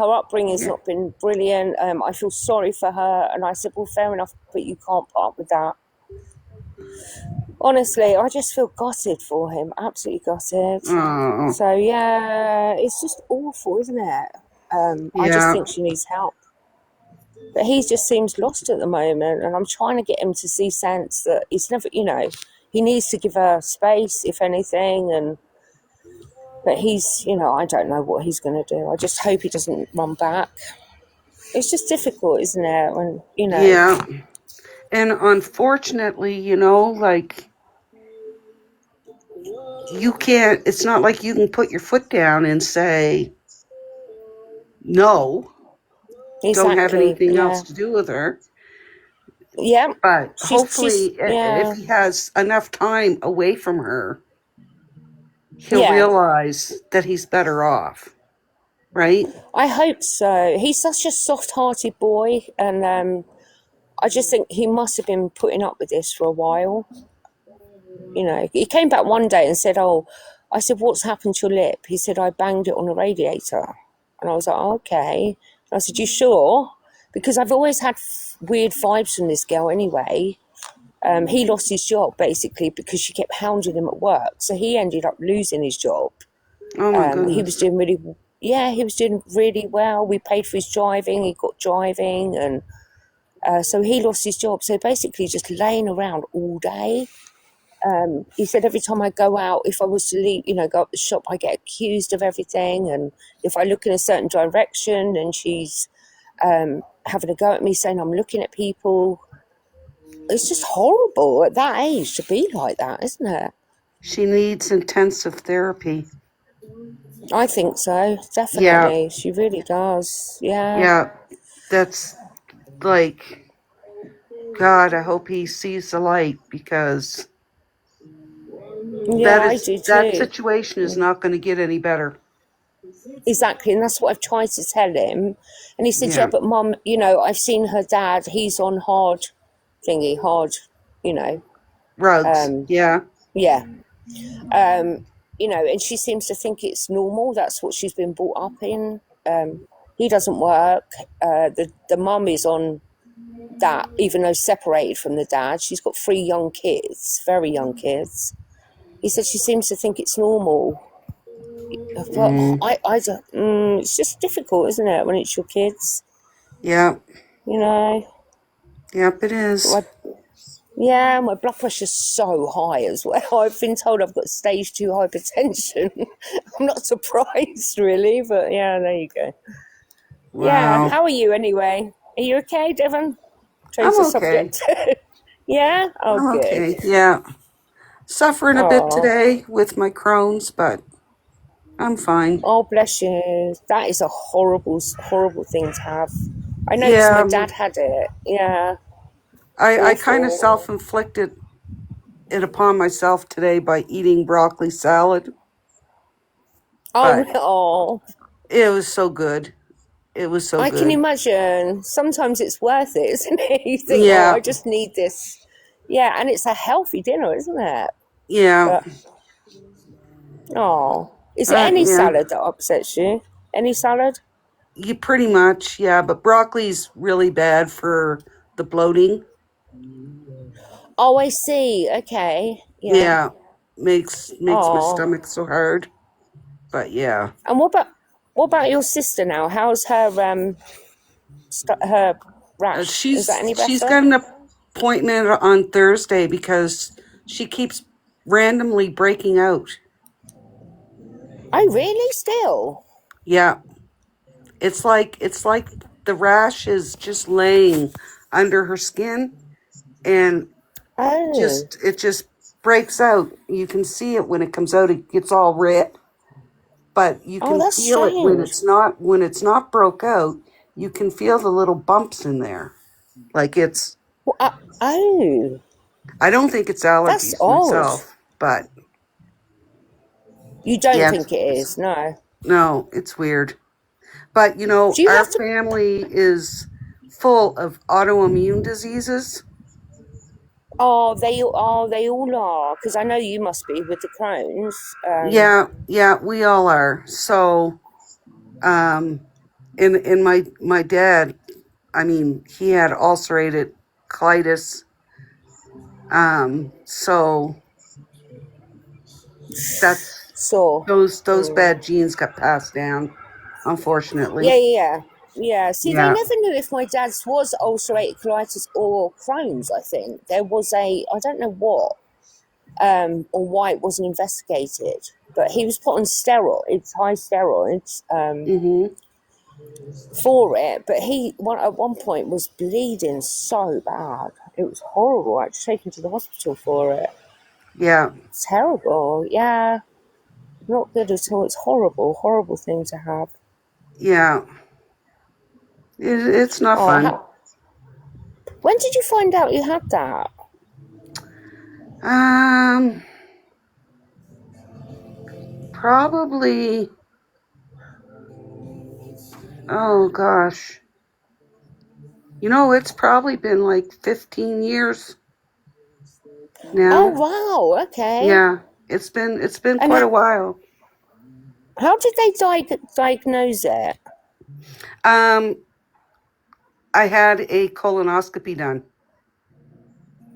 not been brilliant. I feel sorry for her, and I said, well, fair enough, but you can't put up with that. Honestly, I just feel gutted for him, absolutely gutted. Oh, So yeah, it's just awful, isn't it? I just yeah. think she needs help. But he just seems lost at the moment, and I'm trying to get him to see sense that he's never, he needs to give her space, if anything, but he's, I don't know what he's going to do. I just hope he doesn't run back. It's just difficult, isn't it? When, Yeah. And unfortunately, like, you can't, it's not like you can put your foot down and say, no, don't have Exactly. anything else Yeah. to do with her. Yeah. But She's hopefully, if yeah. he has enough time away from her, he'll Yeah. realize that he's better off, right? I hope so. He's such a soft-hearted boy, and I just think he must have been putting up with this for a while. You know, he came back one day and said, "Oh," I said, "What's happened to your lip?" He said, "I banged it on a radiator," and I was like, oh, "Okay." And I said, "You sure?" Because I've always had weird vibes from this girl anyway. He lost his job basically because she kept hounding him at work, so he ended up losing his job. Oh my He was goodness. doing really, yeah, he was doing really well. We paid for his driving. He got driving, and so he lost his job. So basically, just laying around all day. He said every time I go out, if I was to leave, you know, go up the shop, I get accused of everything, and if I look in a certain direction, then she's having a go at me, saying I'm looking at people. It's just horrible at that age to be like that, isn't it? She needs intensive therapy. I think so, Yeah, definitely. She really does. Yeah. yeah. That's like, God, I hope he sees the light, because Yeah, I do that too. situation is not going to get any better. Exactly, and that's what I've tried to tell him. And he said, "Yeah, Yeah. but Mum, you know, I've seen her dad. He's on hard, you know, Rugs. Yeah. yeah, um, you know." And she seems to think it's normal. That's what she's been brought up in. He doesn't work. The mum is on that, even though separated from the dad. She's got 3 young kids, very young kids. He said she seems to think it's normal. But Mm, I don't, it's just difficult, isn't it, when it's your kids, yeah. you know? Yep, it is. My, yeah, my blood pressure's so high as well. I've been told I've got stage 2 hypertension. I'm not surprised, really, but yeah, there you go. Yeah, Wow. how are you anyway? Are you okay, Devon? Change I'm the okay. subject. Yeah? Oh, I'm good. okay. Yeah. Suffering a bit Oh, today with my Crohn's, but I'm fine. oh, bless you. That is a horrible, horrible thing to have. I know because my Yeah. dad had it. Yeah, I kind of awful. self-inflicted it upon myself today by eating broccoli salad, Oh, but oh, it was so good. It was so I can good. imagine. Sometimes it's worth it, isn't it? You think, oh, Yeah. I just need this. Yeah, and it's a healthy dinner, isn't it? Yeah. But, oh, is it any Yeah. salad that upsets you? Any salad? You pretty much, yeah, but broccoli's really bad for the bloating. Oh, I see. Okay. Yeah. Yeah. Makes my Oh, stomach so hard. But yeah. and what about your sister now? How's her her rash? Is that any She's better? got an appointment on Thursday because she keeps randomly breaking out. Oh, really? Still? Yeah. It's like the rash is just laying under her skin, and Oh, it just breaks out. You can see it when it comes out, it gets all red, but you oh, can that's feel it when strange. it's not broke out. You can feel the little bumps in there. Like it's Well, oh, I don't think it's that's allergies odd. myself, but You don't yeah, think it is? No. no, it's weird. But Do you our have to? family is full of autoimmune diseases. They all are. Because I know you must be with the Crohn's. Yeah, yeah, we all are. So, um, in my dad, I mean, he had ulcerated colitis. So that's So, those bad genes got passed down, yeah, unfortunately. yeah, yeah. Yeah. See, they Yeah. never knew if my dad's was ulcerative colitis or Crohn's. I think there was I don't know what, or why it wasn't investigated. But he was put on steroids, high steroids, Mm-hmm. for it. But at one point was bleeding so bad. It was horrible. I had to take him to the hospital for it. Yeah. Terrible. Yeah. Not good at all. It's horrible, horrible thing to have. Yeah. It's not Oh, fun. when did you find out you had that? Probably, oh gosh. It's probably been like 15 years Oh, now. wow. Okay. Yeah. It's been And quite a while. how did they diagnose it? Um, I had a colonoscopy done.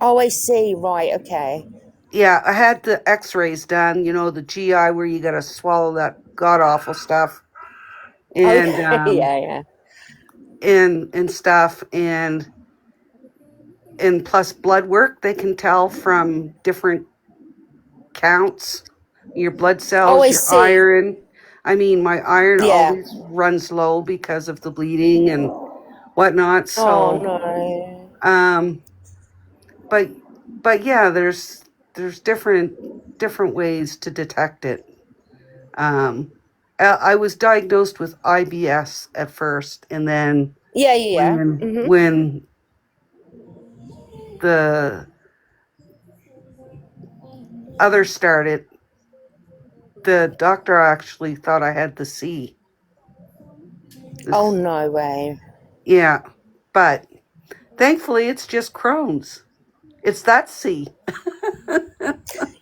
Oh, I see. Right. Okay. Yeah, I had the x-rays done, the GI where you got to swallow that god awful stuff and Okay. Yeah. and stuff and plus blood work they can tell from different counts, your blood Oh, cells, I your see. iron. I mean, my iron Yeah. always runs low because of the bleeding and whatnot. Oh, So, no. um, but yeah, there's different ways to detect it. Um, I was diagnosed with IBS at first, and then Yeah. Yeah. when the others started, the doctor actually thought I had the C. Oh, This, no way. yeah, but thankfully it's just Crohn's. It's that C.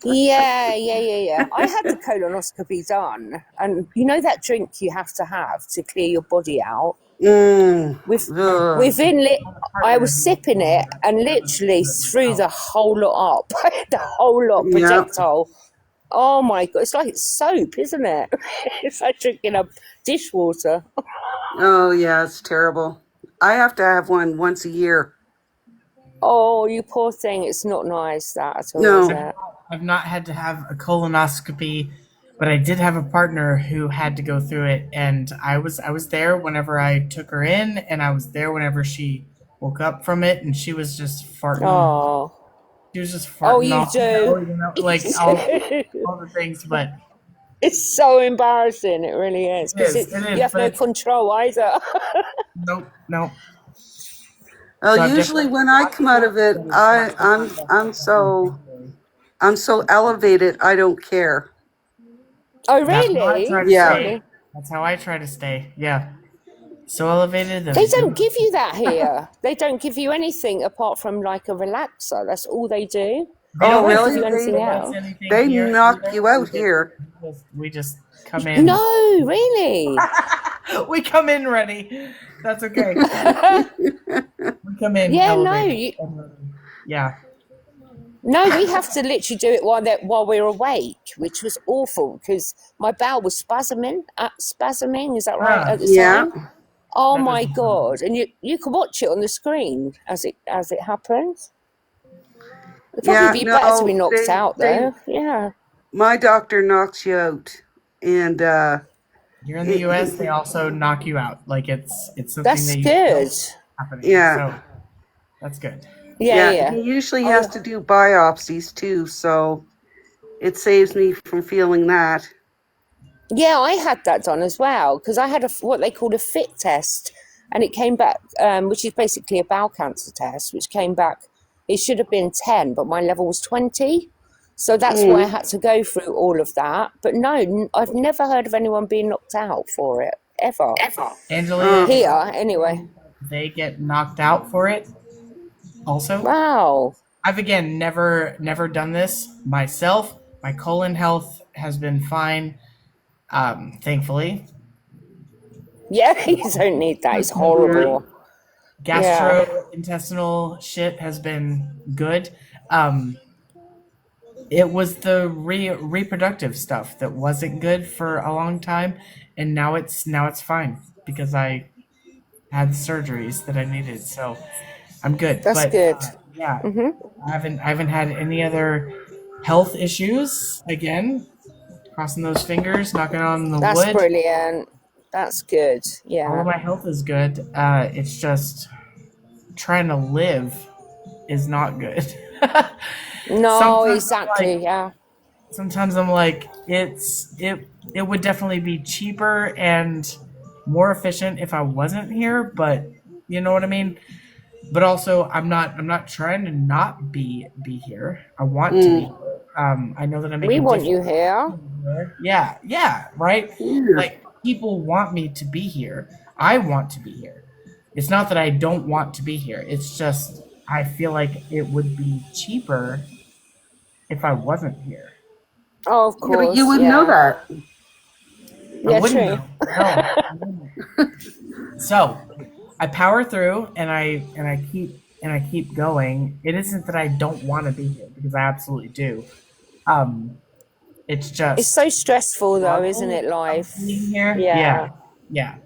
Yeah. I had the colonoscopy done, and you know that drink you have to clear your body out. With Ugh. within I was sipping it and literally threw the whole lot up, the whole lot Yeah. projectile. Oh my god, it's like soap, isn't it? It's like drinking a dishwater. Oh yeah, it's terrible. I have to have one once a year. Oh, you poor thing. It's not nice that at all, is No. it? I've not had to have a colonoscopy, but I did have a partner who had to go through it, and I was there whenever I took her in, and I was there whenever she woke up from it, and she was just farting. Oh. She was just Oh, farting you do. like all the things, but It's so embarrassing. It really is because it you is, have but no it's control either. nope. Well, So I've usually definitely when I come out of it, I'm so elevated I don't care. Oh, that's how I really? try to Yeah. stay. Really? That's how I try to stay. Yeah. So elevated They that don't give you that here. They don't give you anything apart from like a relaxer. That's all they do. they They Oh, don't won't let give us you really? anything give us else. anything They here knock either. you out here. We just come in. No, really. We come in ready. That's okay. We come in Yeah, elevated and ready. Yeah. no, we have to literally do it while we're awake, which was awful because my bowel was spasming. Is that right at the Yeah. time? Oh That my doesn't sound god! And you can watch it on the screen as it happens. It'd probably Yeah. be better to be No, knocked out though. Yeah, my doctor knocks you out. And, here in the US it, they also knock you out. Like it's something that's that you good. don't happening. yeah. So that's good. Yeah. Yeah. He usually has to Oh, do biopsies too. So it saves me from feeling that. yeah. I had that done as well because I had what they called a fit test, and it came back, which is basically a bowel cancer test, which came back. It should have been 10, but my level was 20. So that's why I Mm. had to go through all of that. But no, I've never heard of anyone being knocked out for it ever. Angelina, Uh, Here, anyway. they get knocked out for it also. Wow. I've again never done this myself. My colon health has been fine, thankfully. Yeah, you don't need that. It's yeah. horrible. Yeah. Gastrointestinal shit has been good. It was the reproductive stuff that wasn't good for a long time, and now it's fine because I had surgeries that I needed, so I'm good. That's But good. yeah, I haven't had any other health issues. Again, crossing those fingers, knocking on the That's wood. brilliant. That's good. All of Yeah. my health is good. It's just trying to live is not good. No, Sometimes I'm exactly. like, Yeah. sometimes I'm like, it would definitely be cheaper and more efficient if I wasn't here, but you know what I mean? But also I'm not trying to not be here. I want to be Mm. here. I know that I make We a want difference you here. here. Yeah, right? Yeah. Like people want me to be here. I want to be here. It's not that I don't want to be here. It's just I feel like it would be cheaper if I wasn't here. Oh, of Yeah, but you course. wouldn't know Yeah. that. I Yeah, wouldn't true. know. No. I wouldn't. So I power through and I keep going. It isn't that I don't want to be here because I absolutely do. Um, it's It's just so stressful though, isn't struggle it, of being life? here. Yeah. Yeah.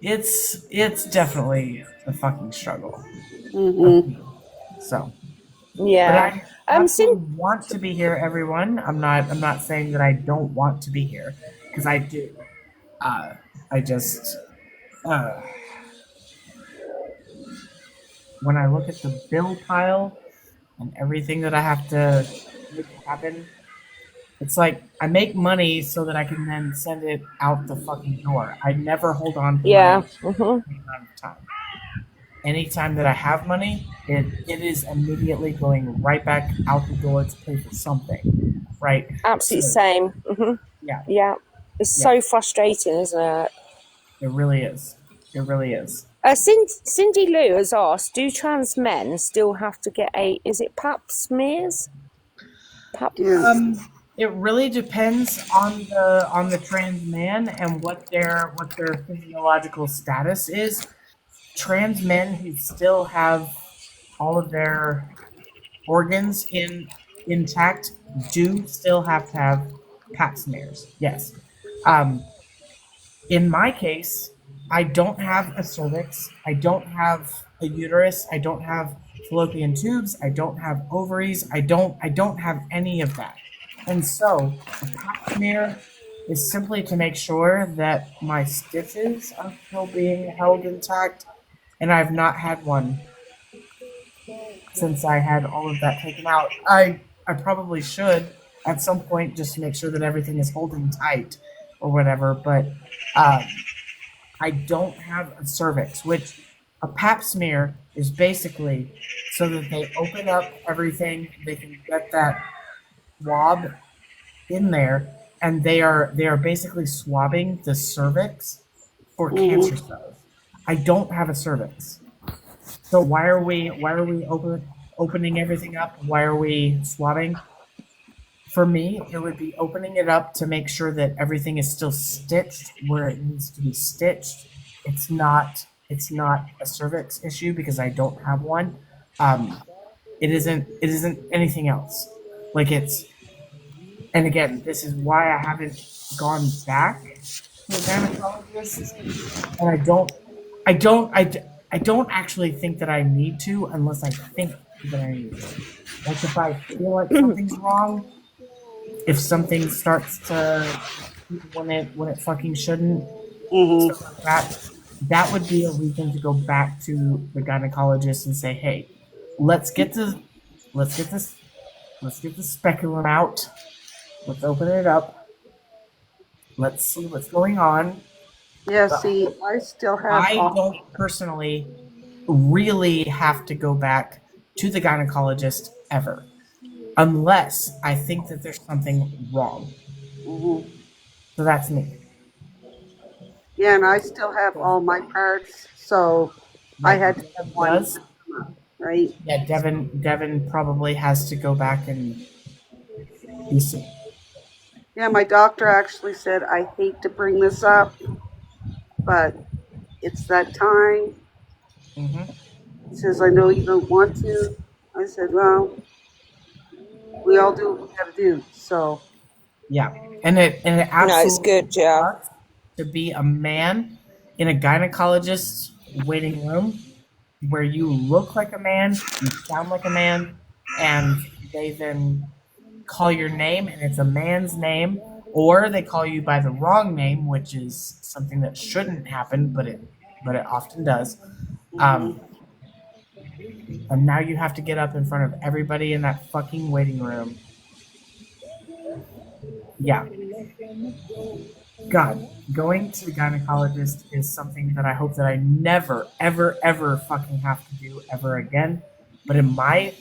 It's definitely a fucking struggle of Mm-hmm. being. So, but Yeah. I Sin absolutely want to be here, everyone. I'm not saying that I don't want to be here because I do. Uh, I just uh, when I look at the bill pile and everything that I have to make happen, it's like I make money so that I can then send it out the fucking door. I never hold on to yeah. money for any amount of time. Anytime that I have money, it is immediately going right back out the door to pay for something, right? Absolutely So same. yeah, Yeah. It's yeah, so frustrating, isn't it? it really is. It really is. Cindy Lou has asked, do trans men still have to get is it pap smears? Pap Yeah. It really depends on the trans man and what their physiological status is. Trans men who still have all of their organs intact do still have to have pap smears. Yes. Um, in my case, I don't have a cervix. I don't have a uterus. I don't have fallopian tubes. I don't have ovaries. I don't have any of that. And so a pap smear is simply to make sure that my stitches are still being held intact, and I've not had one since I had all of that taken out. I probably should at some point just to make sure that everything is holding tight or whatever, but I don't have a cervix, which a pap smear is basically so that they open up everything, they can get that swab in there, and they are basically swabbing the cervix for cancer Mm-hmm. cells. I don't have a cervix. So why are we opening everything up? Why are we swabbing? For me, it would be opening it up to make sure that everything is still stitched where it needs to be stitched. It's not a cervix issue because I don't have one. Um, it isn't anything else. Like it's and again, this is why I haven't gone back to a gynecologist, and I don't actually think that I need to unless I think that I need to. Like if I feel like something's wrong, if something starts to when it fucking shouldn't, Mm-hmm. stuff like that, that would be a reason to go back to the gynecologist and say, hey, let's get to let's get this let's get the speculum out. Let's open it up. Let's see what's going on. Yeah, But see, I still have I all. don't personally really have to go back to the gynecologist ever unless I think that there's something wrong. Mm-hmm. So that's me. Yeah, and I still have all my parts, so I Like had to get Devin one, does. right? Yeah, Devin probably has to go back and be seen. Yeah, my doctor actually said, I hate to bring this up, but it's that time. Hmm. He says, I know you don't want to. I said, well, we all do what we got to do. So, Yeah, and it No, it's absolutely good, yeah. sucks to be a man in a gynecologist's waiting room where you look like a man, you sound like a man, and they then call your name and it's a man's name, or they call you by the wrong name, which is something that shouldn't happen, but it often does. mm-hmm. Um, And now you have to get up in front of everybody in that fucking waiting room. Yeah. God, going to the gynecologist is something that I hope that I never, ever, ever fucking have to do ever again. But in my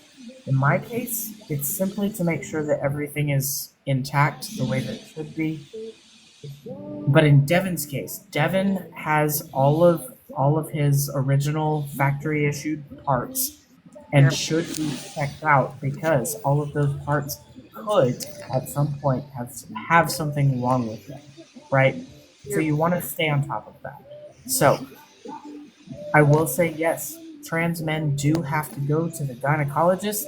case, it's simply to make sure that everything is intact the way that it should be. But in Devon's case, Devon has all of his original factory issued parts and Yep. should be checked out because all of those parts could at some point have something wrong with them, right? So Yep. you want to stay on top of that. So I will say yes, trans men do have to go to the gynecologist.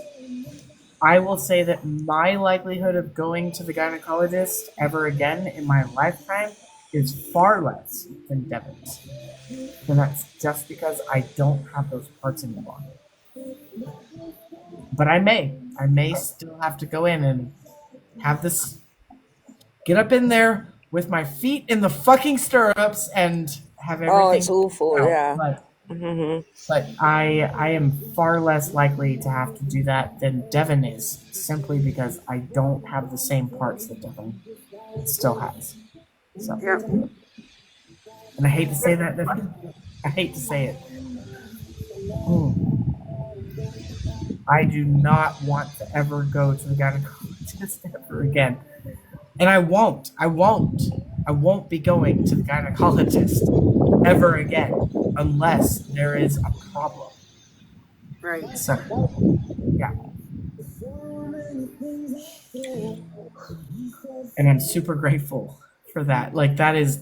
I will say that my likelihood of going to the gynecologist ever again in my lifetime is far less than Devin's. And that's just because I don't have those parts anymore. But I may still have to go in and have this, get up in there with my feet in the fucking stirrups and have Oh, everything it's awful, out. yeah. But I am far less likely to have to do that than Devin is, simply because I don't have the same parts that Devin still has. So, Yep. and I hate to say that, Devin. I hate to say it. I do not want to ever go to the gynecologist ever again. And I won't. I won't be going to the gynecologist ever again unless there is a problem. Right. So, yeah. And I'm super grateful for that. Like that is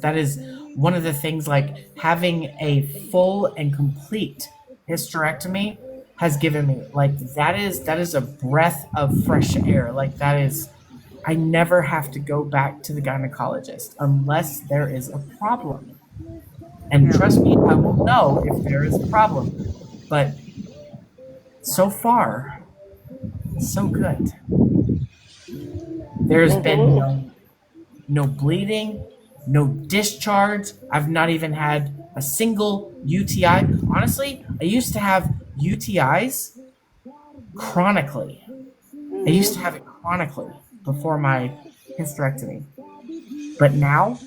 one of the things, like having a full and complete hysterectomy has given me, like that is a breath of fresh air. Like that is, I never have to go back to the gynecologist unless there is a problem. And trust me, I will know if there is a problem. But so far, so good. There's been no bleeding, no discharge. I've not even had a single UTI. Honestly, I used to have UTIs chronically. I used to have it chronically before my hysterectomy. But now,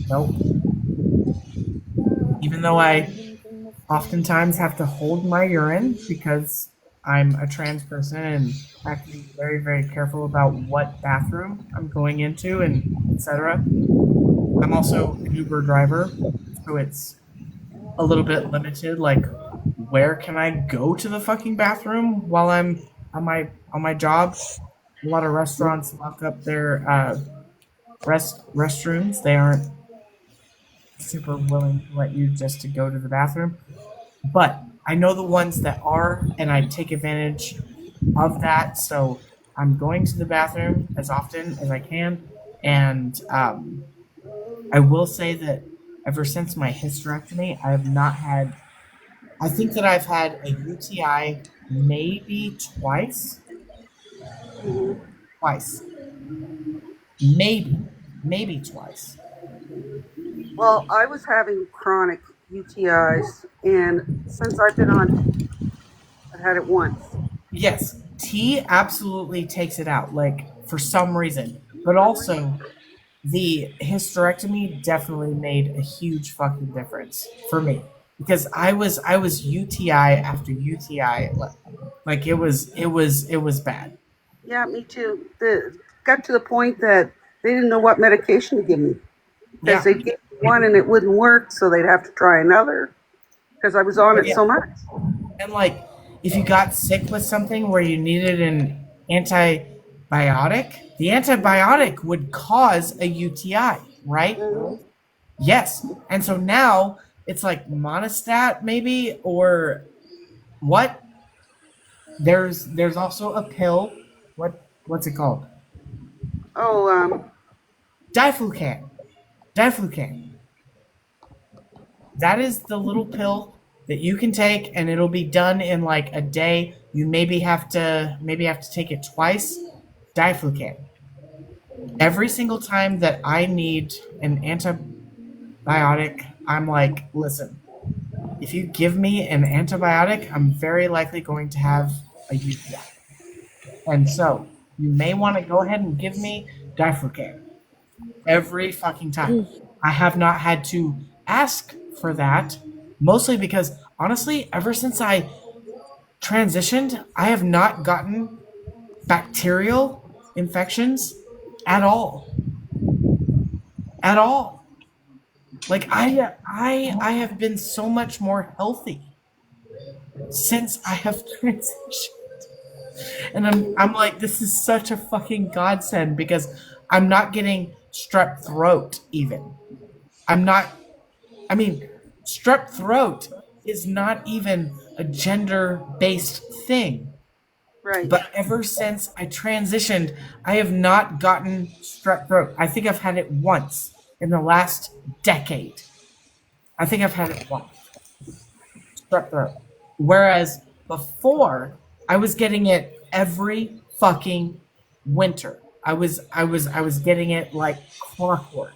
nope. Even though I oftentimes have to hold my urine because I'm a trans person and have to be very, very careful about what bathroom I'm going into and etc. I'm also an Uber driver, so it's a little bit limited. Like, where can I go to the fucking bathroom while I'm on my job? A lot of restaurants lock up their restrooms. They aren't super willing to let you just to go to the bathroom. But I know the ones that are, and I take advantage of that. So I'm going to the bathroom as often as I can, and I will say that ever since my hysterectomy, I have not had. I think that I've had a UTI maybe twice. Twice. Maybe twice. Well, I was having chronic UTIs, and since I've been on, I had it once. Yes, tea absolutely takes it out, like for some reason. But also, the hysterectomy definitely made a huge fucking difference for me because I was UTI after UTI, like it was bad. Yeah, me too. Got to the point that they didn't know what medication to give me because Yeah, they gave me one and it wouldn't work, so they'd have to try another because I was on but it yeah, so much. and like if you got sick with something where you needed an antibiotic, the antibiotic would cause a UTI, right? Yes, and so now it's like monostat maybe or what? There's also a pill. What's it called? Oh, Diflucan. Diflucan. That is the little pill that you can take, and it'll be done in like a day. You maybe have to take it twice. Diflucan. Every single time that I need an antibiotic, I'm like, listen. if you give me an antibiotic, I'm very likely going to have a UTI. And so you may want to go ahead and give me Diflucan every fucking time. I have not had to ask for that, mostly because honestly, ever since I transitioned, I have not gotten bacterial infections at all. At all. Like I have been so much more healthy since I have transitioned. And I'm like, this is such a fucking godsend because I'm not getting strep throat even. I'm not I mean, strep throat is not even a gender based thing. Right. But ever since I transitioned, I have not gotten strep throat. I think I've had it once in the last decade. I think I've had it once. Strep throat. Whereas before, I was getting it every fucking winter. I was getting it like clockwork.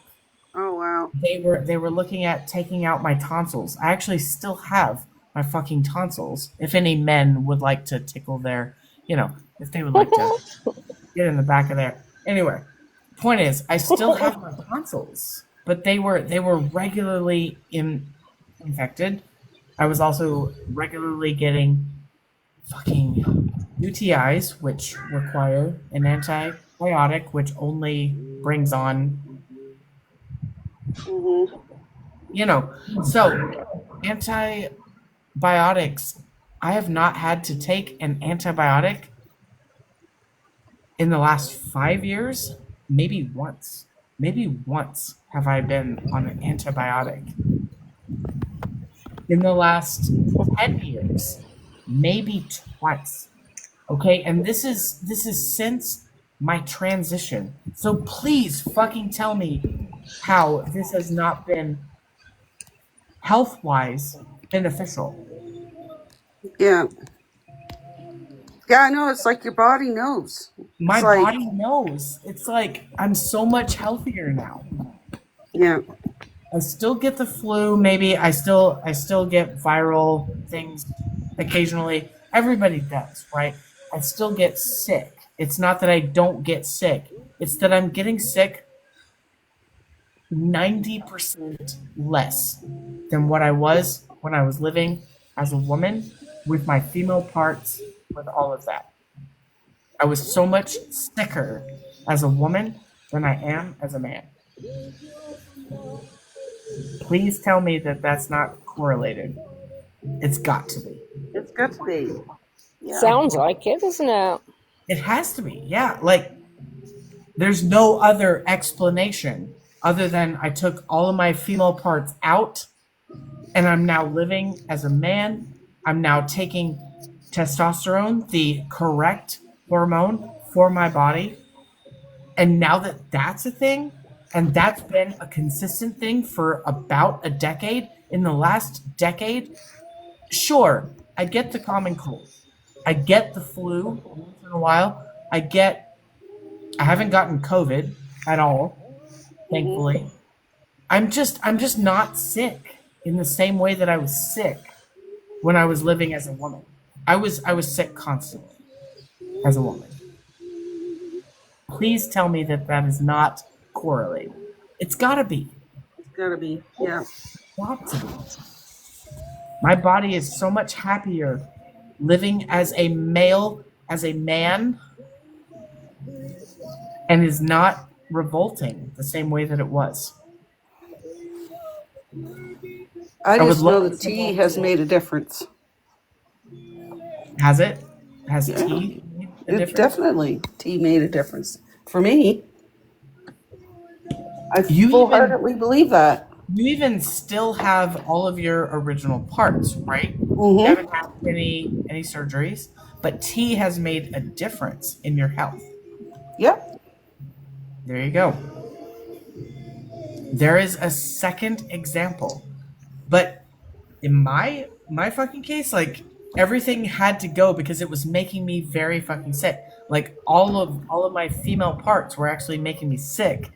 Oh wow. They were looking at taking out my tonsils. I actually still have my fucking tonsils. If any men would like to tickle their, if they would like to get in the back of there. Anyway, point is, I still have my tonsils, but they were regularly infected. I was also regularly getting fucking UTIs, which require an antibiotic, which only brings on, Mm-hmm. So antibiotics. I have not had to take an antibiotic in the last 5 years. Maybe once. Maybe once have I been on an antibiotic. In the last 10 years, maybe twice. Okay, and this is since my transition. So please fucking tell me how this has not been health-wise beneficial. Yeah. Yeah, I know. It's like your body knows. My It's like, body knows. It's like I'm so much healthier now. yeah. I still get the flu, maybe I still get viral things occasionally. Everybody does, right? I still get sick. It's not that I don't get sick. It's that I'm getting sick 90% less than what I was when I was living as a woman with my female parts, with all of that. I was so much sicker as a woman than I am as a man. Please tell me that that's not correlated. It's got to be. It's got to be. Yeah. Sounds like it, doesn't it? It has to be. Yeah. Like, there's no other explanation other than I took all of my female parts out and I'm now living as a man. I'm now taking testosterone, the correct hormone for my body. And now that that's a thing, and that's been a consistent thing for about a decade, in the last decade, sure, I get the common cold. I get the flu once in a while. I haven't gotten COVID at all, thankfully. I'm just not sick in the same way that I was sick when I was living as a woman. I was sick constantly as a woman. Please tell me that that is not correlated. It's gotta be. It's got to be. Yeah. Got to be. My body is so much happier living as a male, as a man, and is not revolting the same way that it was. I would just love know to the tea see- has made a difference. Has it? Has Yeah. tea made a It difference? definitely tea made a difference for me. I You full-heartedly believe that. You even still have all of your original parts, right? You Mm-hmm. haven't had any surgeries, but tea has made a difference in your health. Yep. There you go. There is a second example. But in my fucking case, like, everything had to go because it was making me very fucking sick. Like, all of my female parts were actually making me sick.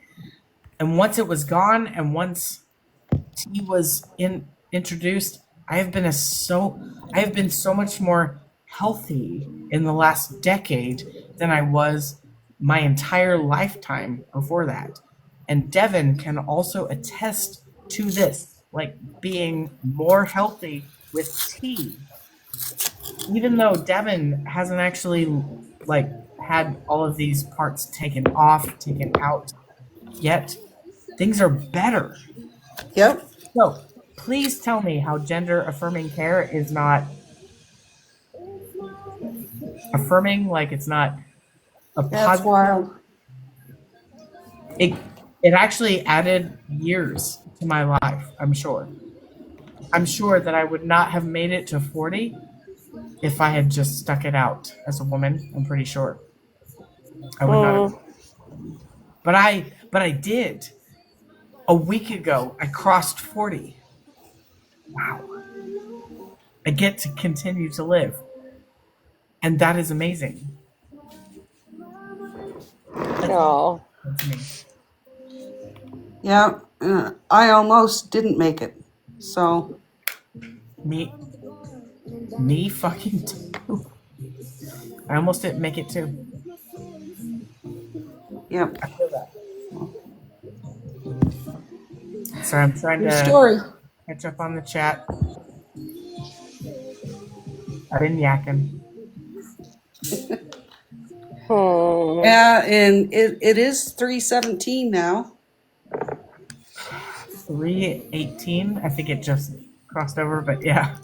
And once it was gone and once tea was introduced, I have been so much more healthy in the last decade than I was my entire lifetime before that. And Devin can also attest to this, like being more healthy with tea. Even though Devin hasn't actually like had all of these parts taken off, taken out yet, things are better. Yep. So please tell me how gender affirming care is not affirming, like it's not a That's positive. wild. It it actually added years to my life, I'm sure. I'm sure that I would not have made it to 40 if I had just stuck it out as a woman. I'm pretty sure. I would not have. Mm. But I did. A week ago, I crossed 40. Wow. I get to continue to live. And that is amazing. Oh. That's me. Yeah. I almost didn't make it. So, Me me fucking too. I almost didn't make it too. yep. I feel that. So I'm trying True to story. catch up on the chat. I've been yakking. Yeah, and it is 3:17 now. 3:18. I think it just crossed over, but yeah.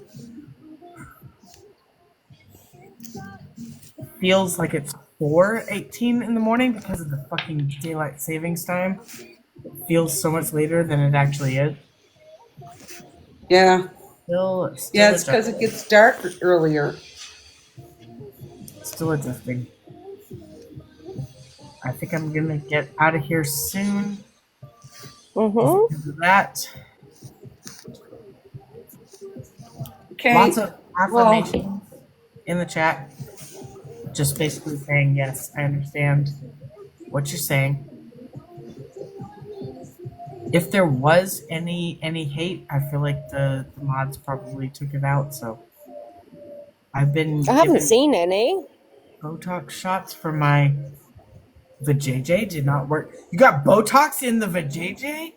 Feels like it's 4:18 in the morning because of the fucking daylight savings time. It feels so much later than it actually is. Yeah. Still Yeah, it's because it adjusting. gets dark earlier. Still adjusting. I think I'm gonna get out of here soon. Mm-hmm. Because of that. Lots Okay. of Well, affirmations in the chat. Just basically saying, yes, I understand what you're saying. If there was any hate, I feel like the mods probably took it out. So I've been I haven't given seen any. Botox shots for my vajayjay. Did not work. You got Botox in the vajayjay?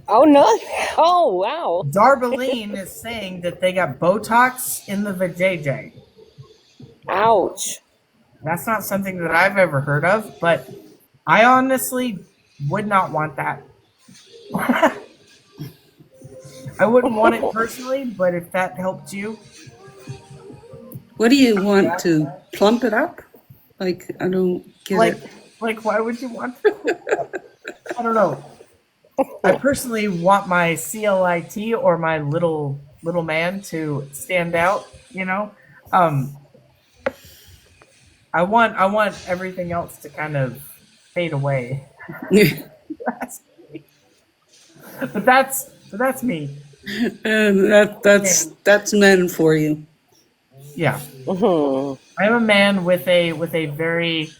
Oh no. Oh wow. Darbeline is saying that they got Botox in the vajayjay. Ouch. That's not something that I've ever heard of, but I honestly would not want that. I wouldn't want it personally, but if that helped you, what do you want to plump it up? Like, I don't get like, it. why would you want that? I don't know. I personally want my CLIT or my little man to stand out. You know, um, I want everything else to kind of fade away. But that's me. And And that's men for you. yeah, Mm-hmm. I'm a man with a very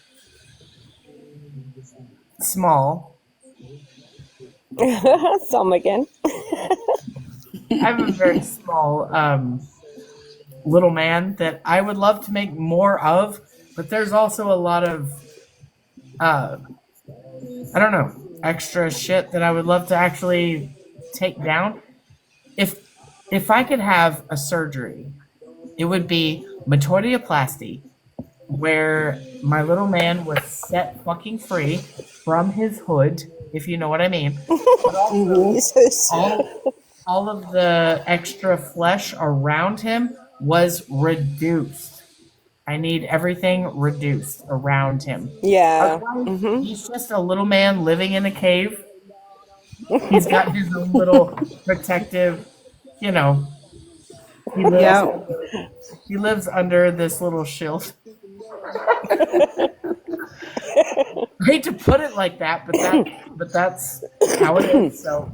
small. Some again. I have a very small little man that I would love to make more of, but there's also a lot of uh, I don't know, extra shit that I would love to actually take down. If if I could have a surgery, it would be metoidioplasty, where my little man was set fucking free from his hood, if you know what I mean. But also all of the extra flesh around him was reduced. I need everything reduced around him. Yeah. Otherwise, Mm-hmm. he's just a little man living in a cave. He's got his own little protective, you know, he lives Yeah. under, he lives under this little shield. I hate to put it like that, but that's how it is. So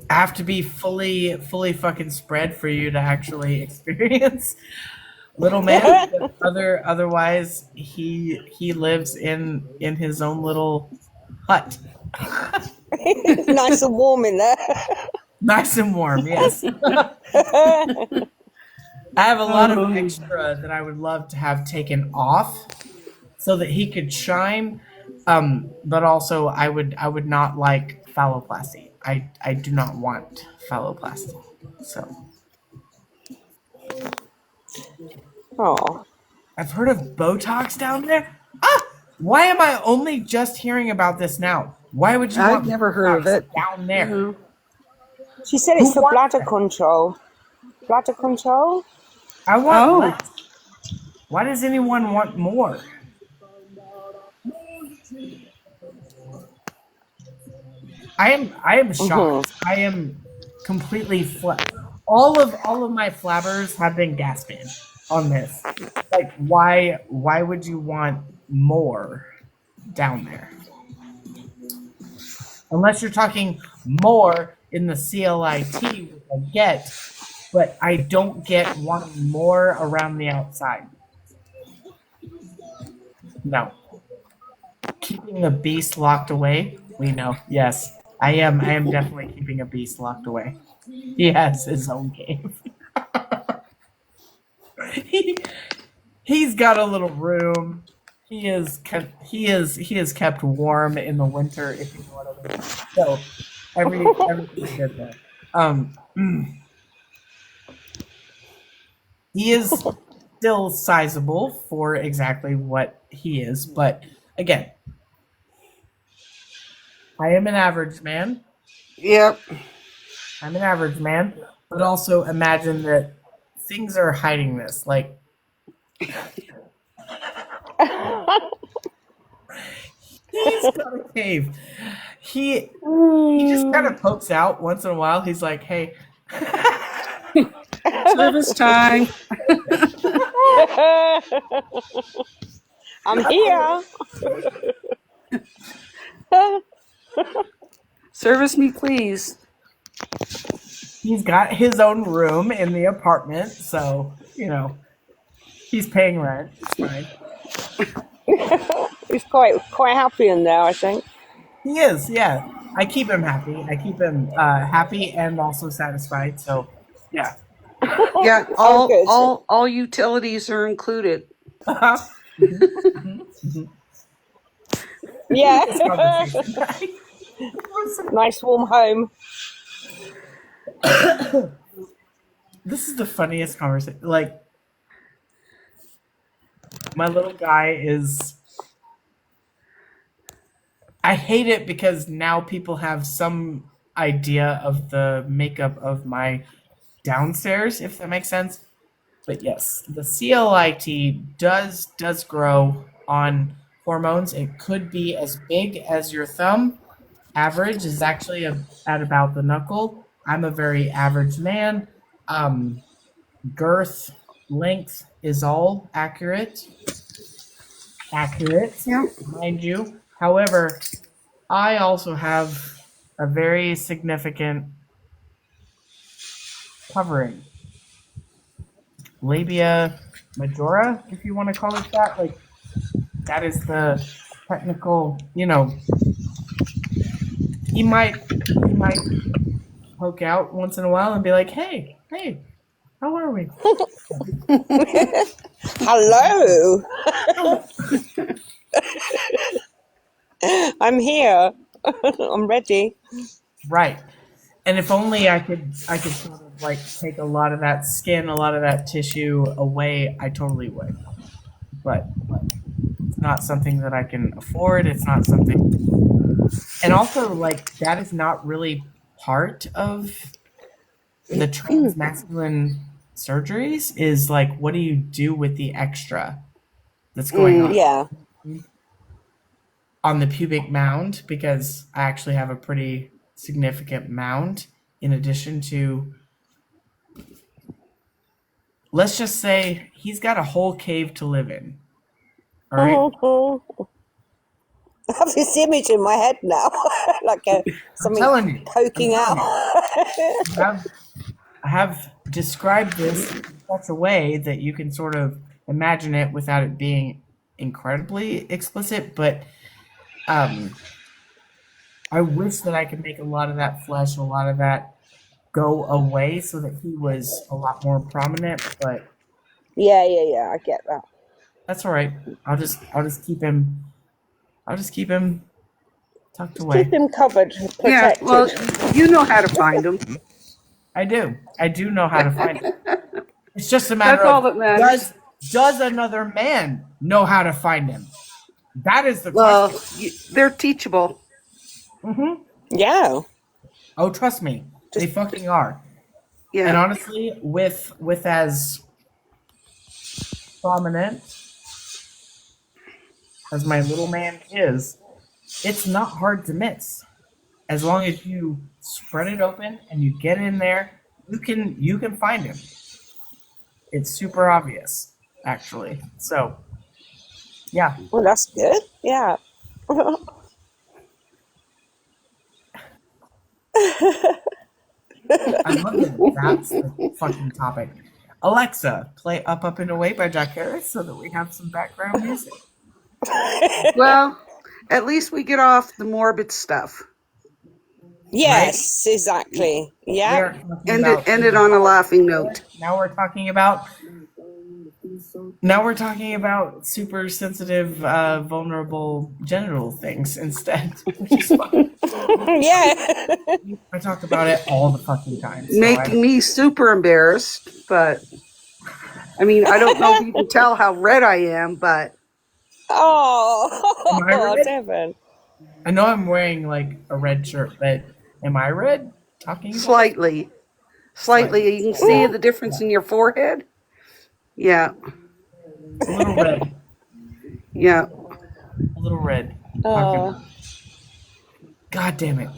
I have to be fully fucking spread for you to actually experience little man. Because otherwise, he lives in his own little hut. Nice and warm in there. Nice and warm, yes. I have a lot of extra that I would love to have taken off so that he could shine. But also I would not like phalloplasty. I do not want phalloplasty. So Oh, I've heard of Botox down there. Ah, why am I only just hearing about this now? Why would you I've want never heard of Botox it. down there? No. she said Who it's for wants bladder that? control. Bladder control? I want Oh, less. Why does anyone want more? I am shocked. I am completely all of my flabbers have been gasping on this. Like why would you want more down there? Unless you're talking more in the CLIT, which I get, but I don't get wanting more around the outside. No. Keeping the beast locked away? We know. Yes. I am definitely keeping a beast locked away. He has his own cave. he, he's got a little room. He is kept warm in the winter, if you know what I mean. So everything's good there. He is still sizable for exactly what he is, but again, I am an average man. yep. I'm an average man, but also imagine that things are hiding this. Like he's got a cave. He just kind of pokes out once in a while. He's like, "Hey, Service time. I'm here. Service me, please. he's got his own room in the apartment, so he's paying rent. It's fine. He's quite happy in there, I think. He is, yeah. I keep him happy. I keep him happy and also satisfied. So, yeah." Yeah, Oh, good. all utilities are included. Yeah. Conversation. Nice warm home. This is the funniest conversation. Like, my little guy is. I hate it because now people have some idea of the makeup of my downstairs, if that makes sense. But yes, the CLIT does grow on hormones. It could be as big as your thumb. Average is actually at about the knuckle. I'm a very average man. Girth, length is all accurate. Accurate, Yeah. mind you. However, I also have a very significant covering. Labia majora, if you want to call it that. Like, that is the technical, he might poke out once in a while and be like, hey, how are we? Hello. I'm here. I'm ready. Right. And if only I could sort of like take a lot of that skin, a lot of that tissue away, I totally would. But it's not something that I can afford. It's not something, and also like that is not really part of the transmasculine surgeries. Is like, what do you do with the extra that's going Yeah. on the pubic mound? Because I actually have a pretty significant mound in addition to, let's just say he's got a whole cave to live in. All right. I have this image in my head now, like something telling you. poking out. I have described this in such a way that you can sort of imagine it without it being incredibly explicit, but I wish that I could make a lot of that flesh, a lot of that go away so that he was a lot more prominent, but Yeah, I get that. that's all right. I'll just keep him tucked Just keep away. him covered, Yeah, protected. well, you know how to find them. I do know how to find him. It's just a matter That's all of that matters. does another man know how to find him? That is the Well, question. they're teachable. Mm-hmm. Yeah. Oh, trust me, they Just fucking are. And Yeah. honestly, with as prominent as my little man is, it's not hard to miss. As long as you spread it open and you get in there, you can find him. It's super obvious, actually. So, yeah. well, that's good. Yeah. I love that that's the fucking topic. Alexa, play Up and Away by Jack Harris so that we have some background music. Well, at least we get off the morbid stuff. Yes, exactly. We Yeah. are talking End about it on a laughing note. now we're talking about super sensitive, vulnerable genital things instead, which is fun. Yeah. I talk about it all the fucking time. So Making me super embarrassed, but I mean, I don't know if you can tell how red I am, but Am I Oh, red? Devon. I know I'm wearing like a red shirt, but am I red? Talking about it? slightly. Slightly. You can see the difference in your forehead. Yeah. A little red. Yeah. A little red. Oh. God damn it.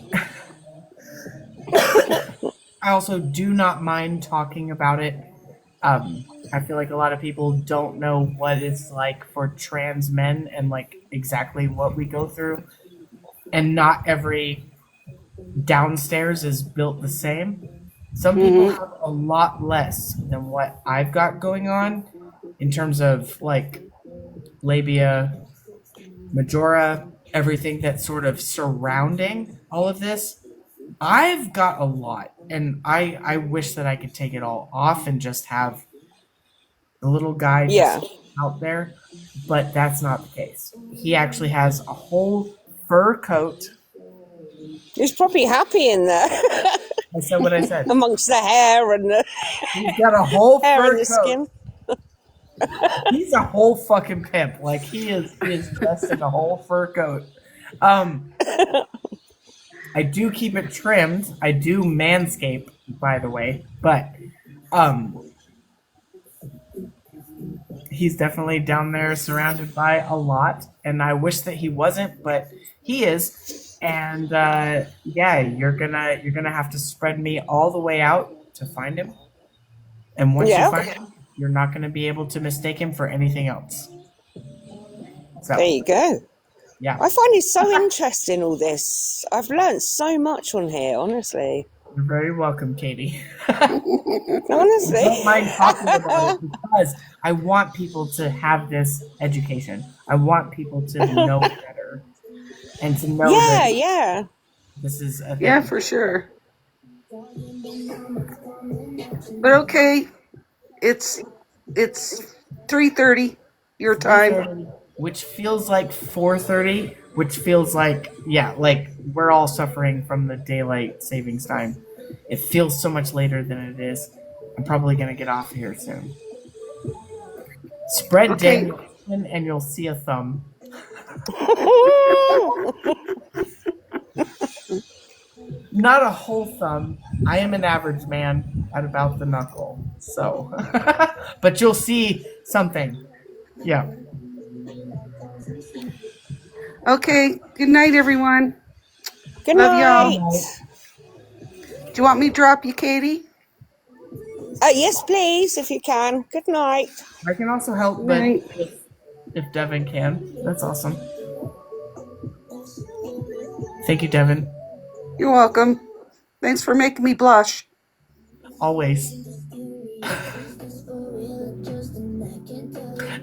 I also do not mind talking about it. I feel like a lot of people don't know what it's like for trans men and like exactly what we go through. And not every downstairs is built the same. Some people have a lot less than what I've got going on in terms of like labia, majora, everything that's sort of surrounding all of this. I've got a lot, and I wish that I could take it all off and just have the little guy Yeah. just out there, but that's not the case. He actually has a whole fur coat. He's probably happy in there. I said what I said. Amongst the hair and the He's got a whole hair fur and the coat. skin. He's a whole fucking pimp. Like he is dressed in a whole fur coat. I do keep it trimmed. I do manscape, by the way, but he's definitely down there surrounded by a lot, and I wish that he wasn't, but he is. And yeah, you're gonna have to spread me all the way out to find him. And once you Yeah. find him, you're not gonna be able to mistake him for anything else. There So you go. yeah, I find it so interesting, all this. I've learnt so much on here, honestly. you're very welcome, Katie. Honestly. Don't mind talking about it because I want people to have this education. I want people to know better and to know Yeah, that yeah. this is a thing. Yeah, for sure. But okay, it's 3:30 your time. 3:30, which feels like 4:30, which feels like like we're all suffering from the daylight savings time. It feels so much later than it is. I'm probably gonna get off here soon. Spread Okay. Daniel and you'll see a thumb. Not a whole thumb. I am an average man at about the knuckle. So, but you'll see something. Yeah. Okay. Good night, everyone. Good Love y'all. night. Do you want me to drop you, Katie? Yes, please, if you can. Good night. I can also help, Good but night. if Devin can, that's awesome. Thank you, Devin. You're welcome. Thanks for making me blush. Always.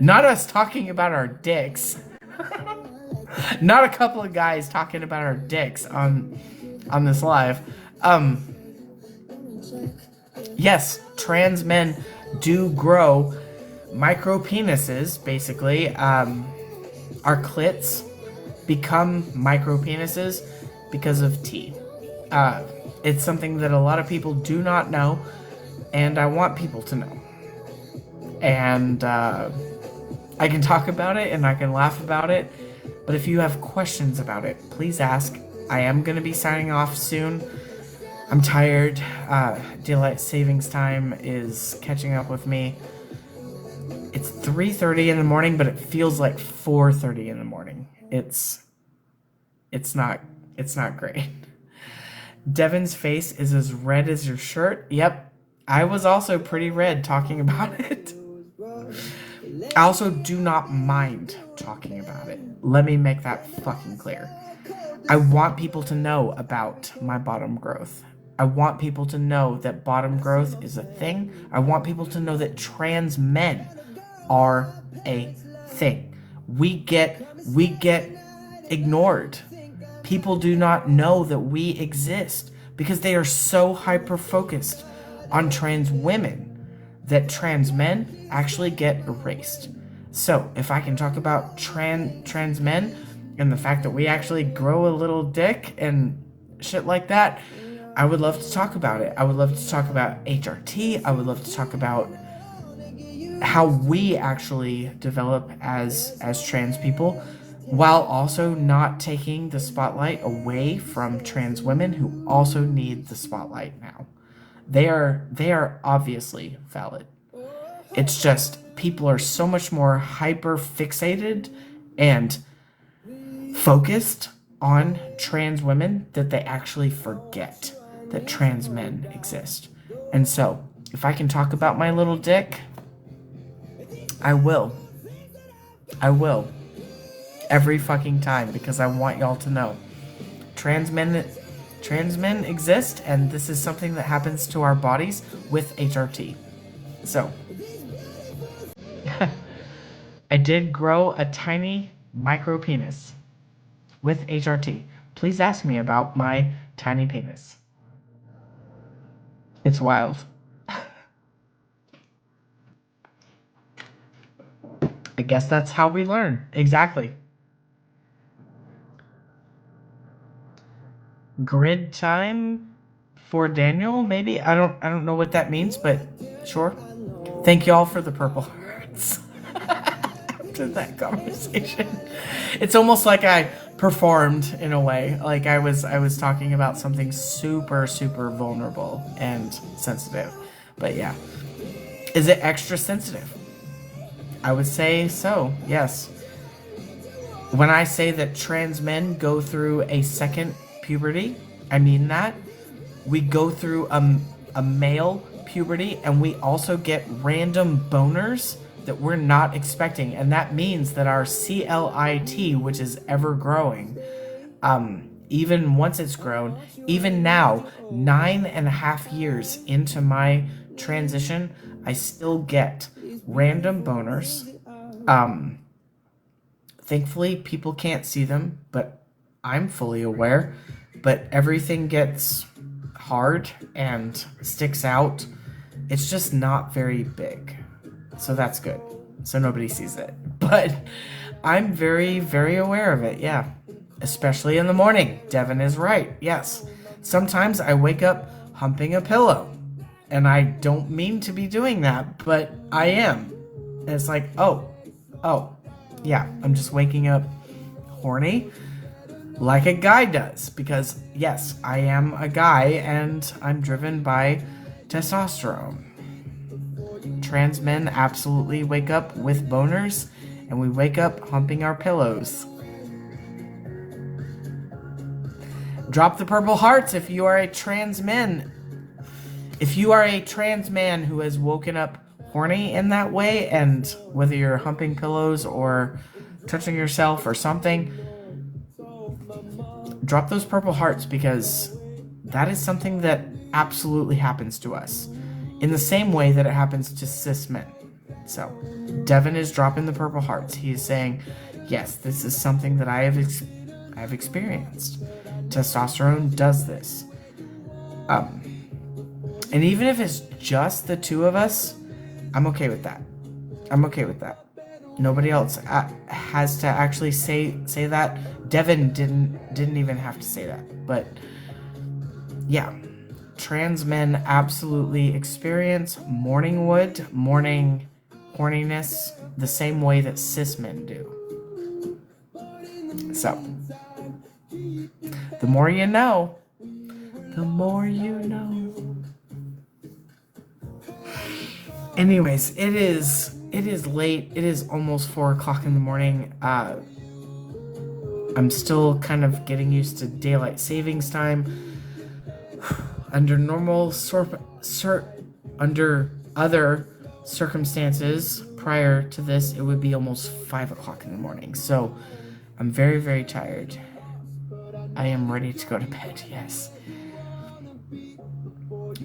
Not us talking about our dicks. Not a couple of guys talking about our dicks on this live. Yes, trans men do grow micro penises, basically. Our clits become micro penises because of T. It's something that a lot of people do not know, and I want people to know. And I can talk about it and I can laugh about it, but if you have questions about it, please ask. I am going to be signing off soon. I'm tired. Daylight savings time is catching up with me. It's 3:30 in the morning, but it feels like 4:30 in the morning. It's not great. Devin's face is as red as your shirt. Yep. I was also pretty red talking about it. I also do not mind talking about it. Let me make that fucking clear. I want people to know about my bottom growth. I want people to know that bottom growth is a thing. I want people to know that trans men are a thing. We get ignored. People do not know that we exist because they are so hyper-focused on trans women that trans men actually get erased. So, if I can talk about trans men and the fact that we actually grow a little dick and shit like that, I would love to talk about it. I would love to talk about HRT. I would love to talk about how we actually develop as trans people, while also not taking the spotlight away from trans women who also need the spotlight now. They are obviously valid. It's just people are so much more hyper fixated and focused on trans women that they actually forget that trans men exist. And so, if I can talk about my little dick, I will. I will. Every fucking time, because I want y'all to know. Trans men exist, and this is something that happens to our bodies with HRT. So, I did grow a tiny micro penis with HRT. Please ask me about my tiny penis. It's wild. I guess that's how we learn. Exactly. Grid time for Daniel, maybe? I don't know what that means, but sure. Thank y'all for the purple hearts. After that conversation. It's almost like I performed in a way. Like I was talking about something super, super vulnerable and sensitive. But yeah. Is it extra sensitive? I would say so, yes. When I say that trans men go through a second puberty, I mean that. We go through a male puberty, and we also get random boners that we're not expecting. And that means that our CLIT, which is ever growing, even once it's grown, even now, 9.5 years into my transition, I still get random boners. Thankfully, people can't see them, but I'm fully aware. But everything gets hard and sticks out. It's just not very big. So that's good. So nobody sees it. But I'm very, very aware of it, yeah. Especially in the morning. Devin is right, yes. Sometimes I wake up humping a pillow. And I don't mean to be doing that, but I am. And it's like, oh, yeah, I'm just waking up horny like a guy does. Because, yes, I am a guy and I'm driven by testosterone. Trans men absolutely wake up with boners, and we wake up humping our pillows. Drop the purple hearts if you are a trans man. If you are a trans man who has woken up horny in that way, and whether you're humping pillows or touching yourself or something, drop those purple hearts, because that is something that absolutely happens to us in the same way that it happens to cis men. So, Devin is dropping the purple hearts. He is saying, yes, this is something that I have experienced. Testosterone does this. And even if it's just the two of us, I'm okay with that. I'm okay with that. Nobody else has to actually say that. Devin didn't even have to say that. But yeah, trans men absolutely experience morning wood, morning horniness, the same way that cis men do. So, the more you know, the more you know. Anyways, it is late. It is almost 4 o'clock in the morning. I'm still kind of getting used to daylight savings time. Under under other circumstances prior to this, it would be almost 5 o'clock in the morning. So I'm very, very tired. I am ready to go to bed, yes.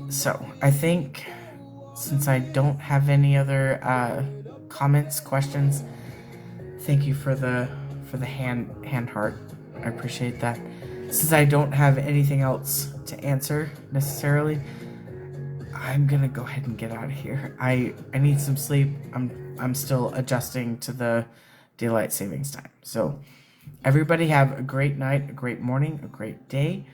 So I think since I don't have any other comments, questions, thank you for the hand heart. I appreciate that. Since I don't have anything else to answer necessarily, I'm gonna go ahead and get out of here. I need some sleep. I'm still adjusting to the daylight savings time. So everybody have a great night, a great morning, a great day.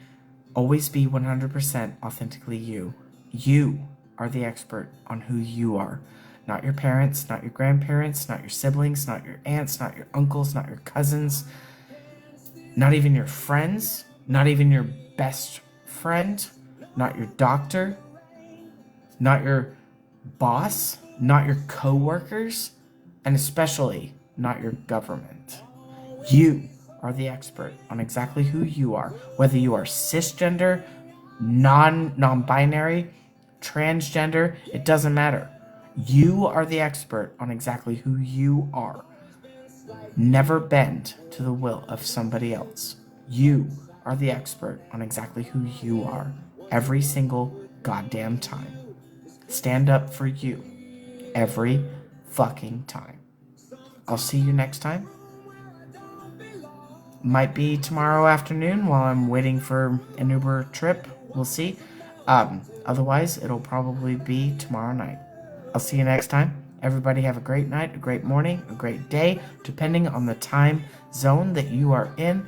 Always be 100% authentically you. You are the expert on who you are. Not your parents, not your grandparents, not your siblings, not your aunts, not your uncles, not your cousins, not even your friends, not even your best friend, not your doctor, not your boss, not your coworkers, and especially not your government. You are the expert on exactly who you are, whether you are cisgender, non-binary, transgender, it doesn't matter. You are the expert on exactly who you are. Never bend to the will of somebody else. You are the expert on exactly who you are every single goddamn time. Stand up for you every fucking time. I'll see you next time. Might be tomorrow afternoon while I'm waiting for an Uber trip. We'll see. Otherwise, it'll probably be tomorrow night. I'll see you next time. Everybody have a great night, a great morning, a great day, depending on the time zone that you are in.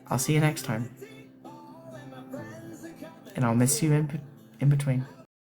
I'll see you next time. And I'll miss you in between.